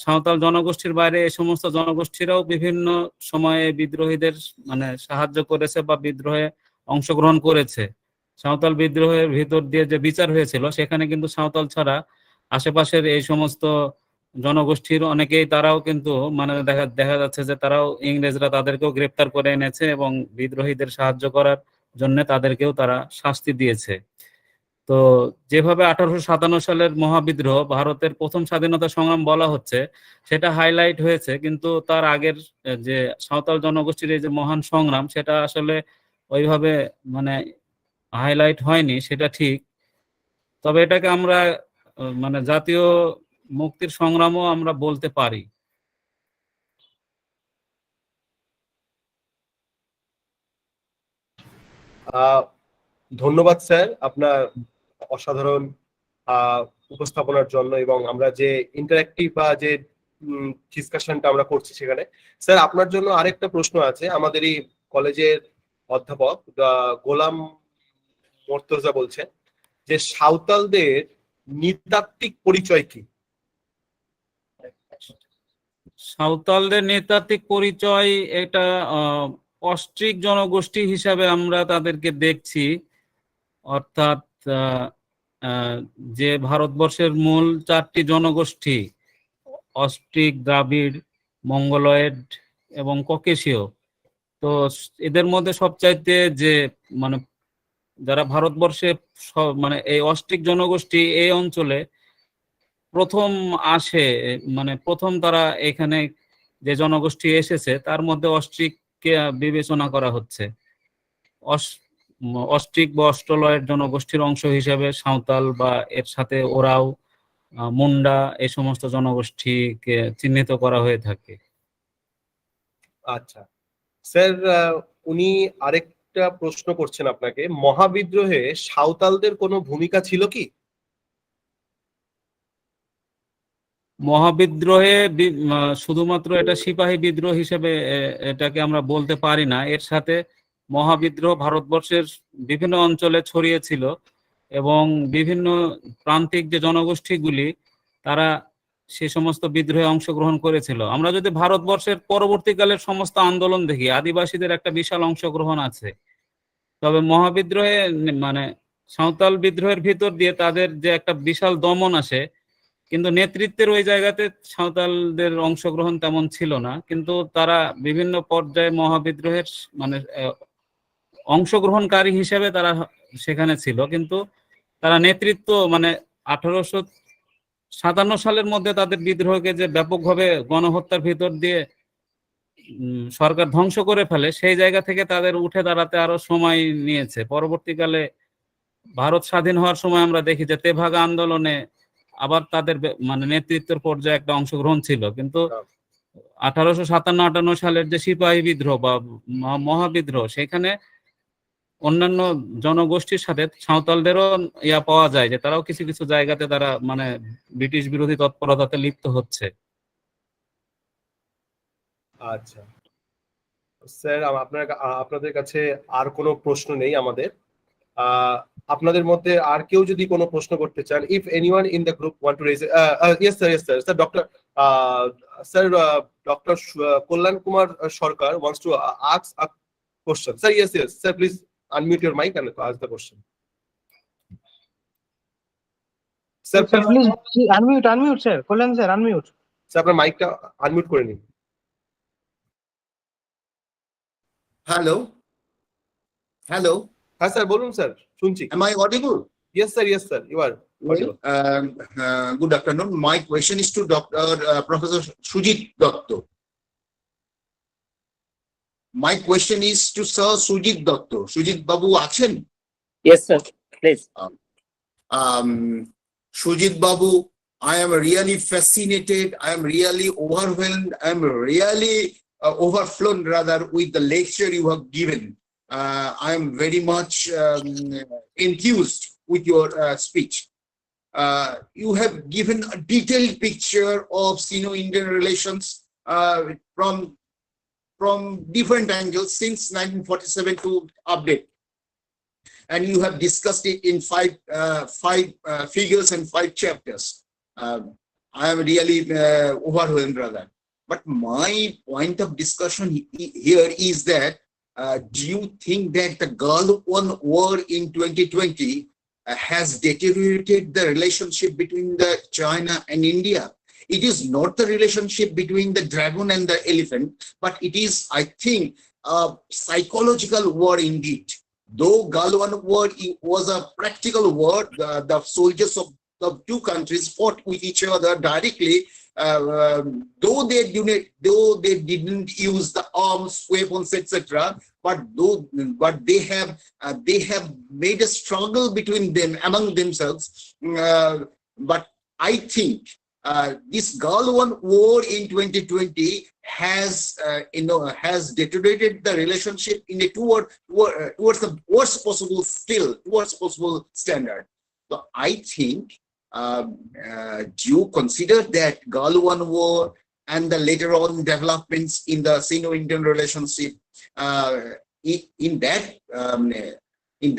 সাঁওতাল জনগোষ্ঠীর বাইরে এই সমস্ত জনগোষ্ঠীরাও বিভিন্ন সময়ে বিদ্রোহীদের মানে সাহায্য করেছে বা বিদ্রোহে অংশগ্রহণ করেছে। সাঁওতাল বিদ্রোহের ভিতর দিয়ে যে বিচার হয়েছিল সেখানে কিন্তু সাঁওতাল ছাড়া আশেপাশের এই সমস্ত জনগোষ্ঠীর অনেকেই তারাও কিন্তু মানে দেখা যাচ্ছে যে তারাও ইংরেজরা তাদেরকেও গ্রেপ্তার করে এনেছে এবং বিদ্রোহীদের সাহায্য করার জন্য তাদেরকেও তারা শাস্তি দিয়েছে। তো যেভাবে 1857 সালের মহাবিদ্রোহ ভারতের প্রথম স্বাধীনতা সংগ্রাম বলা হচ্ছে, সেটা হাইলাইট হয়েছে, কিন্তু তার আগের যে সাঁওতাল জনগোষ্ঠীর এই যে মহান সংগ্রাম, সেটা আসলে ওইভাবে মানে হাইলাইট হয়নি, সেটা ঠিক। তবে এটাকে আমরা মানে জাতীয় মুক্তির সংগ্রামও আমরা বলতে পারি। ধন্যবাদ স্যার আপনার অসাধারণ উপস্থাপনার জন্য, এবং আমরা যে ইন্টারেক্টিভ বা যে ডিসকাশনটা আমরা করছি সেখানে। স্যার আপনার জন্য আরেকটা প্রশ্ন আছে। আমাদের এই কলেজের অধ্যাপক গোলাম মোর্তজা বলছেন যে সাঁওতালদের নৃতাত্ত্বিক পরিচয় কি? সাঁওতালদের নৃতাত্ত্বিক পরিচয় এটা অস্ট্রিক জনগোষ্ঠী হিসাবে আমরা তাদেরকে দেখছি। অর্থাৎ যে ভারতবর্ষের মূল 4টি জনগোষ্ঠী অস্ট্রিক, দ্রাবিড়, মঙ্গলয়েড এবং ককেশীয়, তো এদের মধ্যে সবচাইতে যে মানে যারা ভারতবর্ষে মানে এই অস্ট্রিক জনগোষ্ঠী এই অঞ্চলে প্রথম আসে, মানে প্রথম তারা এখানে যে জনগোষ্ঠী এসেছে তার মধ্যে অস্ট্রিককে বিবেচনা করা হচ্ছে। অস্ট্রিক বা অস্ট্রলয়েড জনগোষ্ঠীর অংশ হিসেবে সাঁওতাল বা এর সাথে ওরাও, মুন্ডা, এই সমস্ত জনগোষ্ঠীকে চিহ্নিত করা হয়ে থাকে। আচ্ছা স্যার, উনি আরেকটা প্রশ্ন করছেন আপনাকে, মহাবিদ্রোহে সাঁওতালদের কোনো ভূমিকা ছিল কি? মহাবিদ্রোহে শুধুমাত্র এটা সিপাহী বিদ্রোহ হিসেবে এটাকে আমরা বলতে পারি না। এর সাথে মহাবিদ্রোহ ভারতবর্ষের বিভিন্ন অঞ্চলে ছড়িয়েছিল এবং বিভিন্ন প্রান্তিক যে জনগোষ্ঠীগুলি তারা সে সমস্ত বিদ্রোহে অংশগ্রহণ করেছিল। আমরা যদি ভারতবর্ষের পরবর্তীকালের সমস্ত আন্দোলন দেখি, আদিবাসীদের একটা বিশাল অংশগ্রহণ আছে। তবে মহাবিদ্রোহে মানে সাঁওতাল বিদ্রোহের ভিতর দিয়ে তাদের যে একটা বিশাল দমন আসে, কিন্তু নেতৃত্বের ওই জায়গাতে সাঁওতালদের অংশগ্রহণ তেমন ছিল না। কিন্তু তারা বিভিন্ন পর্যায়ে মহাবিদ্রোহের মানে অংশগ্রহণকারী হিসেবে তারা সেখানে ছিল, কিন্তু তারা নেতৃত্ব মানে 1857 সালের মধ্যে তাদের বিদ্রোহকে যে ব্যাপকভাবে গণহত্যার ভিতর দিয়ে সরকার ধ্বংস করে ফেলে, সেই জায়গা থেকে তাদের উঠে দাঁড়াতে আরো সময় নিয়েছে। পরবর্তীকালে ভারত স্বাধীন হওয়ার সময় আমরা দেখি যে তেভাগা আন্দোলনে আবার তাদের মানে নেতৃত্বের পর্যায়ে একটা অংশগ্রহণ ছিল। কিন্তু 1857-58 সালের যে সিপাহী বিদ্রোহ বা মহাবিদ্রোহ, সেখানে অন্যান্য জনগোষ্ঠীর সাথে সাঁওতালদেরও পাওয়া যায় যে তারাও কিছু কিছু জায়গাতে তারা মানে ব্রিটিশ বিরোধী তৎপরতাতে লিপ্ত হচ্ছে। আচ্ছা স্যার, আপনাদের কাছে আর কোনো প্রশ্ন নেই আমাদের। আপনাদের মধ্যে আর কেউ যদি কোনো প্রশ্ন করতে চান, if anyone in the group want to raise, yes sir, sir doctor Kalyan Kumar Sarkar wants to ask a question. Sir, yes sir, please unmute your mic and ask the question. Sir, please unmute, sir. Kollan sir, unmute. Sir, আপনার মাইকটা unmute করে নিন। Hello. হ্যাঁ sir, বলুন sir, শুনছি। Am I audible? Yes sir, you are audible. Good afternoon. My question is to Dr. Professor Sujit Datta. My question is to Sir Sujit Datta. Sujit Babu action. Yes, sir. Please. Sujit Babu, I am really fascinated. I am really overwhelmed. I am really overflown rather with the lecture you have given. I am very much enthused with your speech. You have given a detailed picture of Sino-Indian relations from different angles since 1947 to update. And you have discussed it in five figures and 5 chapters. I am really overwhelmed rather. But my point of discussion here is that do you think that the Gulf War in 2020 has deteriorated the relationship between China and India? It is not the relationship between the dragon and the elephant, but it is, I think, a psychological war indeed. Though Gulf War was a practical war, the soldiers of the 2 countries fought with each other directly. Though they didn't use the arms, weapons, etc., but they have made a struggle between them among themselves. But I think this Gulf War in 2020 has deteriorated the relationship in a towards the worst possible standard. So I think, do you consider that Gulf War and the later on developments in the Sino-Indian relationship, in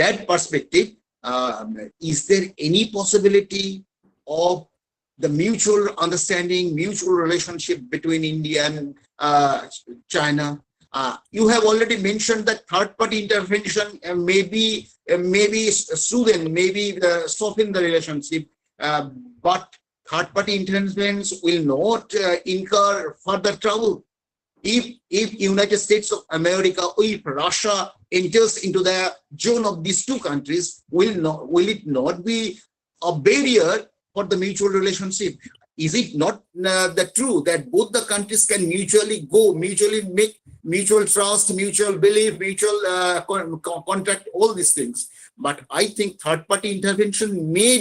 that perspective, is there any possibility of the mutual understanding, mutual relationship between India and China? You have already mentioned that third-party intervention maybe soothe, maybe soften the relationship, but third-party interventions will not incur further trouble. If United States of America or if Russia enters into the zone of these 2 countries, will it not be a barrier for the mutual relationship? Is it not the true that both the countries can mutually make mutual trust, mutual belief, mutual contract, all these things? But I think third-party intervention may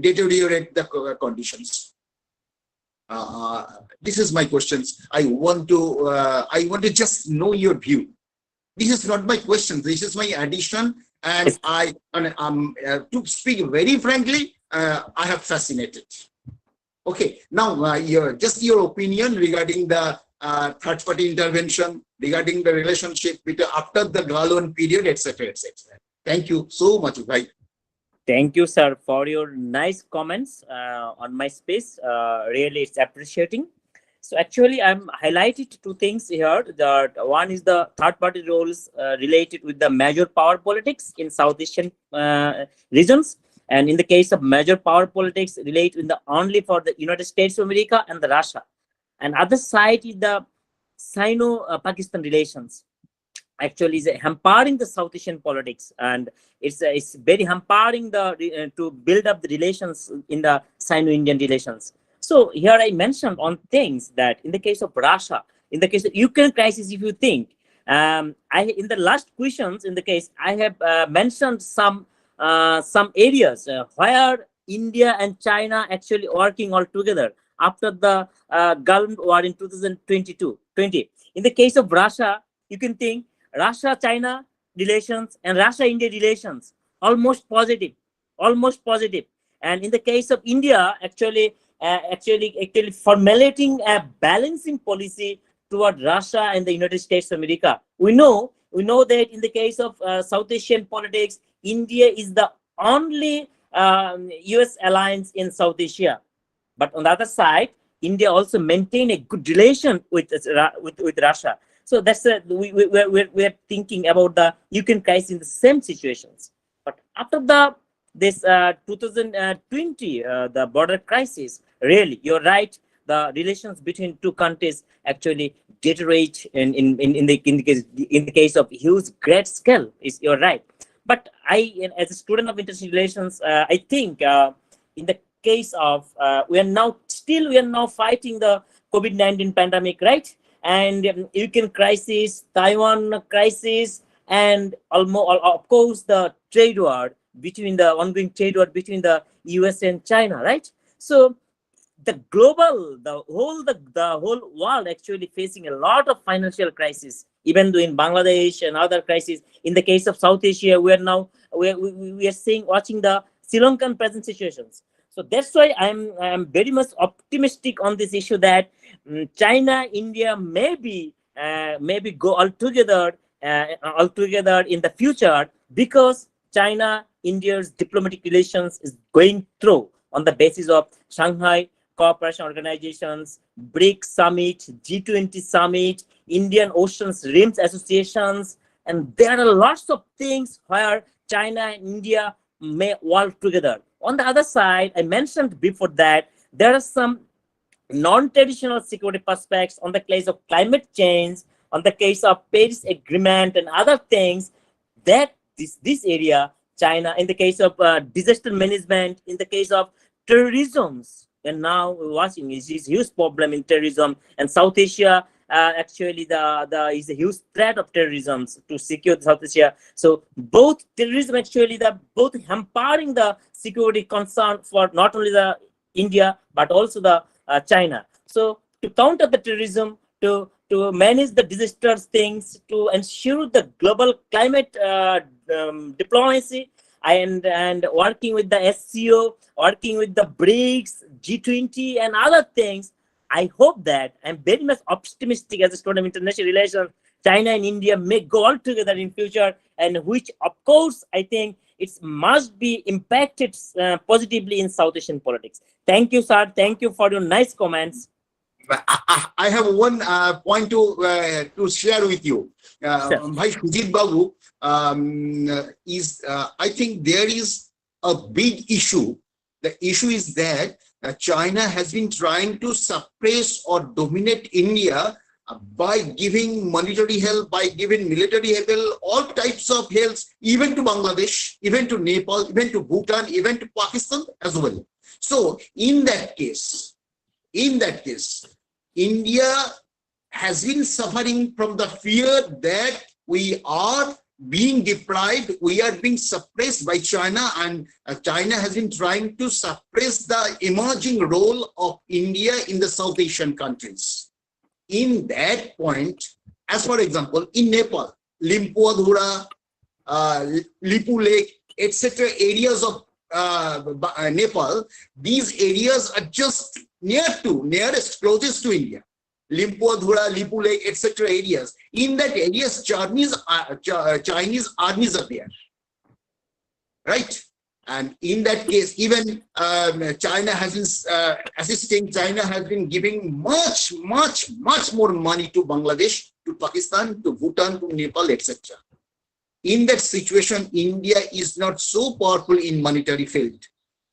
deteriorate the conditions. This is my questions. I want to just know your view. This is not my question. This is my addition, and to speak very frankly, I have fascinated. Okay, now just your opinion regarding the third-party intervention, regarding the relationship after the Gulf period, etc., etc. Thank you so much, bhai. Thank you, sir, for your nice comments on my space. Really, it's appreciating. So actually, I'm highlighted two things here. That one is the third-party roles related with the major power politics in South Asian regions, and in the case of major power politics, relate with the only for the United States of America and the Russia. And other side is the Sino-Pakistan relations. Actually, is hampering the South Asian politics, and it's very hampering the to build up the relations in the Sino-Indian relations. So here I mentioned on things that in the case of Russia, in the case of Ukraine crisis, if you think, I in the last questions in the case I have mentioned some areas where India and China actually working all together after the Gulf War in 2020. In the case of Russia, you can think Russia-China relations and Russia-India relations almost positive, And in the case of India, actually formulating a balancing policy toward Russia and the United States of America. We know that in the case of South Asian politics, India is the only U.S. alliance in South Asia. But on the other side, India also maintain a good relation with Russia. So that's we're thinking about the Ukraine crisis in the same situations. But after this 2020 the border crisis, really you're right, the relations between two countries actually deteriorate in the case of huge great scale. You're right. But as a student of international relations, I think in the case of we are now fighting the COVID-19 pandemic, right? And Ukraine crisis, Taiwan crisis, and almost, of course, the ongoing trade war between the US and China, right? So the whole world actually facing a lot of financial crisis, even though in Bangladesh and other crises. In the case of South Asia, we are watching the Sri Lankan present situations. So that's why I'm very much optimistic on this issue that China, India maybe go all together in the future, because China, India's diplomatic relations is going through on the basis of Shanghai Cooperation Organizations, BRICS Summit, G20 Summit, Indian Oceans Rims Associations, and there are lots of things where China and India may work together. On the other side, I mentioned before that there are some non-traditional security prospects on the case of climate change, on the case of Paris Agreement and other things, that this area, China, in the case of disaster management, in the case of terrorism, and now we're watching is a huge problem in terrorism, and South Asia actually the is a huge threat of terrorism to secure South Asia. So both terrorism actually both hampering the security concern for not only the India but also the China. So to counter the terrorism, to manage the disasters things, to ensure the global climate diplomacy, and working with the SCO, working with the BRICS, G20, and other things, I hope that I'm very much optimistic as a student of international relations. China and India may go all together in future, and which, of course, I think it must be impacted positively in South Asian politics. Thank you, sir. Thank you for your nice comments. I have one point to share with you. Bhai Sujit Babu, I think there is a big issue. The issue is that China has been trying to suppress or dominate India by giving monetary help, by giving military help, all types of help, even to Bangladesh, even to Nepal, even to Bhutan, even to Pakistan as well. So in that case, India has been suffering from the fear that we are being deprived, we are being suppressed by China, and China has been trying to suppress the emerging role of India in the South Asian countries. In that point, as for example, in Nepal, Limpoadhura, Lipu Lake, etc. areas of Nepal, these areas are just nearest, closest to India. Limpoadhura, Lipu Lake, etc. areas. In that areas, Chinese armies are there, right? And in that case, even China has been assisting. China has been giving much more money to Bangladesh, to Pakistan, to Bhutan, to Nepal, etc. In that situation, India is not so powerful in monetary field.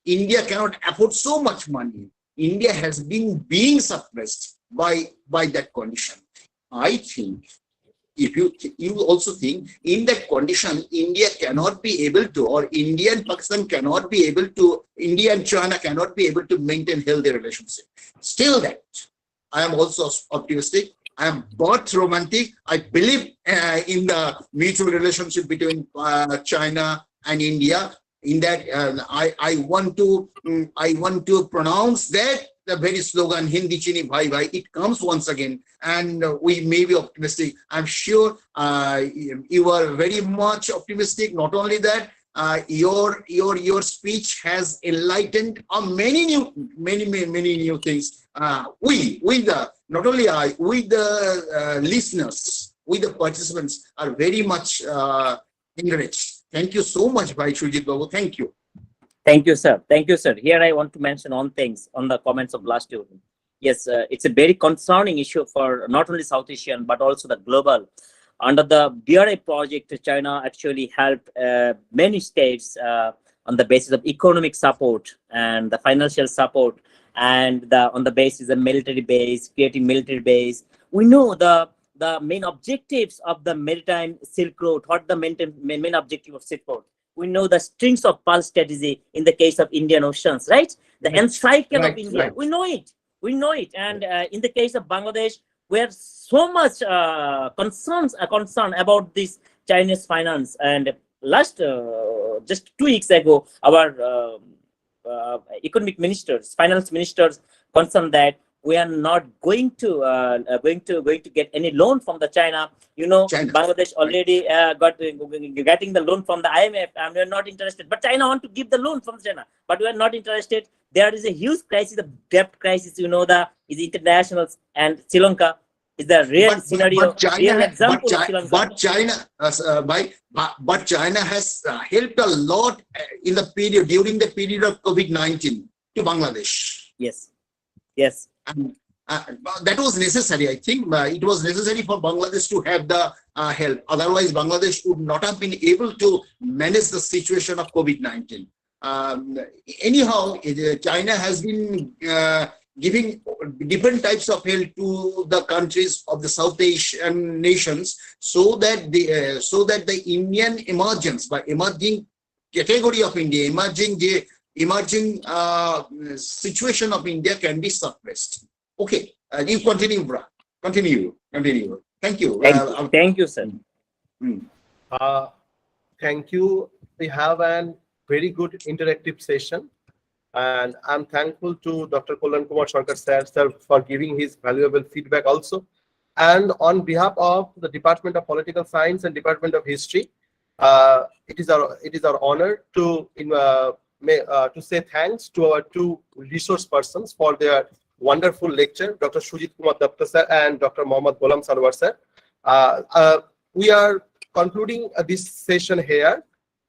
India cannot afford so much money. India has been being suppressed by that condition. I think, if you also think, in that condition, India cannot be able to, or India and Pakistan cannot be able to, India and China cannot be able to maintain healthy relationship. Still that, I am also optimistic. I am not romantic. I believe in the mutual relationship between China and India. In that, I want to pronounce that the very slogan "Hindi Chini Bhai Bhai." It comes once again, and we may be optimistic. I'm sure you are very much optimistic. Not only that, your speech has enlightened many new things. Not only I, we the listeners, we the participants are very much enriched. Thank you so much, Bhai Shujit Babu. Thank you. Thank you, sir. Thank you, sir. Here I want to mention on things on the comments of last year. Yes, it's a very concerning issue for not only South Asian, but also the global. Under the BRI project, China actually helped many states on the basis of economic support and the financial support, and on the basis of military base, creating military base. We know the main objectives of the maritime Silk Road. What the main objective of Silk Road? We know the strings of pearl strategy in the case of Indian Oceans, right? The encyclopedia of India. Right. We know it. And in the case of Bangladesh, where so much concern about this Chinese finance. And last, just 2 weeks ago, our economic ministers, finance ministers, concerned that we are not going to get any loan from the China. You know, China. Bangladesh already getting the loan from the IMF, and we are not interested. But China want to give the loan from China, but we are not interested. There is a huge crisis, the debt crisis. You know, is international, and Sri Lanka is the real scenario, real example of Sri Lanka. But China has helped a lot in the period, during the period of COVID-19 to Bangladesh. Yes. And that was necessary. I think it was necessary for Bangladesh to have the help. Otherwise, Bangladesh would not have been able to manage the situation of COVID-19. Anyhow, China has been giving different types of help to the countries of the South Asian nations, so that the Indian emergence, by emerging category of India, emerging situation of India can be suppressed. Okay, you continue, Bra. Continue. Thank you. Thank you, sir. Thank you. We have a very good interactive session, and I'm thankful to Dr. Kollan Kumar Sarkar sir for giving his valuable feedback also. And on behalf of the Department of Political Science and Department of History, it is our honor to say thanks to our 2 resource persons for their wonderful lecture, Dr. Shujit Kumar Datta sir and Dr. Mohammad Ghulam Sarwar sir. We are concluding this session here.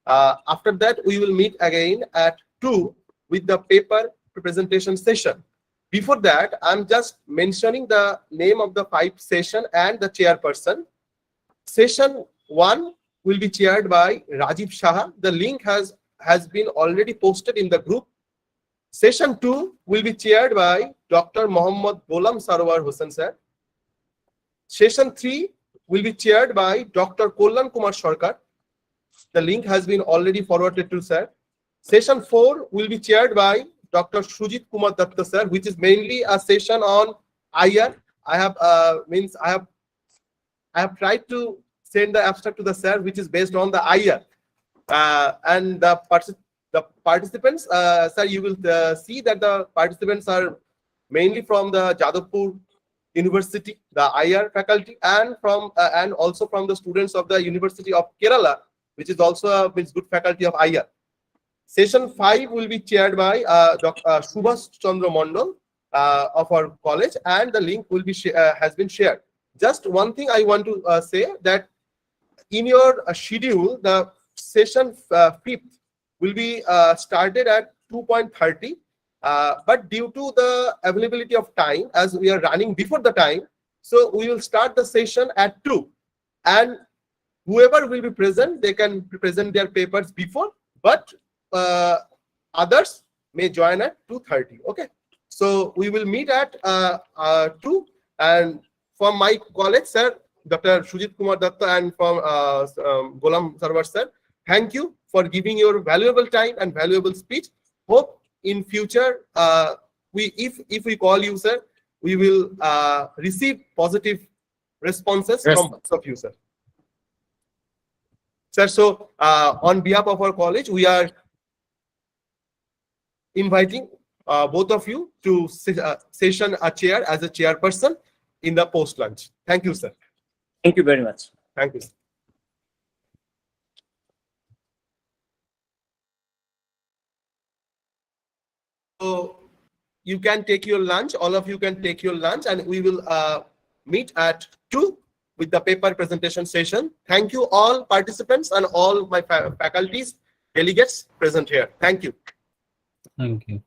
After that, we will meet again at 2 with the paper presentation session. Before that, I'm just mentioning the name of the 5 session and the chairperson. Session 1 will be chaired by Rajiv Shah. The link has been already posted in the group. Session 2 will be chaired by Dr. Mohammad Ghulam Sarwar Hussain sir. Session 3 will be chaired by Dr. Kollan Kumar Sarkar. The link has been already forwarded to sir. Session 4 will be chaired by Dr. Shujit Kumar Datta sir, which is mainly a session on IR. I have tried to send the abstract to the sir, which is based on the IR. And the participants, sir, you will see that the participants are mainly from the Jadavpur University, the IR faculty, and also from the students of the University of Kerala, which is also a good faculty of IR. Session 5 will be chaired by Dr. Subhash Chandra Mondal of our college, and the link will be has been shared. Just one thing I want to say, that in your schedule, the session 5th will be started at 2:30. But due to the availability of time, as we are running before the time, so we will start the session at 2. And whoever will be present, they can present their papers before, but others may join at 2:30. Okay. So we will meet at 2. And from my college, sir, Dr. Sujit Kumar Datta, and from Golam Sarwar sir, thank you for giving your valuable time and valuable speech. Hope in future, if we call you, sir, we will receive positive responses Yes. from both of you, sir. Sir, so on behalf of our college, we are inviting both of you to session a chair as a chairperson in the post lunch. Thank you, sir. Thank you very much. Thank you, sir. So you can take your lunch. All of you can take your lunch, and we will meet at 2 with the paper presentation session. Thank you all participants and all my faculties, delegates present here. Thank you. Thank you.